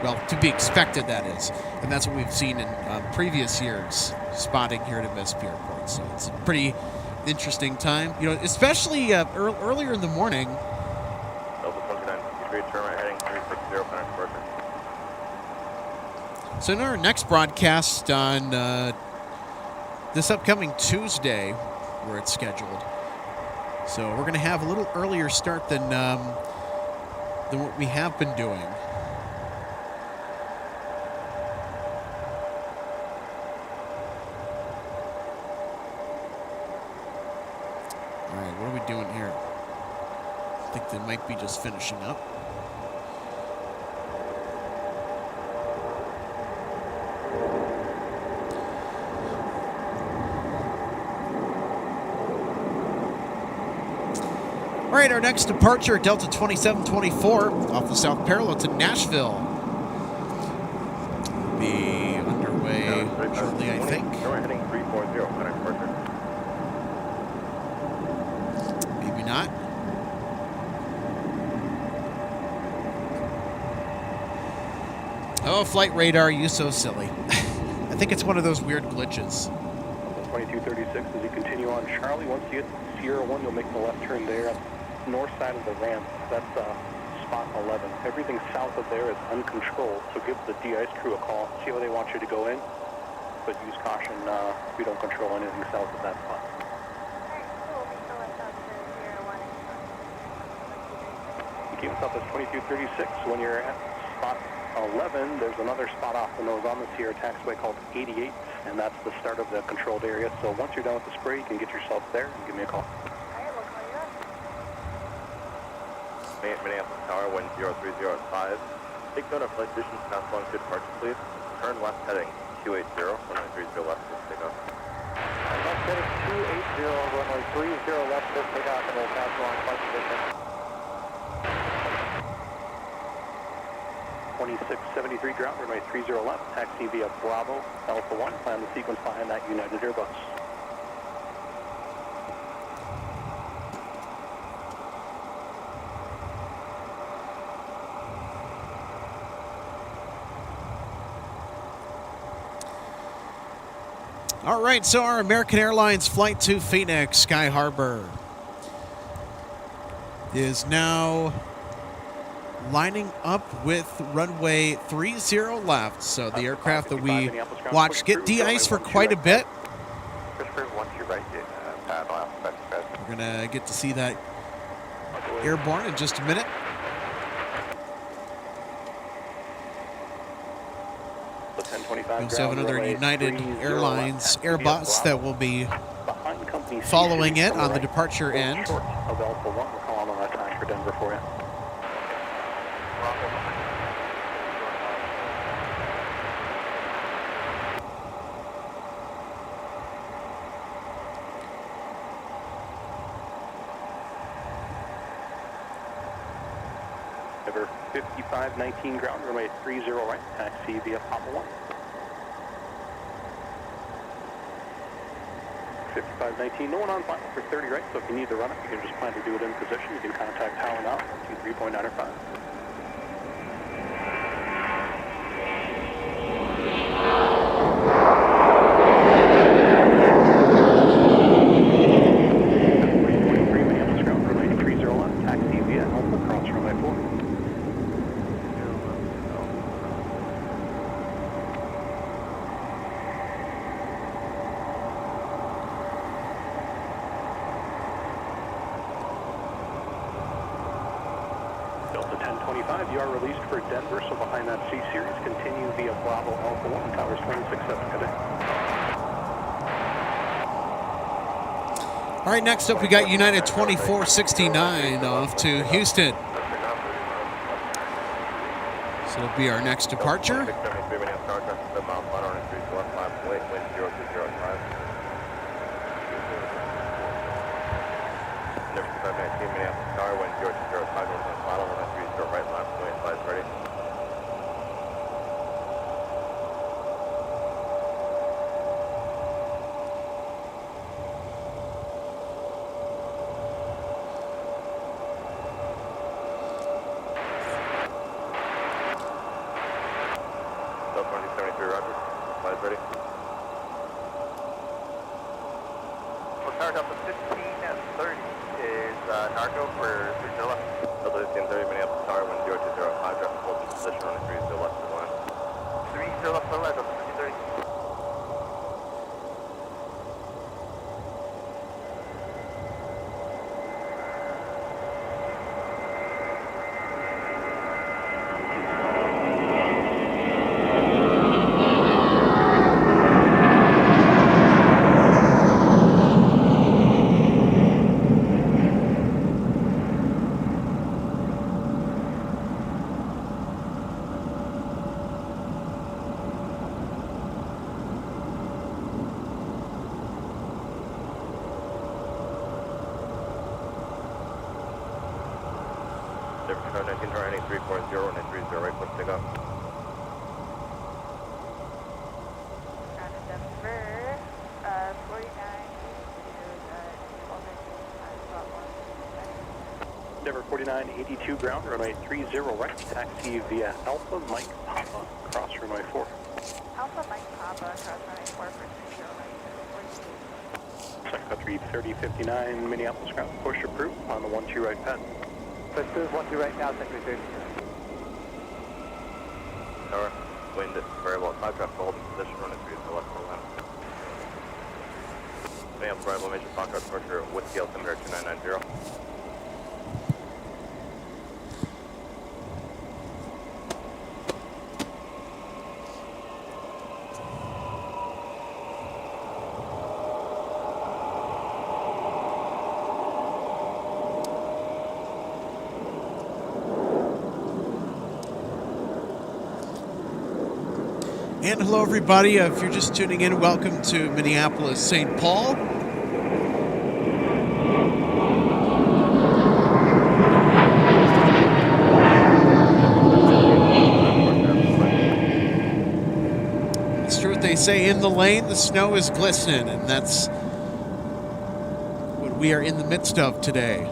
Well, to be expected, that is. And that's what we've seen in previous years spotting here at MSP Airport. So it's a pretty interesting time. You know, especially earlier in the morning. So in our next broadcast on this upcoming Tuesday, where it's scheduled. So we're going to have a little earlier start than what we have been doing. All right, what are we doing here? I think they might be just finishing up. All right, our next departure, Delta 2724, off the South Parallel to Nashville. Be underway shortly, I think. We're heading 340 on our departure. Maybe not. Oh, Flight Radar, you so silly. I think it's one of those weird glitches. 2236, as you continue on Charlie, once you get to Sierra 1, you'll make the left turn there on the north side of the ramp. That's spot 11. Everything south of there is uncontrolled, so give the de-ice crew a call, see how they want you to go in, but use caution, we don't control anything south of that spot. You keep us up as 2236. When you're at spot 11, there's another spot off the nose on the Sierra taxiway called 88, and that's the start of the controlled area. So once you're done with the spray, you can get yourself there and give me a call. Minneapolis Tower 10305. Take note of flight distance past long to departure, please. Turn left heading 280, runway 30 left, please take off. Left heading 280, runway 30 left, please take off, and we'll pass along flight position. 2673 ground, runway 30 left, taxi via Bravo, Alpha 1, plan the sequence behind that United Airbus. All right, so our American Airlines flight to Phoenix Sky Harbor is now lining up with runway 30 left. So the aircraft that we watched get de-iced for quite a bit. We're going to get to see that airborne in just a minute. We also have another United Airlines Airbus that will be following it on the departure end. Of Alpha 1, we're calling on that time for Denver for you. Denver 5519 ground, runway 30 right, taxi via Papa 1. 5519, no one on final for 30 right, so if you need to run it, you can just plan to do it in position. You can contact Tower now, 23.95. Minneapolis ground, runway 30 left, taxi via Alpha, cross runway 4. Delta 1025, you are released for Denver, so behind that C-Series, continue via Bravo Alpha 1, towers 26-7, good day. All right, next up we got United 2469 off to Houston. So it'll be our next departure. Minneapolis tower, wind 020, north on final, 130 right, left, point, flies ready. Delta 2073, roger, flies ready. Well, tower Delta 1530 is Narco for 30 left. Delta 1530, Minneapolis tower, wind 020, traffic hold in position on the 30 left to the line. 30 left to the line, Delta 1530. Denver 19, turning 340, 930, right foot pick up. Out of Denver, 49, Denver 4982 ground, runway 30 right, taxi via Alpha Mike Papa, cross runway 4. Alpha Mike Papa, cross runway 4 for 30 right. Sun Country 3059, Minneapolis ground, push approved on the 12 right pad. Push through 12 right now, Secretary 30. Tower, wind variable 5 traffic hold in position, running 30 to the left of the line. Minneapolis arrival, major Fox departure, Whiskey altimeter 2990. And hello, everybody. If you're just tuning in, welcome to Minneapolis, St. Paul. It's true what they say, in the lane, the snow is glistening, and that's what we are in the midst of today.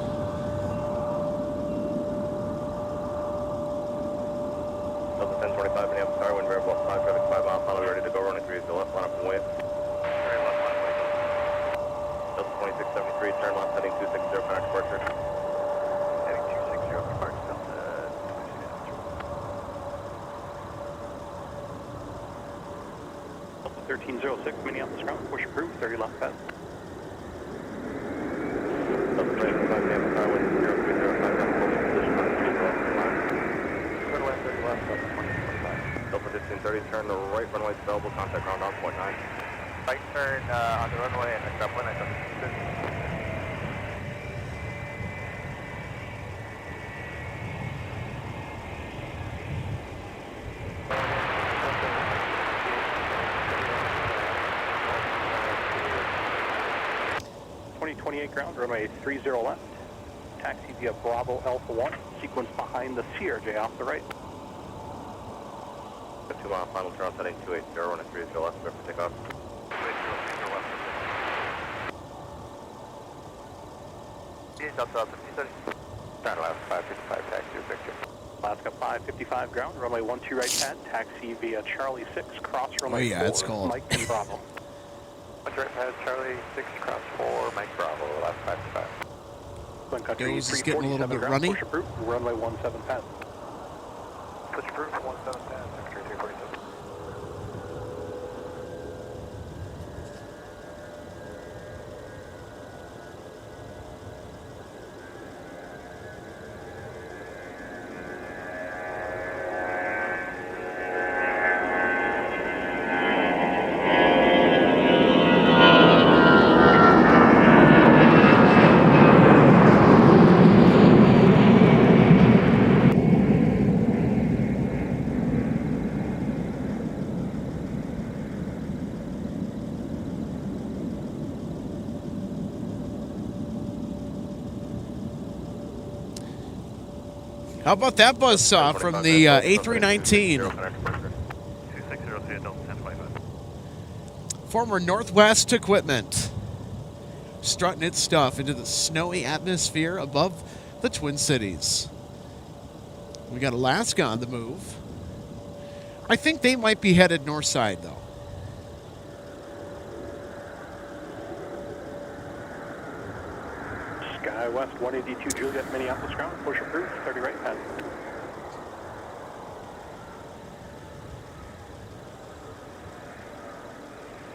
Delta 1025, Minneapolis tower, wind variable 5 traffic 5 mile, follow ready to go, running 30 to the left, line up and wait. Very left line, wait. Delta 2673, turn left, heading 260, connect departure. Heading 260, departure, Delta 1306, Minneapolis ground, push approved, 30 left pad. Delta 25, Minneapolis tower, wind 0305, traffic hold in position, running 30 to the left of the line. Runway 30 left, Delta 2025. Delta 1530, turn the right runway available, contact ground on point 9. Right turn on the runway and next up point 9, Delta 1530. Ground, runway 30 left, taxi via Bravo Alpha 1, sequence behind the CRJ off the right. 2 mile final turn, heading 280, running 30 left, clear for takeoff. 280, left. Delta 1530. Turn left, 555, taxi to Victor. Alaska 555 ground, runway 12 right pad, taxi via Charlie 6, cross runway 4, it's called Mike and Bravo. 1 right pad, Charlie 6, cross 4, Mike Bravo, last 55. Sun Country Nose is getting a little bit ground, runny. push approved, runway 17 pad. Push approved, 17 pad, Secretary 347. How about that buzzsaw from the A319? 2603 Delta 1025. Former Northwest Equipment. Strutting its stuff into the snowy atmosphere above the Twin Cities. We got Alaska on the move. I think they might be headed north side, though. Sky West 182 Juliet, Minneapolis ground. Push approved. 30 right pad.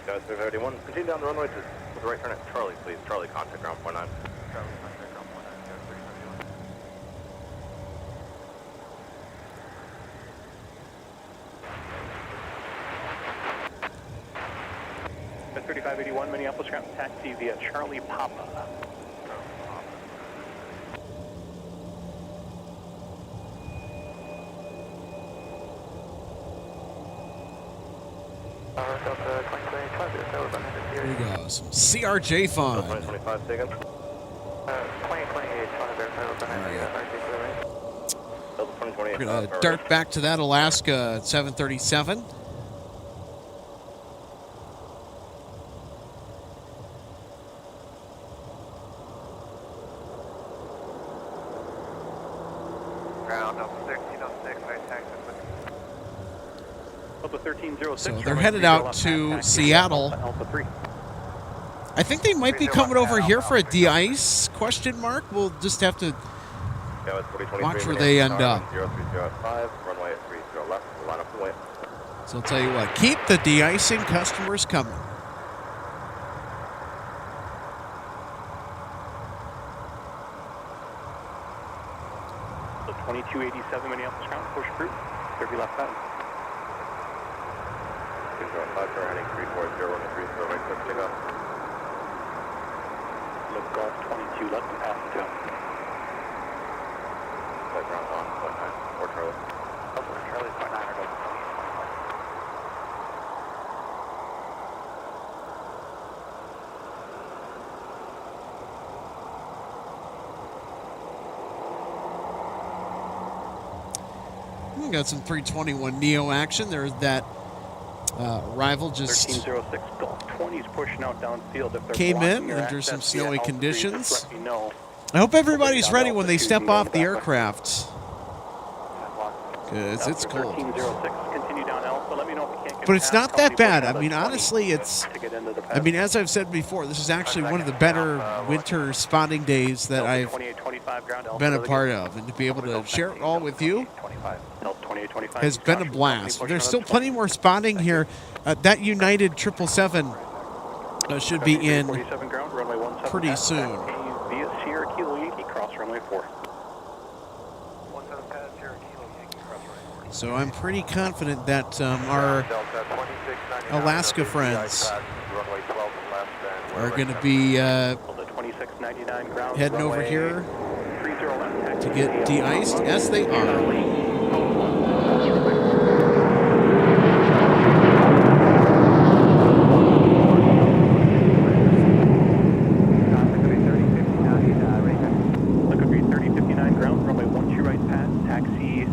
Guys, 331. Continue down the runway to the right turn at Charlie, please. Charlie, contact ground 49. Charlie, contact ground 3581 Minneapolis ground. Taxi via Charlie Papa. Here we go. Some CRJ fun. 2025 taken. 2028, We're going to dart back to that Alaska 737. Ground up 1306, I taxi with Delta 1306. So they're headed out to Seattle. Alpha 3. I think they might be coming over here for a de-ice, question mark. We'll just have to watch where they end up. 0305, runway at 30 left, line up the way. So I'll tell you what, keep the de-icing customers coming. So 2287 Minneapolis ground. Push approved. 30 left pad. 205 for heading 340, runway 30 right, clear for takeoff. Lift Golf 22 left and pass down. Flight ground on 0.9, or Charlie. Charlie 0.9 or Delta 28. We got some 321 Neo action. There's that rival just 1306 Golf 20's pushing out downfield. If they're came in blocking your under some access via snowy L3, conditions. just let me know. I hope everybody's Down ready Delta when they 2 step can off go the back. aircraft. Because it's Delta cold. 1306, continue down Alpha. Let me know if you can't get But it's past not company that bad. pushing I out mean, a 20 honestly, it's... to get into the I mean, as I've said before, this is actually one of the better winter spotting days that I've 2825 ground Alpha been a to the part gate. of. And to be able to share it all with you 25. Delta 2825 has been a Joshua, blast. company There's pushing still out a plenty 20. more spotting here. That United 777 should be in 47 ground, runway 17 pretty pass, soon. taxi via Sierra Kilo Yankee, cross runway 4. 17 pad, Sierra Kilo, Yankee cross runway 4. So I'm pretty confident that our Alaska friends are going to be The 2699 ground, heading over runway here 30 left, taxi to get de-iced. Yes, they are. Look at 3059 ground, runway 12 right pad, taxi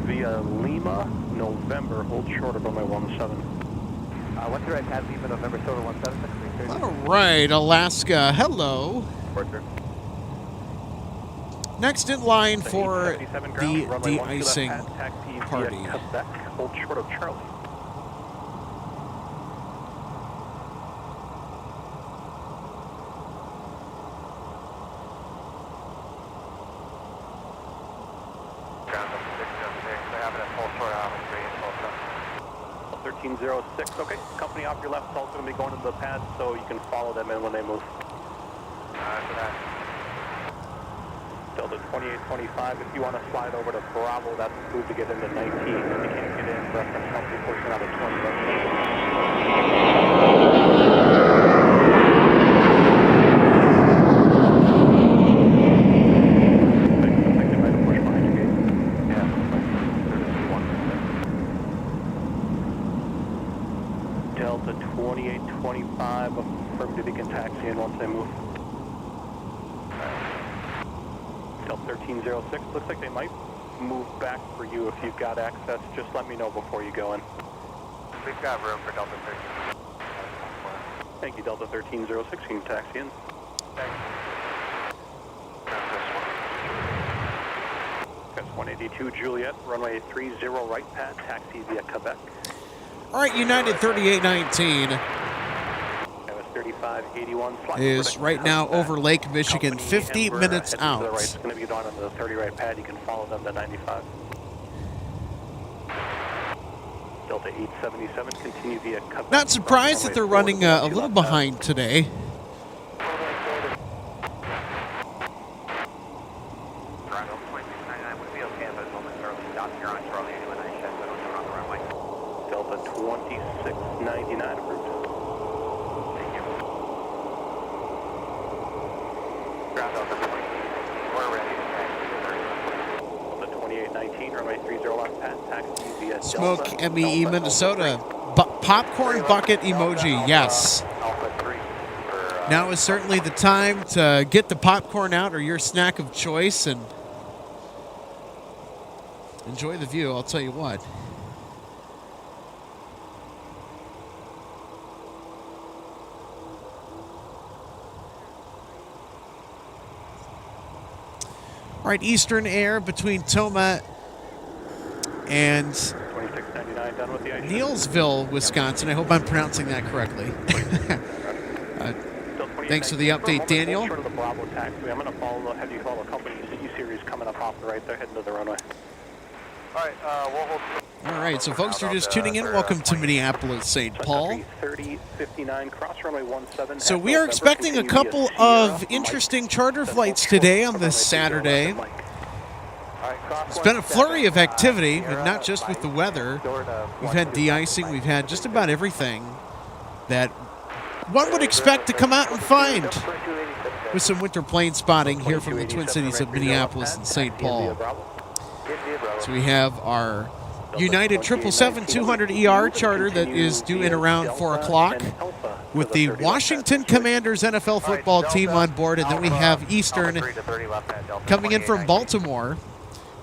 via Lima, November, hold short of runway 17. 12 right pad, Lima, November, Silver 17, All right, Alaska. Hello. Next in line for 77 the ground, runway 12 left de-icing pad, taxi via party. Quebec, hold short of Charlie. Ground up 606, they have it at full short out, 3 and full short. 1306, okay. Company off your left is also going to be going to the pad, so you can follow them in when they move. For that. Delta 2825, if you want to slide over to Bravo, that's approved to get into 19. If you can't get in, reference company pushing out of 20. Delta 2825, affirmative, you can taxi in once they move. Delta 1306, looks like they might move back for you if you've got access. Just let me know before you go in. We've got room for Delta 13. Thank you, Delta 1306. You can taxi in. Thanks. That's 182 Juliet, runway 30 right pad, taxi via Quebec. All right, United 3819 3581 is right now over Lake Michigan, 50 minutes out. It's going to be on the 30 right pad. You can follow them to 95. Delta 877, continue via Quebec. Not surprised that they're running a little behind today. Toronto, 2699 would be okay, but momentarily stop here on Charlie anyway, I check, but don't turn on the runway. Delta 2699 approved. Thank you. Ground Delta 20, we're ready to taxi. Delta 2819, runway 30 left pad, taxi via Smoke Delta, MEE Delta, Minnesota. Popcorn bucket emoji, yes. Alpha 3 for, Now is certainly the time to get the popcorn out or your snack of choice and enjoy the view, I'll tell you what. All right, Eastern Air between Toma and 2699 done with the ice. Neillsville, Wisconsin. I hope I'm pronouncing that correctly. Thanks for the update, Daniel. Short of the Bravo taxi, I'm going to have you follow company C-Series coming up off the right there, heading to the runway. All right, we'll hold. All right, so folks who are just tuning in, welcome to Minneapolis, St. Paul. 3059, cross runway 17. So we are expecting a couple of interesting charter flights today on this Saturday. It's been a flurry of activity, and not just with the weather. We've had de-icing, we've had just about everything that one would expect to come out and find with some winter plane spotting here from the Twin Cities of Minneapolis and St. Paul. So we have our United 777-200ER charter that is due in around 4 o'clock with the Washington Commanders NFL football team on board, and then we have Eastern coming in from Baltimore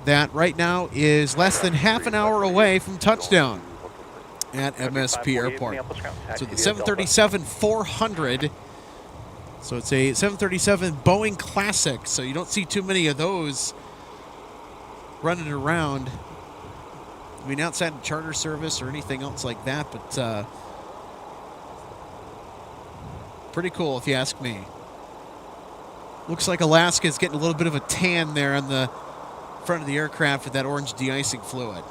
that right now is less than half an hour away from touchdown at MSP Airport. So the 737-400, so it's a 737 Boeing Classic, so you don't see too many of those running around. I mean, outside of charter service or anything else like that, but pretty cool if you ask me. Looks like Alaska is getting a little bit of a tan there on the front of the aircraft with that orange de-icing fluid.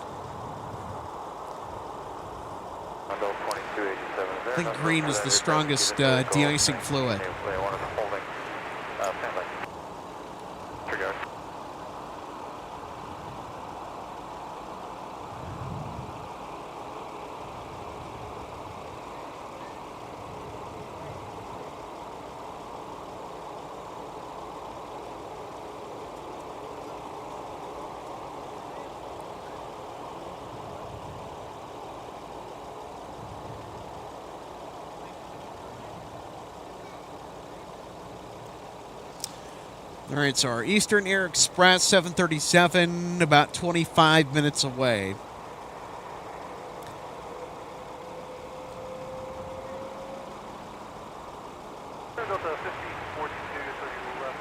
I think green is the strongest de-icing fluid. All right, so our Eastern Air Express 737, about 25 minutes away. Delta 1542, so you left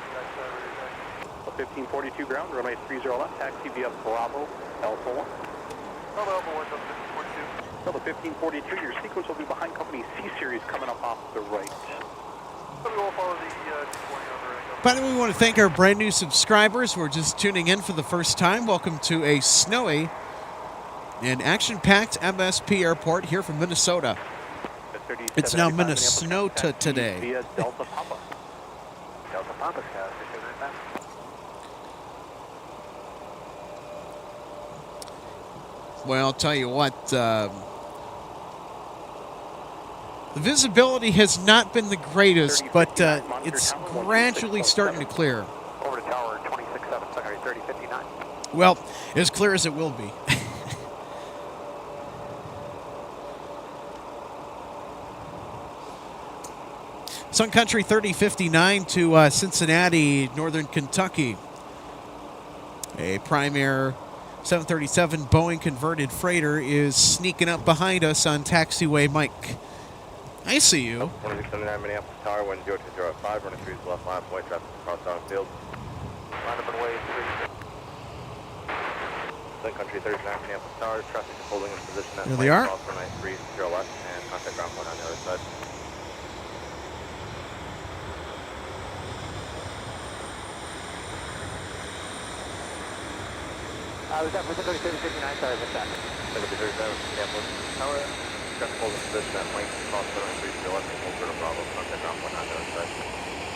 the 1542 ground, runway 30 left, taxi via Bravo, Alpha 1. Bravo Alpha 1, Delta 1542. Delta 1542, your sequence will be behind company C-Series coming up off the right. So we will follow the D20 on the right. By the way, we want to thank our brand new subscribers who are just tuning in for the first time. Welcome to a snowy and action-packed MSP Airport here from Minnesota. It's now Minnesota today. Via Delta Papa. Delta Papa Scout, Well, I'll tell you what, the visibility has not been the greatest, but it's gradually starting to clear. over to tower 267, Sunrise 3059. Well, as clear as it will be. Sun Country 3059 to Cincinnati, Northern Kentucky. A Prime Air 737 Boeing converted freighter is sneaking up behind us on taxiway Mike. I see you. 2679 Minneapolis Tower, wind 0205, running 3 left line, point traffic across downfield. Line up and way 3. Sun Country 39 Minneapolis Tower, traffic is holding in position at There they are. cross runway 30 left, and contact ground point on the other side. Was that for 3059? Sorry, what's that? Sun Country 39 Minneapolis Tower, traffic holding in position at cross runway 30 left, and hold to Bravo, contact ground point on the other side.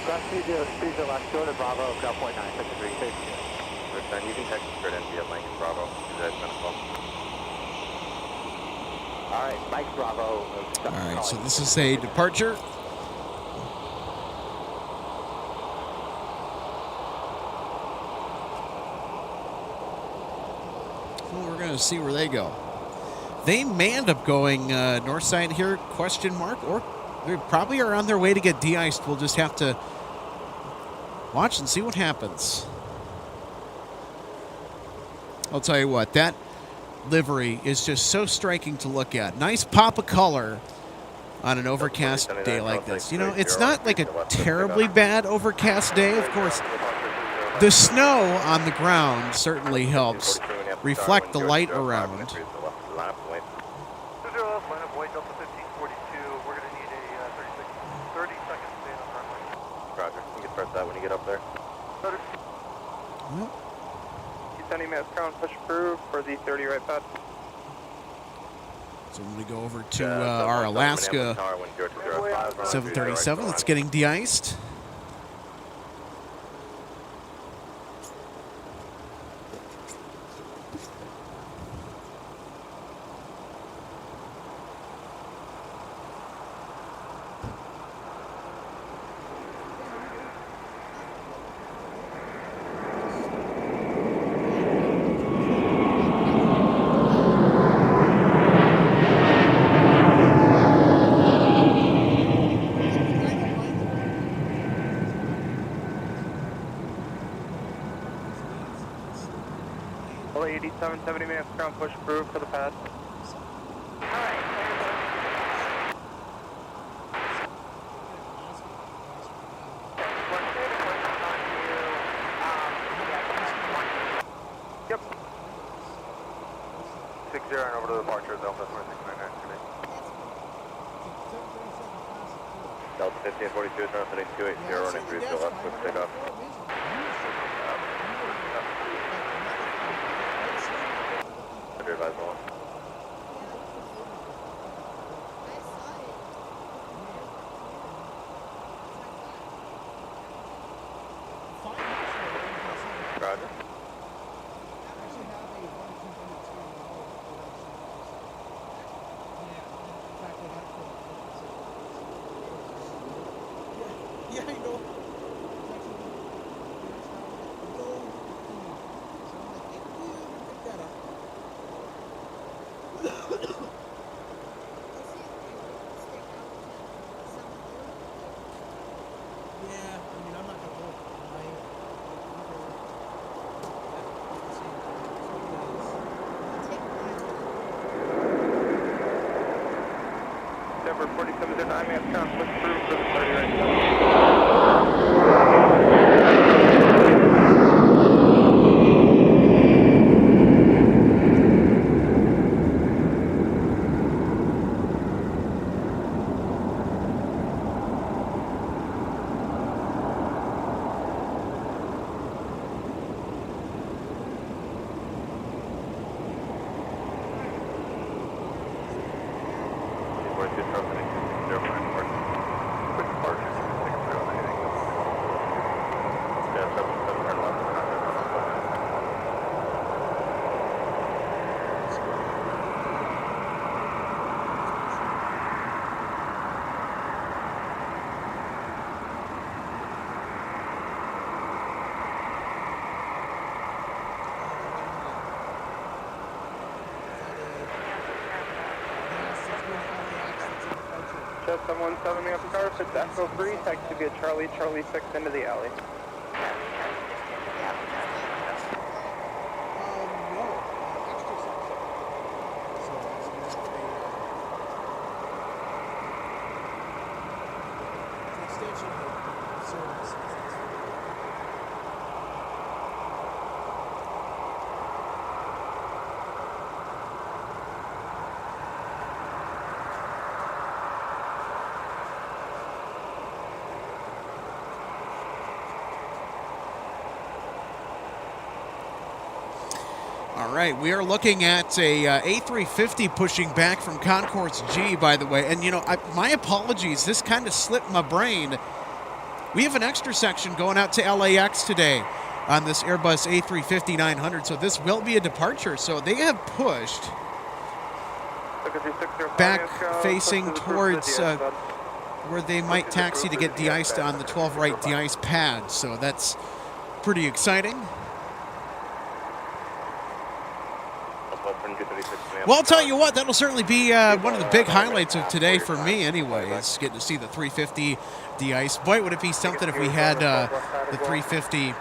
Cross 30 left, short of Bravo, ground point 9, 53. Then you can text straight in via Mike and Bravo. That's kind of fun. All right, Mike Bravo. All right, so this is a departure. Well, we're going to see where they go. They may end up going north side here, question mark, or they probably are on their way to get de-iced. We'll just have to watch and see what happens. I'll tell you what, that livery is just so striking to look at. Nice pop of color on an overcast day like this. You know, it's not like a terribly bad overcast day. Of course, the snow on the ground certainly helps reflect the light around. 20 left, line up white, Delta 1542. We're going to need a 30-second stay on the runway. Roger. You can start that when you get up there. Better. Well, Descending mass crown, push approved for the 30 right pad. so when we go over to our Alaska 737 that's getting de-iced. Well, 8770 mass crown, push approved for the pad. Yep. 60 and over to the departure, Delta 4699 today. Delta 1542, turn setting 280, running 3 left, quick takeoff. Roger, advise on. Roger. Yeah, I know. Denver 4709 mass crown, push approved for the 30 right pad. Just 117 mass car, fits Echo 3, taxi to be a Charlie 6 into the alley. All right, we are looking at a A350 pushing back from Concourse G, by the way. And, you know, my apologies. This kind of slipped my brain. We have an extra section going out to LAX today on this Airbus A350-900, so this will be a departure. So they have pushed back facing towards where they might taxi to get de-iced on the 12 right de-ice pad. So that's pretty exciting. Well, I'll tell you what, that'll certainly be one of the big highlights of today for me anyway, is getting to see the 350 de-ice. Boy, would it be something if we had the 350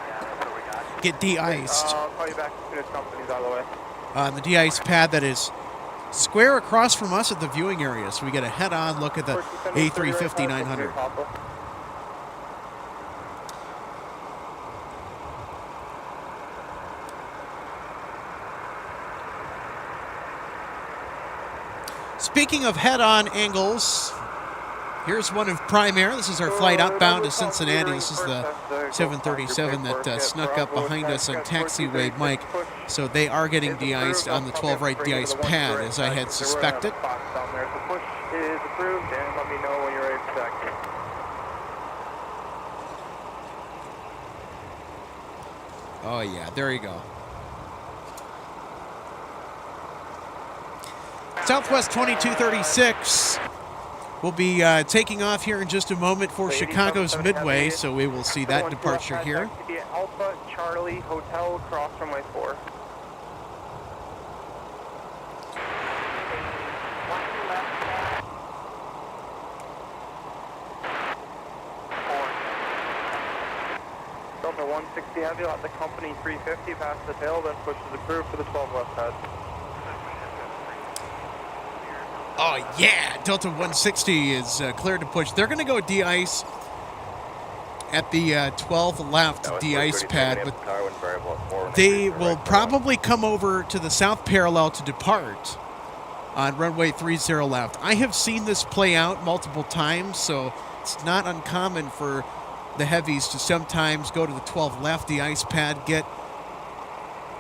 get de-iced I'll call you back as soon as company's out of the way. on the de-ice pad that is square across from us at the viewing area, so we get a head-on look at the A350-900. Speaking of head-on angles, here's one of Prime Air. This is our flight outbound to Cincinnati. This is the 737 that snuck up behind us on taxiway Mike. So they are getting de-iced on the 12 right de-ice pad, as I had suspected. The push is approved, and let me know when you're ready to check. Oh yeah, there you go. Southwest 2236 will be taking off here in just a moment for Chicago's Midway, so we will see that departure here. Alpha Charlie Hotel across from my 4. Delta 160 heavy, let the company 350 past the tail, then pushes approved for the 12 left head. Oh yeah, Delta 160 is cleared to push. They're going to go de-ice at the 12 left de-ice pad, but they will probably come over to the south parallel to depart on runway 30 left. I have seen this play out multiple times, so it's not uncommon for the heavies to sometimes go to the 12 left de-ice pad, get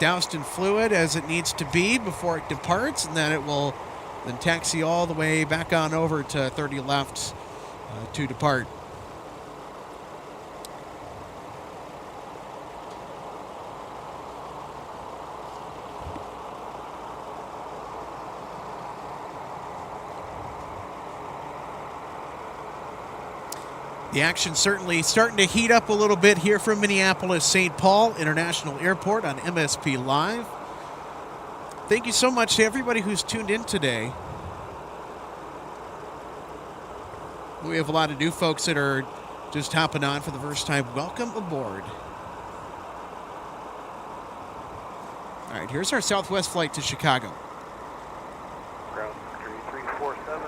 doused in fluid as it needs to be before it departs, and then it will then taxi all the way back on over to 30 left to depart. The action certainly starting to heat up a little bit here from Minneapolis St. Paul International Airport on MSP Live. Thank you so much to everybody who's tuned in today. We have a lot of new folks that are just hopping on for the first time. Welcome aboard. All right, here's our Southwest flight to Chicago. Ground 3347.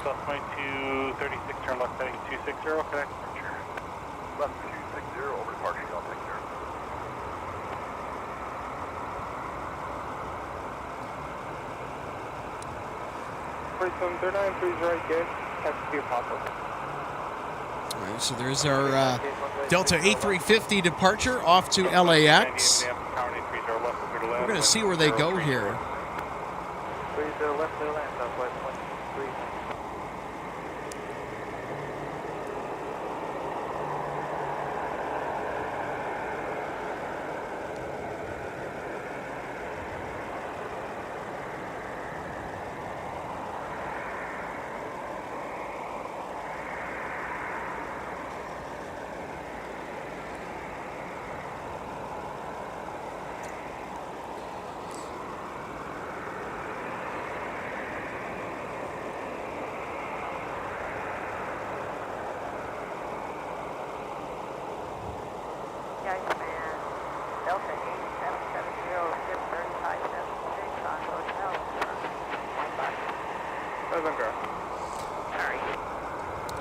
South 2236, turn left heading 260, connect departure. Left 260, over departure, I'll take care. Freedom 393's right, good. Has to be a pop-up. All right, so there's our Delta A350 departure off to LAX. We're going to see where they go here. Please left to land, Southwest 123.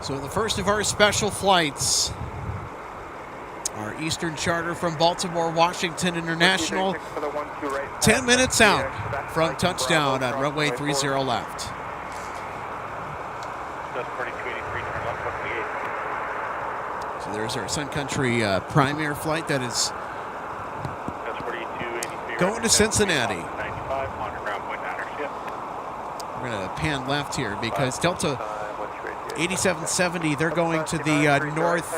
So the first of our special flights, our Eastern charter from Baltimore, Washington International, 10 minutes out from touchdown on runway 30 left. So there's our Sun Country Prime Air flight that is going to Cincinnati. We're going to pan left here because Delta 8770, they're going to the north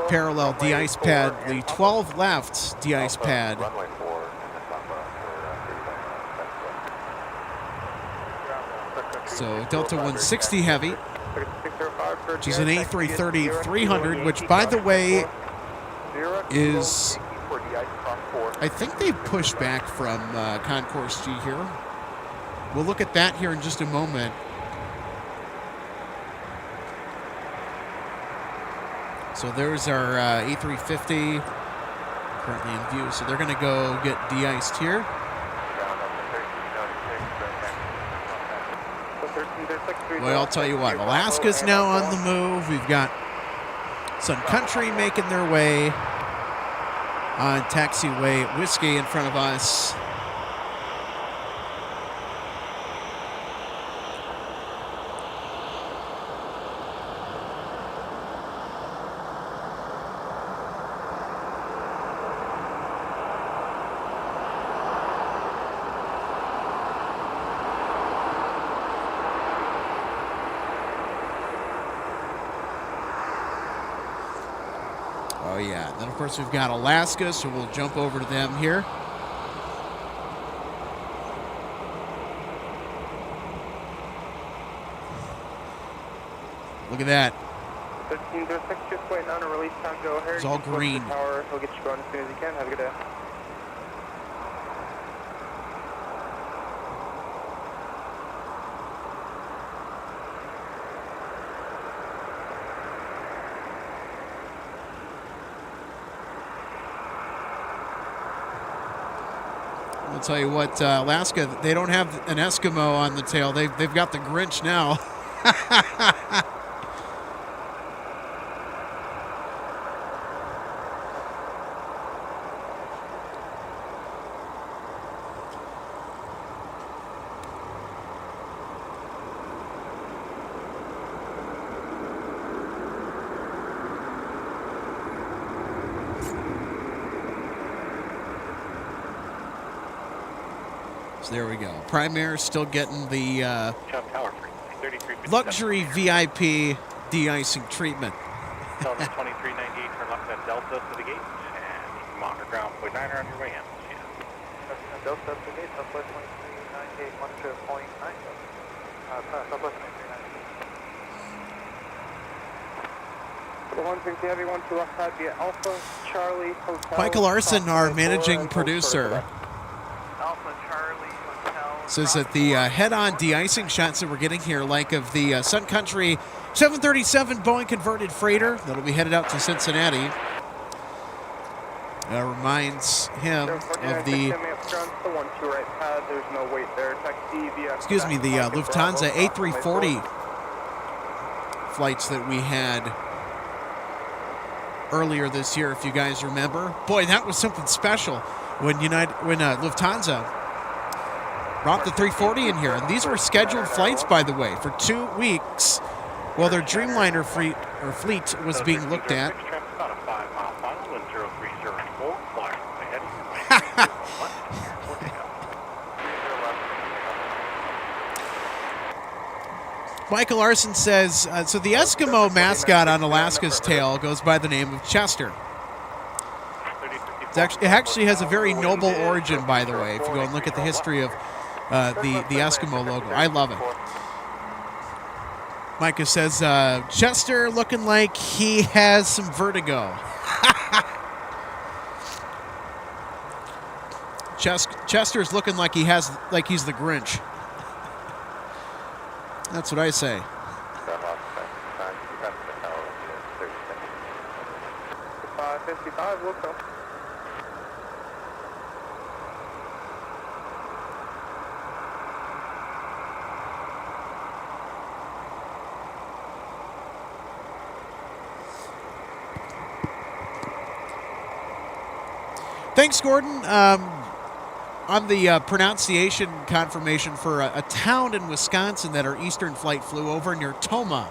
parallel de-ice pad, the 12 left de-ice pad. So Delta 160 Heavy, which is an A330-300, which, by the way, is, I think they pushed back from Concourse G here. We'll look at that here in just a moment. So there's our A350 currently in view. So they're going to go get de-iced here. Well, I'll tell you what, Alaska's now on the move. We've got Sun Country making their way on taxiway Whiskey in front of us. Oh, yeah. Then, of course, we've got Alaska, so we'll jump over to them here. Look at that. 1306, just waiting on a release time. Go ahead. It's all green. He'll get you going as soon as he can. Have a good day. I'll tell you what, Alaska, they don't have an Eskimo on the tail. They've got the Grinch now. There we go. Prime Air still getting the luxury VIP de-icing treatment. Delta 2398, turn left at Delta to the gate, and you can monitor ground point 9 on your way in. Delta to the gate, Southwest 2398, 1 to point 9. Southwest 2398. The 160 Heavy, 1 to left side via Alpha, Charlie, Hotel. Michael Larson, our managing producer, Alpha, Charlie, Hotel. says that the head-on de-icing shots that we're getting here, like of the Sun Country 737 Boeing converted freighter that'll be headed out to Cincinnati, reminds him of the, excuse me, the Lufthansa A340 flights that we had earlier this year, if you guys remember. Boy, that was something special when Lufthansa brought the 340 in here. And these were scheduled flights, by the way, for 2 weeks while their Dreamliner fleet was being looked at. Michael Larson says, so the Eskimo mascot on Alaska's tail goes by the name of Chester. It actually has a very noble origin, by the way, if you go and look at the history of the Eskimo logo. I love it. Micah says, Chester looking like he has some vertigo. Chester's looking like he's the Grinch. That's what I say. 55, we'll go. Thanks, Gordon. On the pronunciation confirmation for a town in Wisconsin that our Eastern flight flew over near Tomah.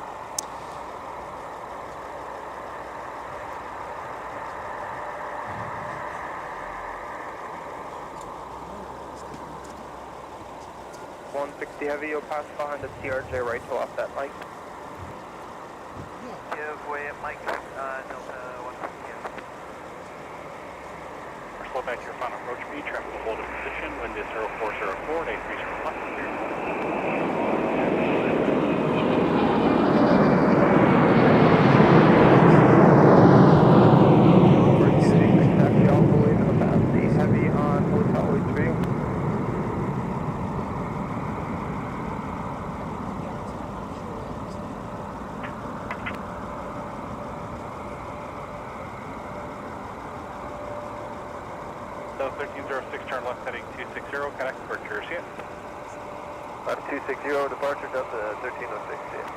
Heavy, you'll pass behind the CRJ right to off that mic. Give way at Mike, Delta 160. Slow back to your final approach speed, traffic will hold in position, wind is 0404, and 830 left. Taxi all the way to the pass, the heavy on Hotel 3. So 1306, turn left heading 260, connect departure, see it? 260, departure Delta 1306, see it?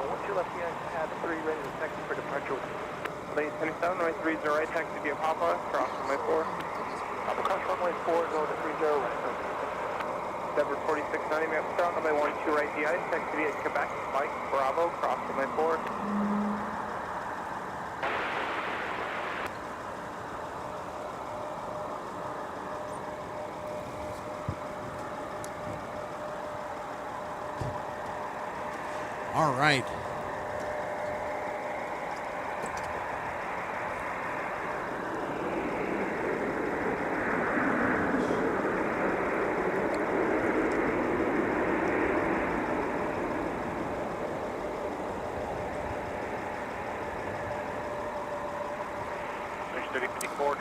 Once you left behind pad 3, ready to taxi for departure. Late 27, right 30, right, taxi via Papa, cross runway 4. Papa, cross runway 4, go to 30 right. Denver 4690, map start, runway 12 right DI, taxi via Quebec, Mike, Bravo, cross runway 4. All right.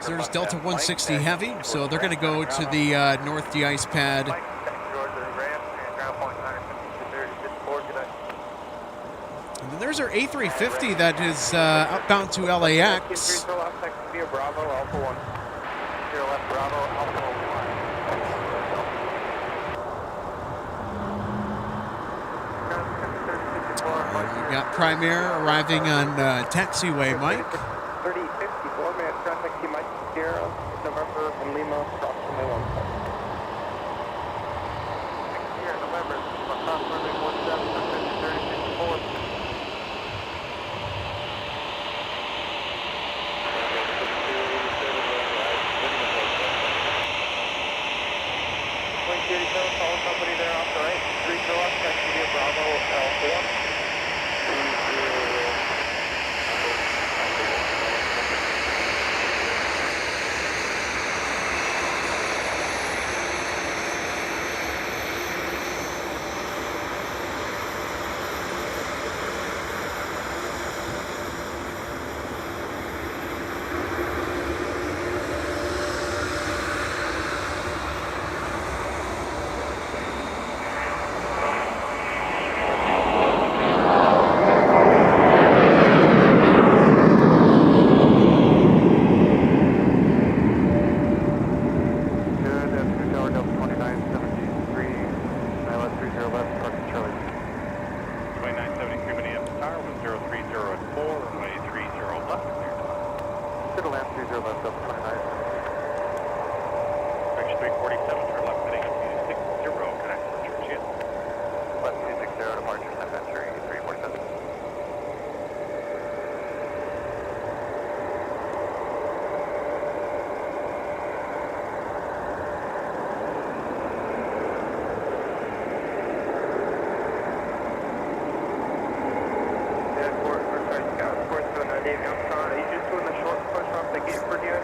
There's Delta 160 Heavy, so they're going to go to the North de-ice pad. And then there's our A350 that is outbound to LAX. Bravo, Alpha 1. Zero left, Bravo, Alpha 1. We've got Primair arriving on taxiway, Mike. 3054, man, traffic, Mike Sierra, November, and Lima, cross runway 1. Sierra, November, cross runway 17, 3054. Call company there off the right, 3 for left, taxi via Bravo, Alpha 1.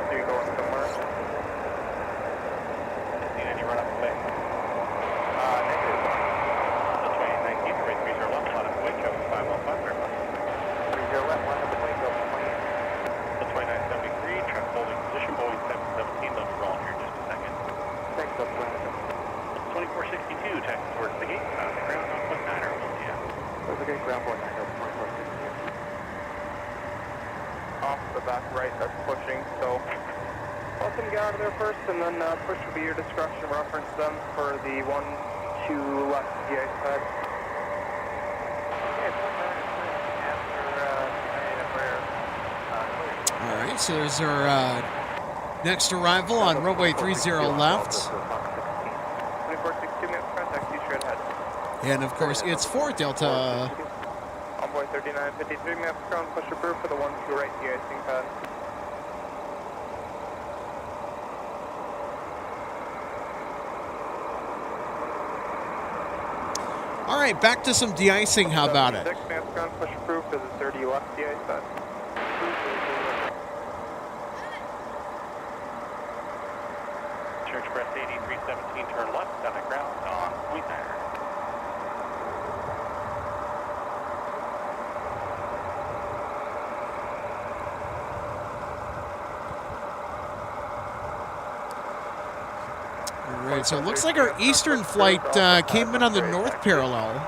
30. back right, that's pushing, so let them get out of there first, and then push will be your discretion. Reference them for the 1-2 left DA pad. All right, so there's our next arrival on runway 30 left. 2462 minutes, contact you straight ahead. And of course, it's for Delta. Envoy 3953 minutes, ground push approved for the 1-2 right de-icing pad. All right, back to some de-icing. How about it? 6 minutes, ground push approved for the 30 left de-ice pad. Church Express 8317, turn left, contact ground on point 9. All right, so it looks like our Eastern flight came in on the north parallel.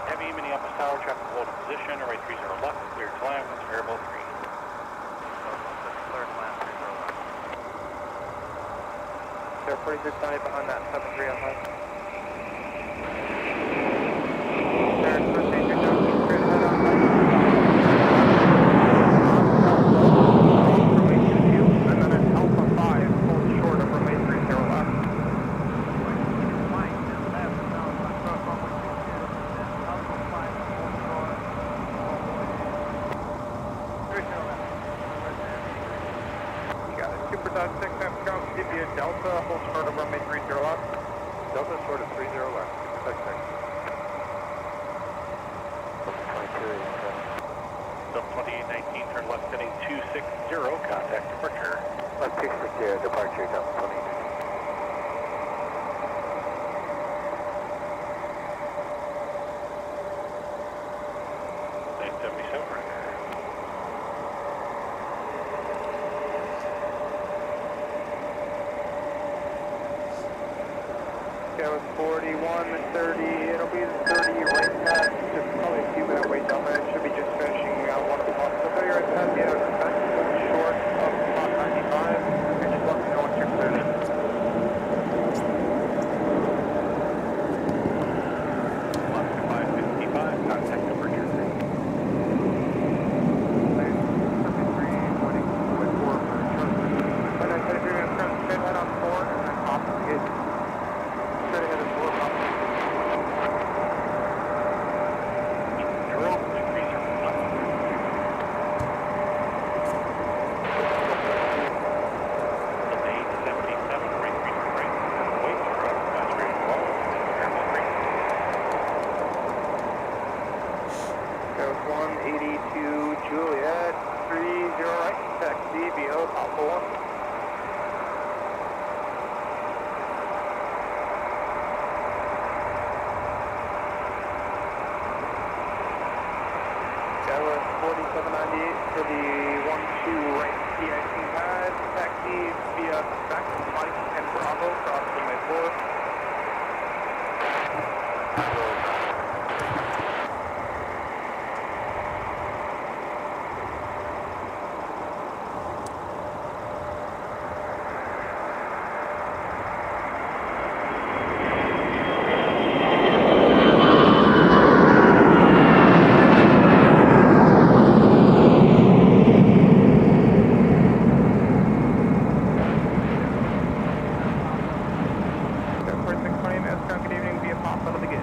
Heavy Minneapolis Tower, traffic hold in position, runway 30 left, clear to land, with variable 3. They're 4690 behind that 73 on high. They're first station down, straight ahead on high. Runway 22, and then an Alpha 5, hold short of runway 30 left. You got it. Super Dodge 6 F ground, give you a Delta, hold short of runway 30 left. Delta short of 30 left, Super Dodge 6. Delta 2819, turn left, heading 260, contact departure. Left 260, departure, Delta 20. That was 41, 30, it'll be the 30 right pad, just probably a few minute wait down there, it should be just finishing out one of the spots. So 30 right pad, yeah, that's short of spot 95, and just let me know once you're cleared. Left 555, contact departure. Straight ahead on 4, and then off the gate. Straight ahead of 4, off the gate. That was 182 Juliet, 30 right, taxi, VO, top 4. That was 4798 for the 1-2 right de-icing pad, taxi via back to Mike and Bravo, cross runway 4. Good evening, via pop out of the gate.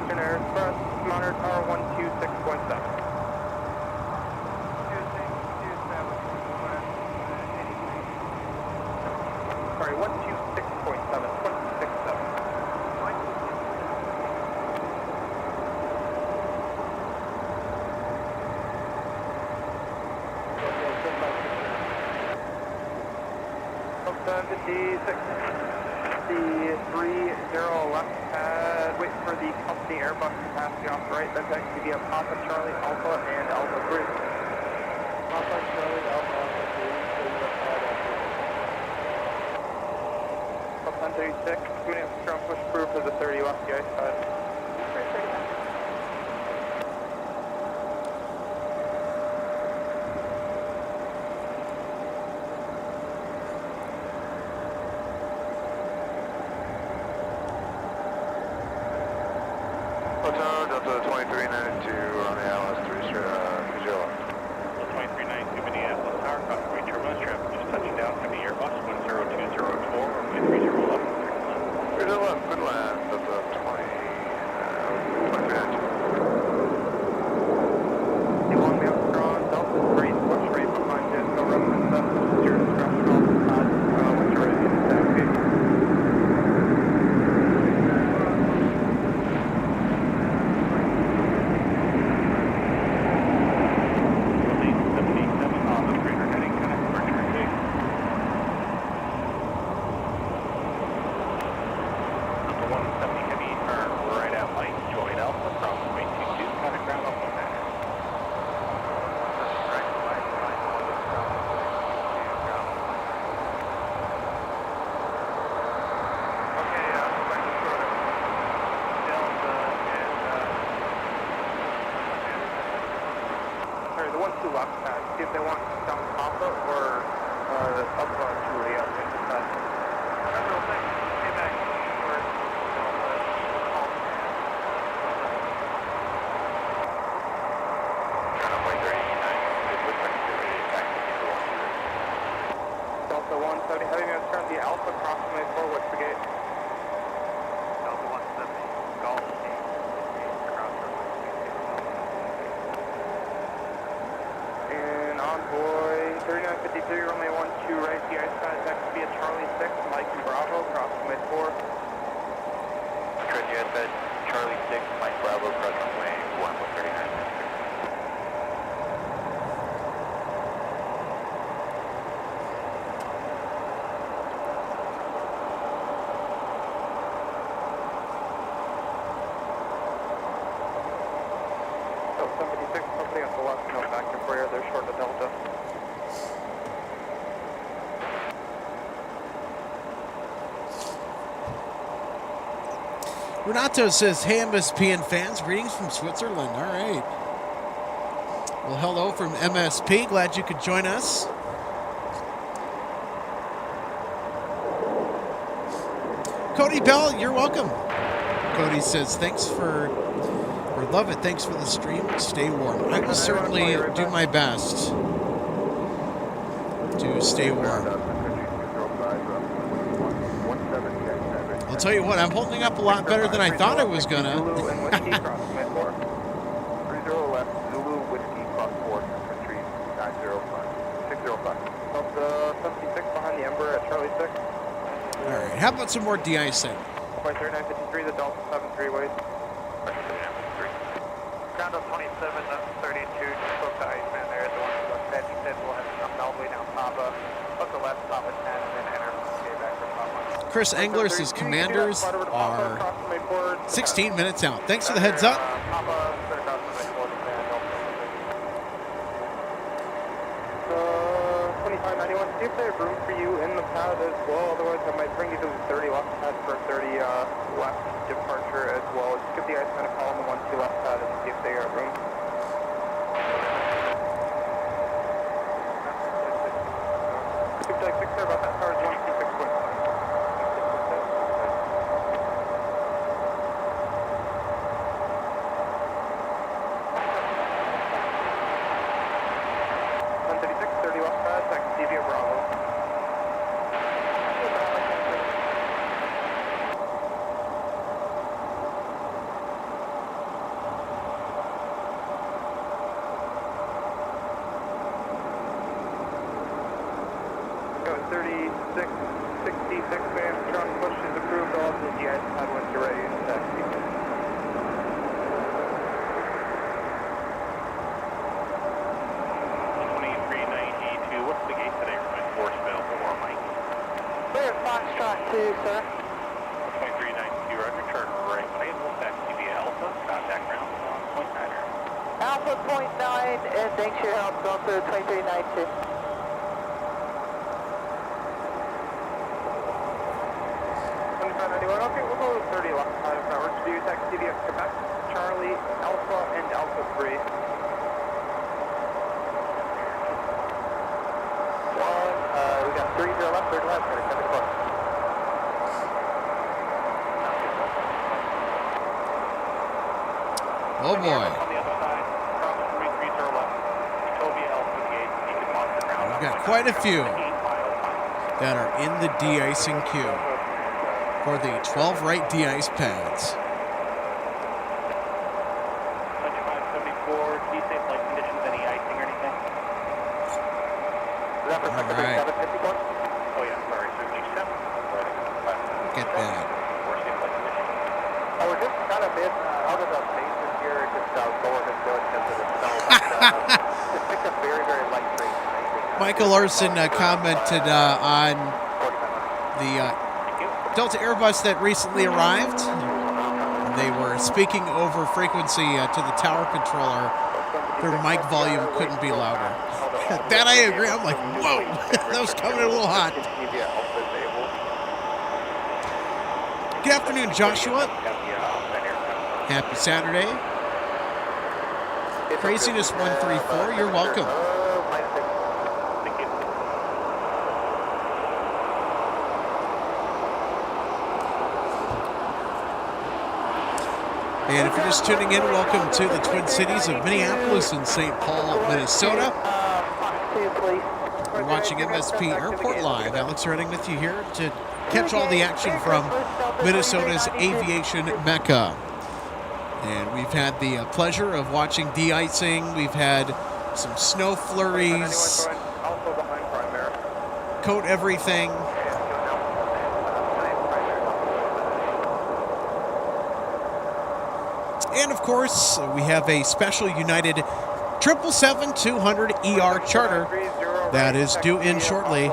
Eastern Air Express, monitor tower 126.7. Sorry, 126.7, 26.7. D6, the 30 left pad, wait for the company Airbus capacity off the right, that's actually via Papa Charlie Alpha and Alpha 3. Papa Charlie Alpha 3, so you left pad off the right. 136, Minneapolis ground push through for the 30 left the ice pad. Hotel Delta 2392 on the ILS 30 left. Delta 2392 Minneapolis Tower, crossway turbulence traffic, just touching down heavy Airbus 10204, runway 30 left. 30 left, good land, Delta 2392. D1 mail strong, Delta 3, push right behind you, no run with the zero discretion off the pad, when you're ready to taxi. The 1-2 left pad, see if they want down Papa or up Julia. Delta 170, heavy man turn the Alpha, approximately 4, what's the gate? Delta 170, Golf 8, cross runway. And envoy 3953, runway 12 right, the ice pad, next via Charlie 6, Mike and Bravo, cross runway 4. Trend US at Charlie 6, Mike Bravo, cross runway 1 with 39. So 76, somebody on the left, no back to Freya, they're short of Delta. Renato says, hey, MSP and fans, greetings from Switzerland. All right. Well, hello from MSP. Glad you could join us. Cody Bell, you're welcome. Cody says, thanks for, or love it, thanks for the stream. Stay warm. I will certainly do my best to stay warm. I'll tell you what, I'm holding up a lot better than I thought I was gonna. Zulu and Whiskey, cross runway 4. 30 left, Zulu, Whiskey, cross 4, country 605. Delta 76 behind the Ember at Charlie 6. All right, how about some more de-icing? By 3953, the Delta 73 ways. Ground up 27, 32, just spoke to Iceman there, the one who looked at, he said we'll have to come all the way down Papa, up the left, Papa 10, and then enter, okay, back from Papa. Chris Engler says commanders are 16 minutes out. Thanks for the heads up. Papa, 2591, see if they have room for you in the pad as well, otherwise I might bring you to the 30 left pad for 30 left departure as well. Just give the ice man a call on the 1-2 left pad and see if they have room. Keep like 6 there about that tower is 126.5. Alpha 0.9, and thanks for your help, Delta 2392. 91, okay, we'll go with 30 left side of network. Do you taxi via Quebec, Charlie, Alpha, and Alpha 3. We got 30 left, 30 left, 37 o'clock. Oh boy. On the other side, Bravo 330 left, Utopia Alpha Gate, you can watch the ground. We've got quite a few that are in the de-icing queue for the 12 right de-ice pads. 2574, do you say flight conditions, any icing or anything? All right. Oh yeah, sorry, certainly 7. Get that. Oh, we're just kind of out of the bases here, just lower than good because of the snow. Just picked up very, very light rain. Michael Larson commented on the Delta Airbus that recently arrived. They were speaking over frequency to the tower controller. Their mic volume couldn't be louder. That I agree. I'm like, whoa, that was coming in a little hot. Good afternoon, Joshua. Happy Saturday. Craziness 134, you're welcome. And if you're just tuning in, welcome to the Twin Cities of Minneapolis and St. Paul, Minnesota. We're watching MSP Airport Live. Alex Redding with you here to catch all the action from Minnesota's aviation mecca. And we've had the pleasure of watching de-icing. We've had some snow flurries, coat everything. And of course, we have a special United 777-200 ER charter that is due in shortly,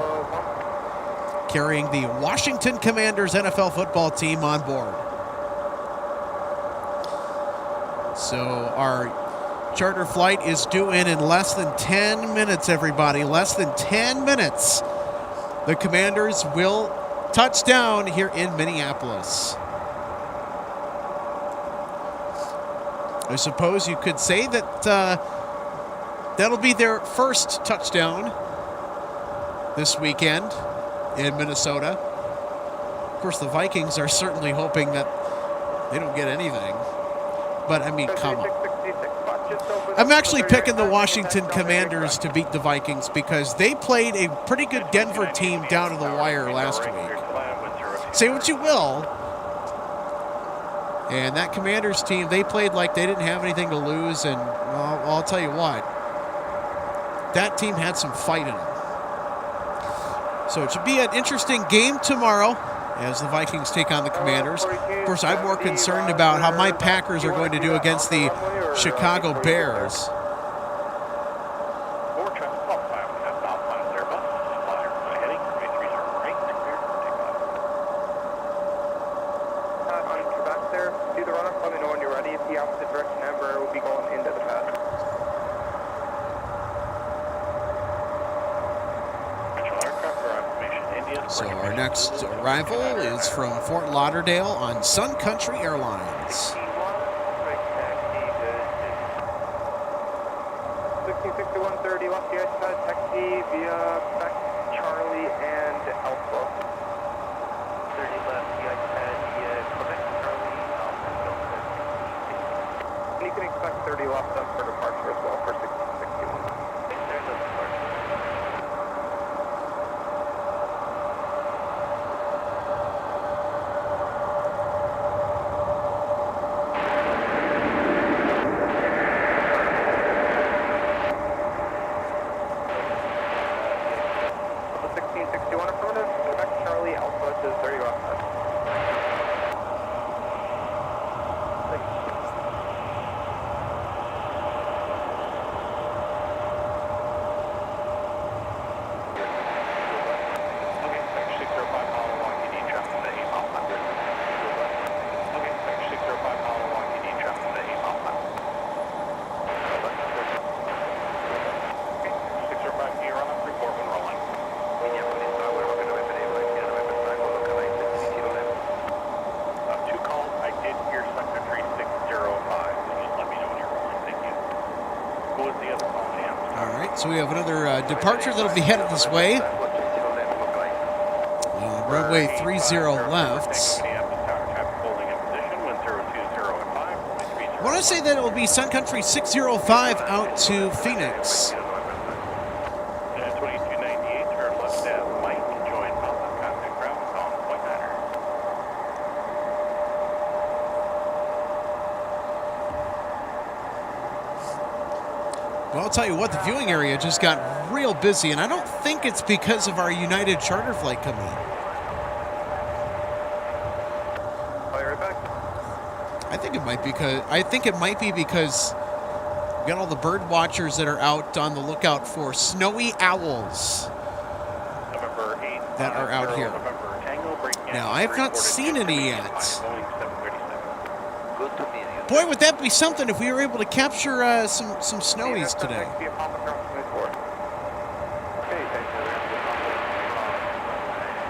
carrying the Washington Commanders NFL football team on board. So our charter flight is due in less than 10 minutes, everybody. Less than 10 minutes. The Commanders will touch down here in Minneapolis. I suppose you could say that that'll be their first touchdown this weekend in Minnesota. Of course, the Vikings are certainly hoping that they don't get anything. But, I mean, come on. I'm actually picking the Washington Commanders to beat the Vikings because they played a pretty good Denver team down to the wire last week. Say what you will. And that Commanders team, they played like they didn't have anything to lose. And, well, I'll tell you what, that team had some fight in them. So it should be an interesting game tomorrow as the Vikings take on the Commanders. Of course, I'm more concerned about how my Packers are going to do against the Chicago Bears. So our next arrival is from Fort Lauderdale on Sun Country Airlines. 166130 left the ice pad, taxi via Quebec, Charlie, and Alpha. 30 left the ice pad via Quebec, Charlie, Alpha. And you can expect 30 left for departure as well for 1661. There's a departure. So we have another departure that'll be headed this way. Runway 30 left. I want to say that it will be Sun Country 605 out to Phoenix. 2298, turn left at Mike, join Papa, contact ground, on point 9er. Well, I'll tell you what, the viewing area just got real busy, and I don't think it's because of our United charter flight coming in. I think it might be because we got all the bird watchers that are out on the lookout for snowy owls that are out here. Now, I have not seen any yet. Boy, would that be something if we were able to capture some snowies today.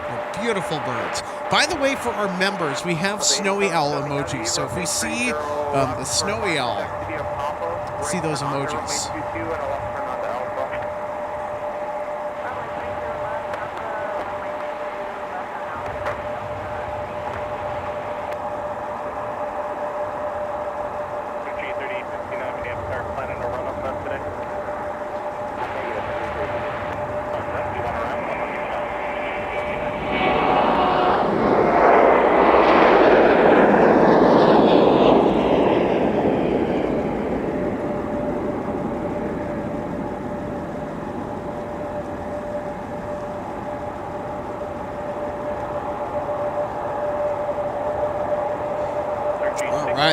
They're beautiful birds. By the way, for our members, we have snowy owl emojis. So if we see the snowy owl, see those emojis.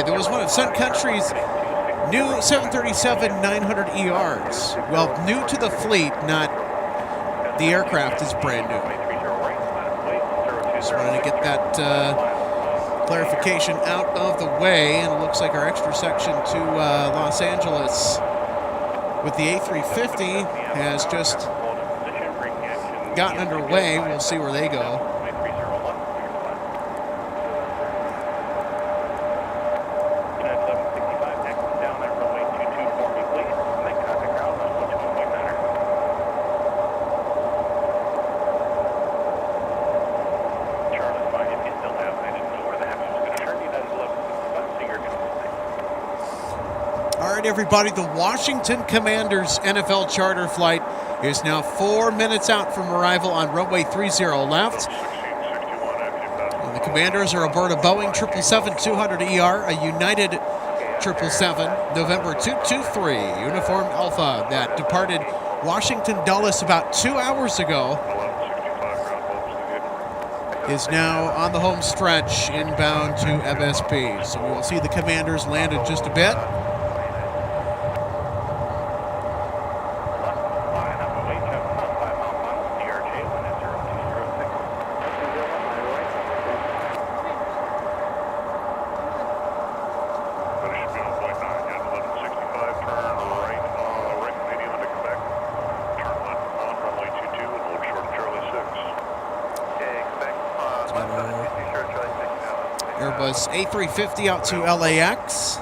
There was one of Sun Country's new 737-900 ERs. Well, new to the fleet, not the aircraft is brand new. Just wanted to get that clarification out of the way, and it looks like our extra section to Los Angeles with the A350 has just gotten underway. We'll see where they go. Everybody, the Washington Commanders NFL charter flight is now 4 minutes out from arrival on runway 30 left. And the Commanders are aboard a Boeing 777-200ER, a United 777, November 223, Uniform Alpha, that departed Washington Dulles about 2 hours ago, is now on the home stretch inbound to MSP. So we will see the Commanders land in just a bit. Airbus A350 out to LAX.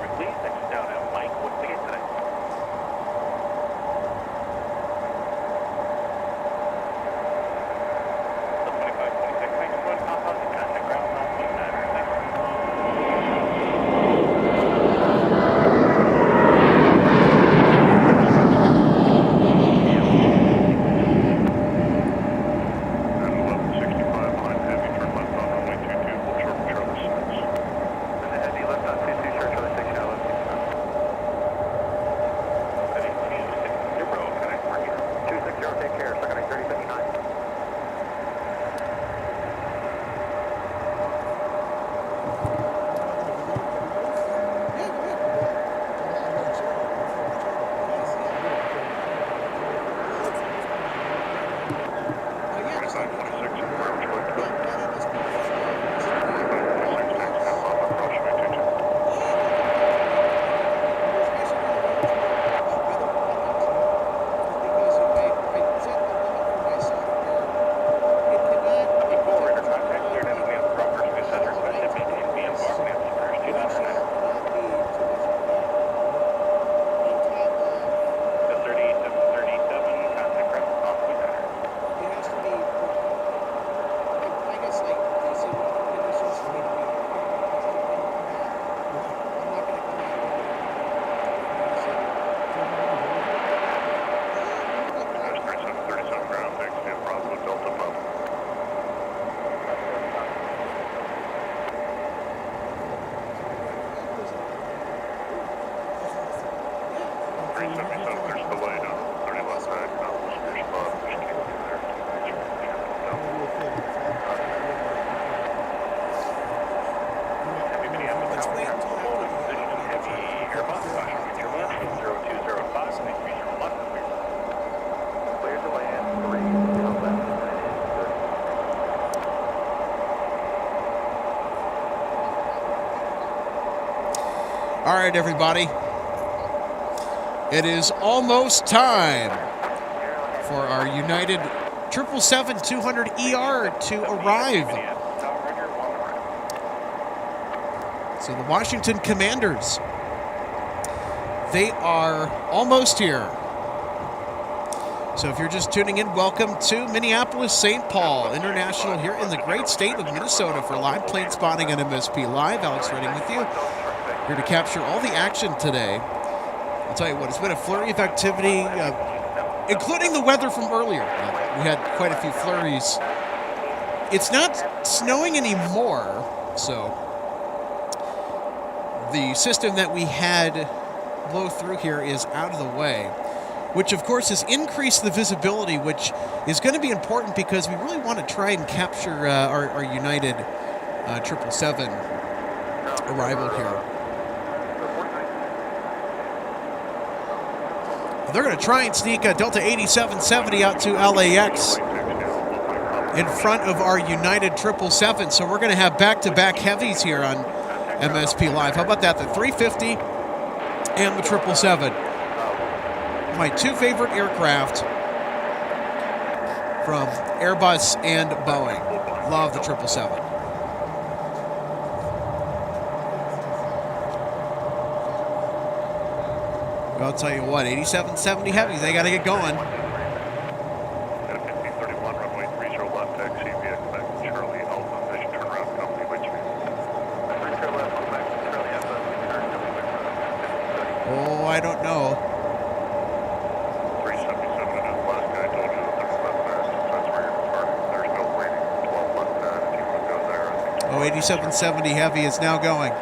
for me, please. Next down at Mike. What's the gate today? The 2526, thanks for the compound. Contact ground 9.9. Thanks. And 1165 behind heavy, turn left on runway 22, hold short for Charlie 6. And the heavy left on 22, short Charlie 6, now left 6. Heading 260, connect departure. 260, take care, second 3059. All right, everybody. It is almost time for our United 777-200ER to arrive. So the Washington Commanders, they are almost here. So if you're just tuning in, welcome to Minneapolis, St. Paul International here in the great state of Minnesota for live plane spotting on MSP Live. Alex Redding with you, here to capture all the action today. I'll tell you what, it's been a flurry of activity, including the weather from earlier. We had quite a few flurries. It's not snowing anymore, so the system that we had blow through here is out of the way, which of course has increased the visibility, which is going to be important because we really want to try and capture our United 777 arrival here. They're going to try and sneak a Delta 8770 out to LAX in front of our United 777. So we're going to have back-to-back heavies here on MSP Live. How about that? The 350 and the 777. My two favorite aircraft from Airbus and Boeing. Love the 777. I'll tell you what, 8770 heavies, they got to get going. 1531, runway 30 left, taxi via Quebec, Charlie, Alpha, Vision, turnaround, company, Wichita. 30 left, Quebec, Charlie, Alpha, turn, Oh, I don't know. 377, and as the last guy told you that there's left there, since that's where you're departing. There's no waiting, 12 left pad, if you want to go there, I think. Oh, 8770 heavy is now going.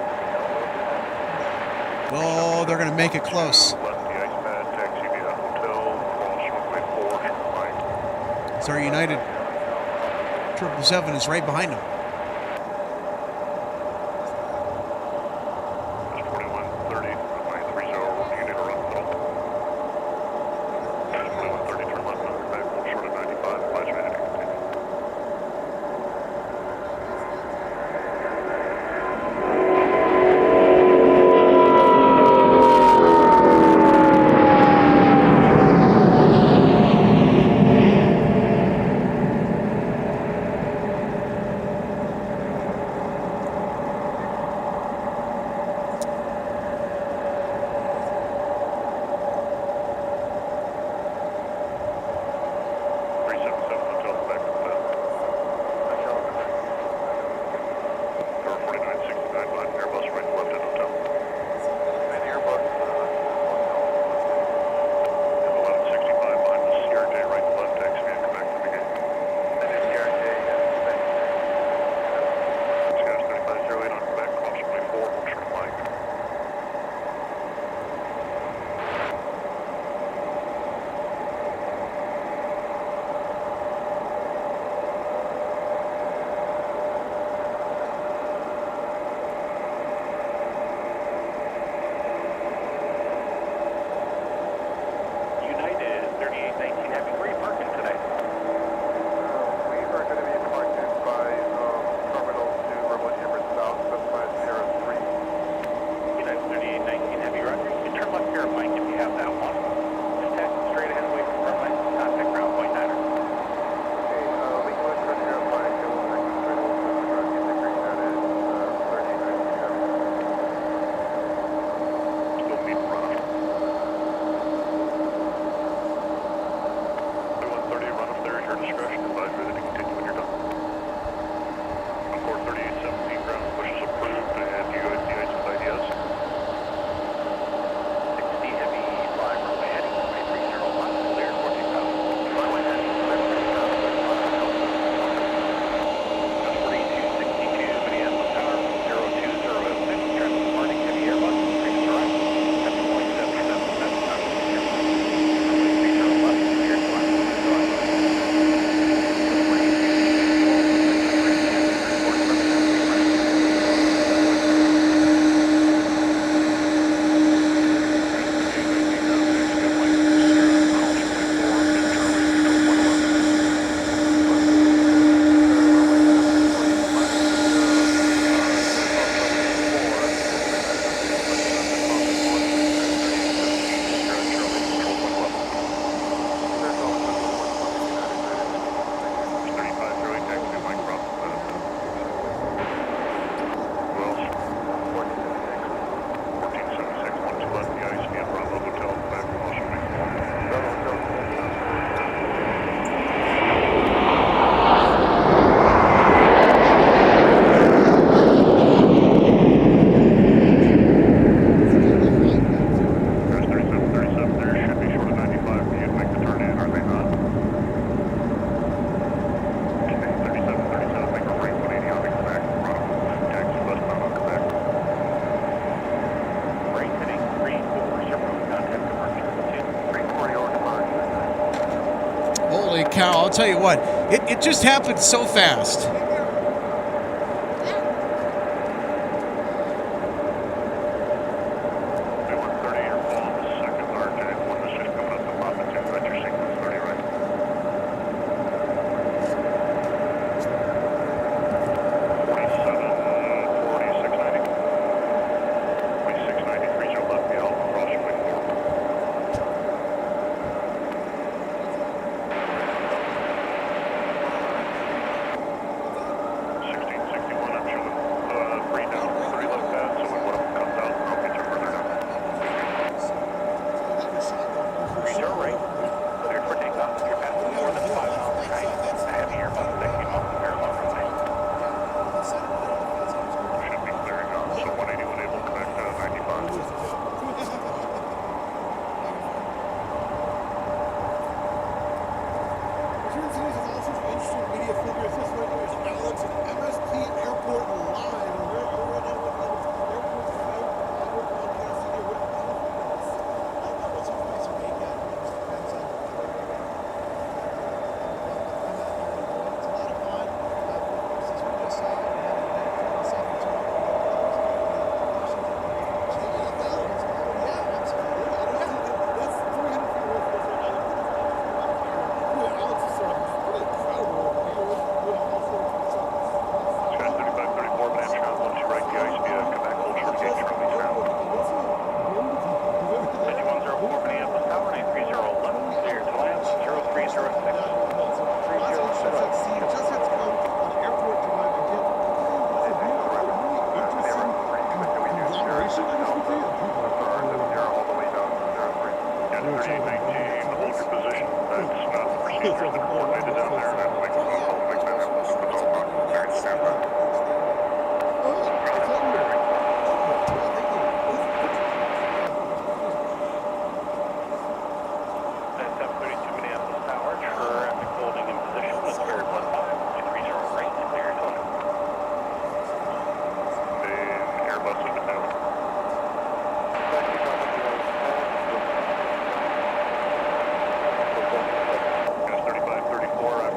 Oh, they're going to make it close. So our United 777 is right behind them. It's 4130, runway 30, you need to run middle. 2130, turn left on Quebec, hold short of 95, flash ready to continue. cow, I'll tell you what, it just happened so fast. MSP Airport live.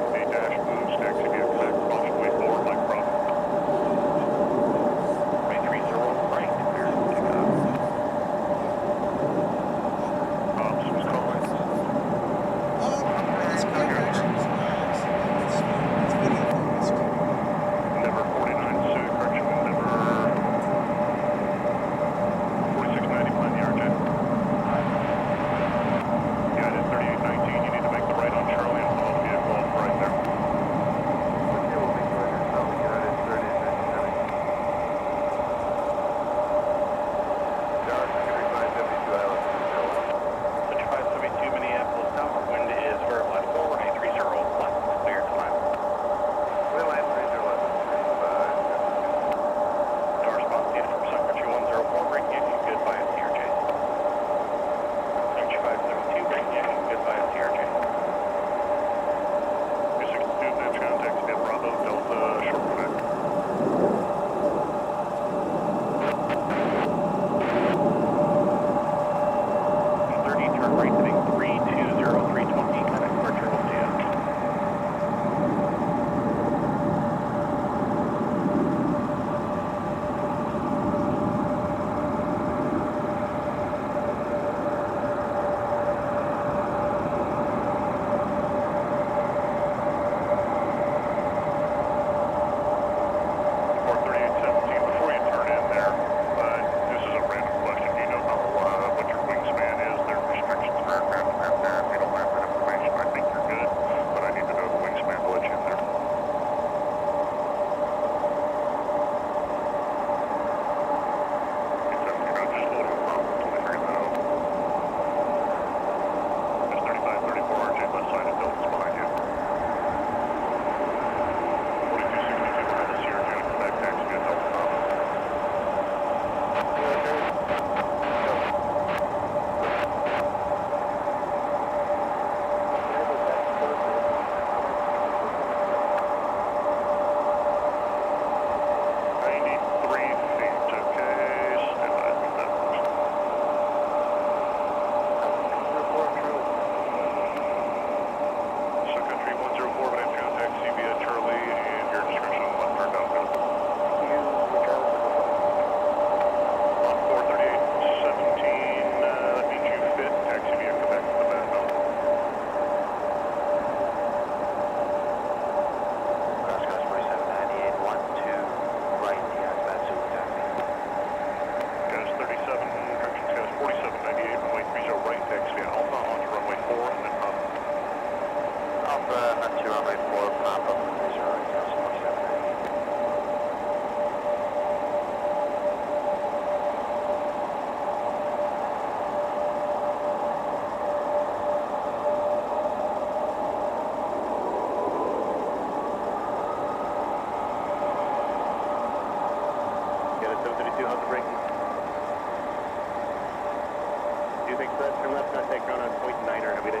Thanks for that. Turn left, contact ground on point 9er. Have a good day.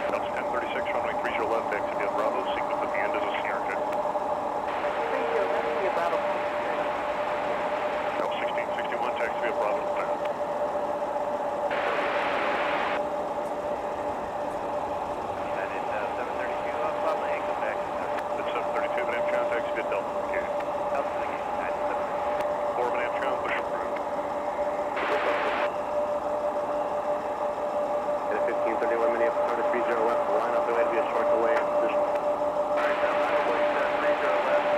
Delta 1036, runway 30 left, exit via Bravo, sequence at the end is a Sierra. Delta 1661, taxi via Bravo. That is 732 bubbling, go back. It's 732, but Amtron, taxi via Delta. Okay. Delta to the gate, 977. 4 of an Amtron, push approved. At 1531 Minneapolis, 30 left, line up the way to be a short delay in position. Alright, line up way to 30 left,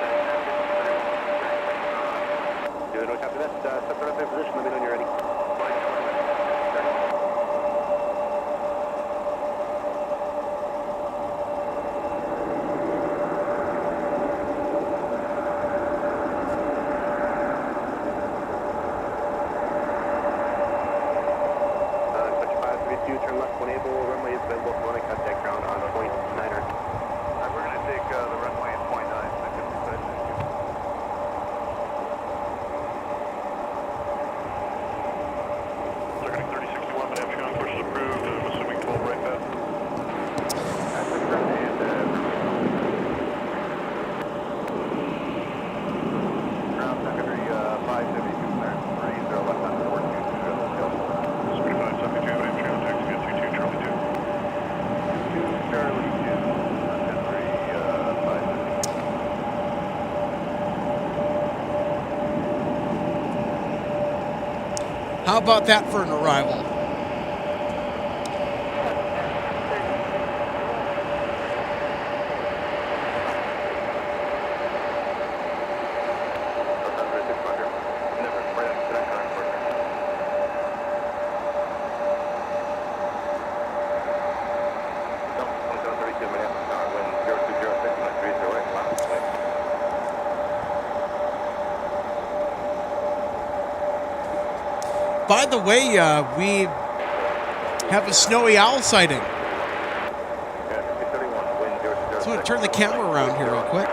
Do it, copy that. Step right up in position, let me know when you're ready. Turn left when able, runway is available for running contact ground on point 9er. We're going to take the runway at point 9. Targeting 3061, but Amtron, course is approved. I'm assuming 12 right path. Ground secondary 572, clearance 30 left on 422. 7572, but Amtron, taxi via 22 Charlie 2. 2 Charlie 2, secondary 572. How about that for an arrival? By the way, we have a snowy owl sighting. So I'm going to turn the camera around here real quick.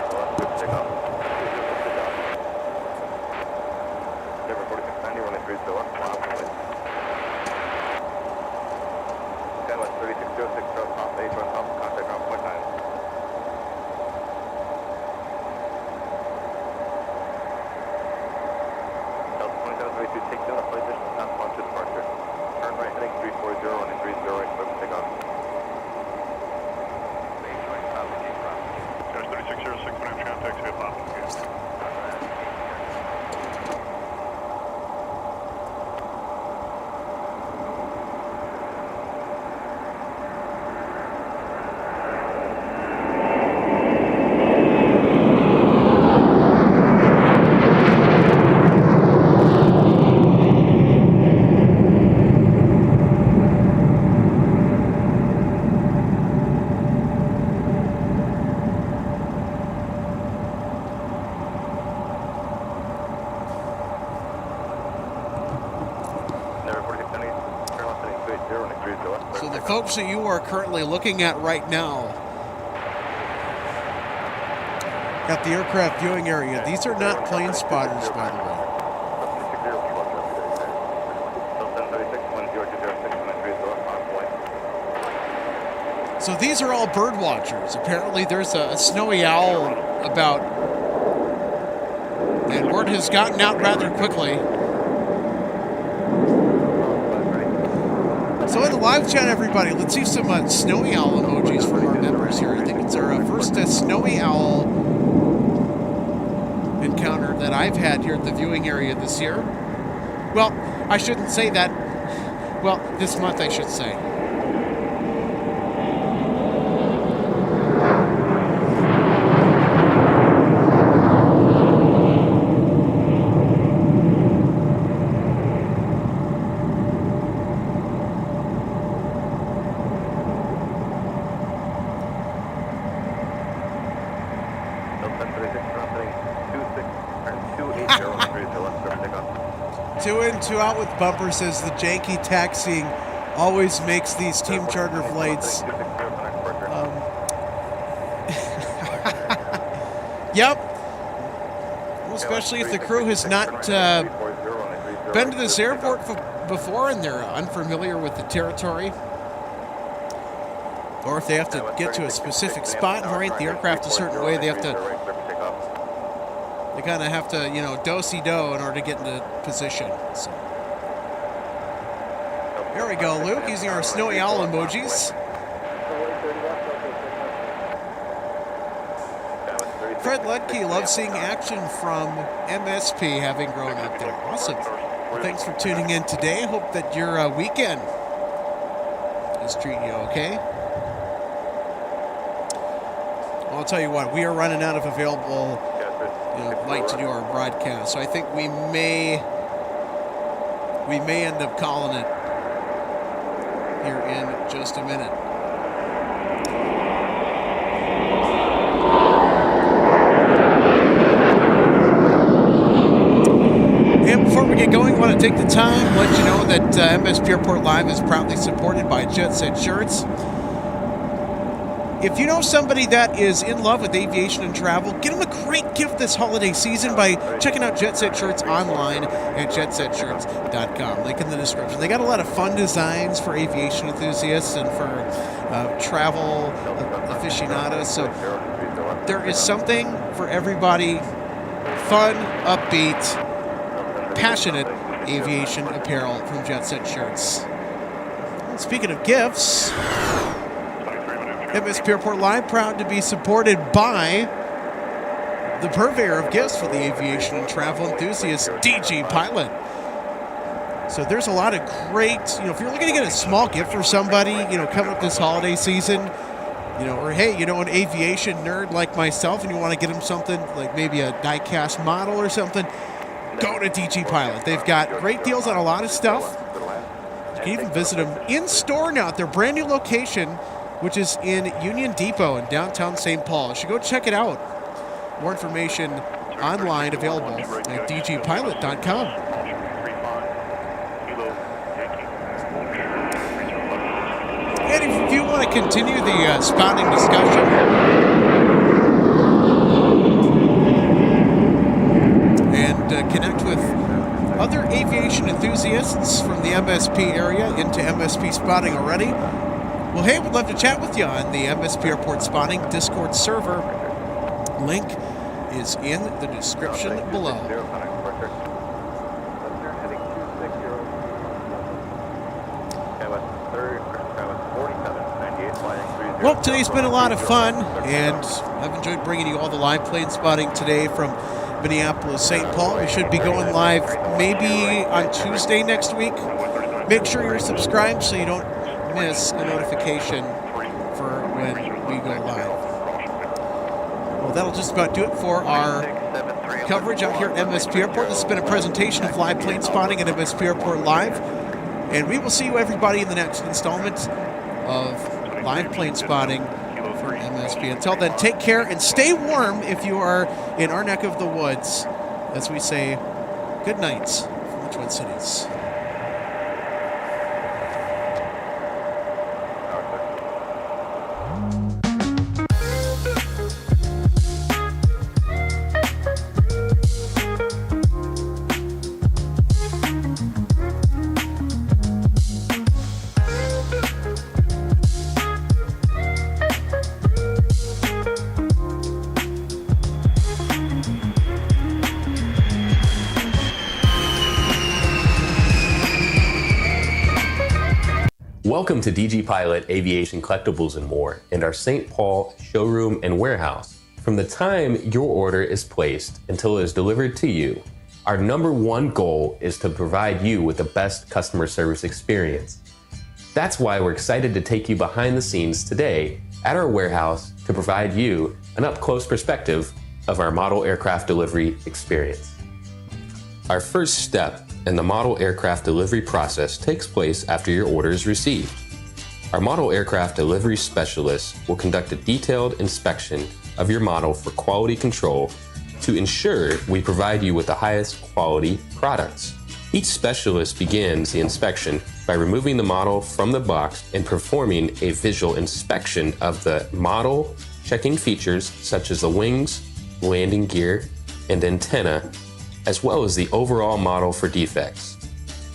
So the folks that you are currently looking at right now got the aircraft viewing area. These are not plane spotters, by the way. So these are all bird watchers. Apparently there's a snowy owl about, and word has gotten out rather quickly. So in the live chat, everybody, let's see some snowy owl emojis from our members here. I think it's our first snowy owl encounter that I've had here at the viewing area this year. Well, I shouldn't say that. Well, this month I should say. Two in, two out with bumper, says the janky taxiing always makes these team charter flights. Yep. Well, especially if the crew has not been to this airport before and they're unfamiliar with the territory, or if they have to get to a specific spot and orient the aircraft a certain way, they kind of have to, do-si-do in order to get into position. So. There we go, Luke, using our snowy owl emojis. Fred Ledke loves seeing action from MSP, having grown up there. Awesome. Well, thanks for tuning in today. Hope that your weekend is treating you okay. Well, I'll tell you what, we are running out of available light to do our broadcast, so I think we may end up calling it here in just a minute. And before we get going, I want to take the time to let you know that MSP Airport Live is proudly supported by Jet Set Shirts. If you know somebody that is in love with aviation and travel, get them a great gift this holiday season by checking out Jet Set Shirts online at jetsetshirts.com. Link in the description. They got a lot of fun designs for aviation enthusiasts and for travel aficionados. So there is something for everybody. Fun, upbeat, passionate aviation apparel from Jet Set Shirts. And speaking of gifts, MSP Airport Live proud to be supported by the purveyor of gifts for the aviation and travel enthusiasts, DG Pilot. So there's a lot of great, if you're looking to get a small gift for somebody, coming up this holiday season, or hey, an aviation nerd like myself and you want to get them something like maybe a die-cast model or something, go to DG Pilot. They've got great deals on a lot of stuff. You can even visit them in store now at their brand new location, which is in Union Depot in downtown St. Paul. You should go check it out. More information online available at dgpilot.com. And if you want to continue the spouting discussion and connect with other aviation enthusiasts from the MSP area into MSP spotting already, well, hey, we'd love to chat with you on the MSP Airport Spotting Discord server. Link is in the description below. Well, today's been a lot of fun, and I've enjoyed bringing you all the live plane spotting today from Minneapolis, St. Paul. We should be going live maybe on Tuesday next week. Make sure you're subscribed so you don't miss a notification for when we go live. Well, that'll just about do it for our coverage out here at MSP Airport. This has been a presentation of live plane spotting at MSP Airport Live, and we will see you everybody in the next installment of live plane spotting for MSP. Until then, take care and stay warm if you are in our neck of the woods. As we say, good nights from the Twin Cities. Welcome to DG Pilot Aviation Collectibles and More and our St. Paul showroom and warehouse. From the time your order is placed until it is delivered to you, our #1 goal is to provide you with the best customer service experience. That's why we're excited to take you behind the scenes today at our warehouse to provide you an up-close perspective of our model aircraft delivery experience. Our first step in the model aircraft delivery process takes place after your order is received. Our model aircraft delivery specialists will conduct a detailed inspection of your model for quality control to ensure we provide you with the highest quality products. Each specialist begins the inspection by removing the model from the box and performing a visual inspection of the model, checking features such as the wings, landing gear, and antenna, as well as the overall model for defects.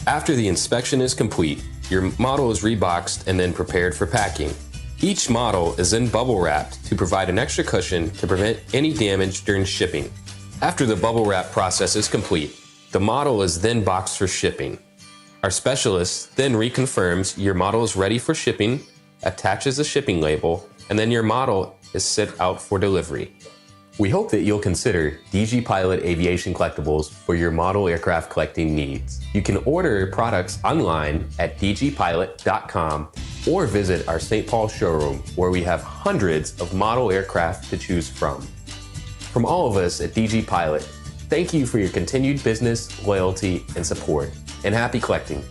After the inspection is complete, your model is reboxed and then prepared for packing. Each model is then bubble wrapped to provide an extra cushion to prevent any damage during shipping. After the bubble wrap process is complete, the model is then boxed for shipping. Our specialist then reconfirms your model is ready for shipping, attaches a shipping label, and then your model is sent out for delivery. We hope that you'll consider DG Pilot Aviation Collectibles for your model aircraft collecting needs. You can order products online at dgpilot.com or visit our St. Paul showroom where we have hundreds of model aircraft to choose from. From all of us at DG Pilot, thank you for your continued business, loyalty, and support, and happy collecting.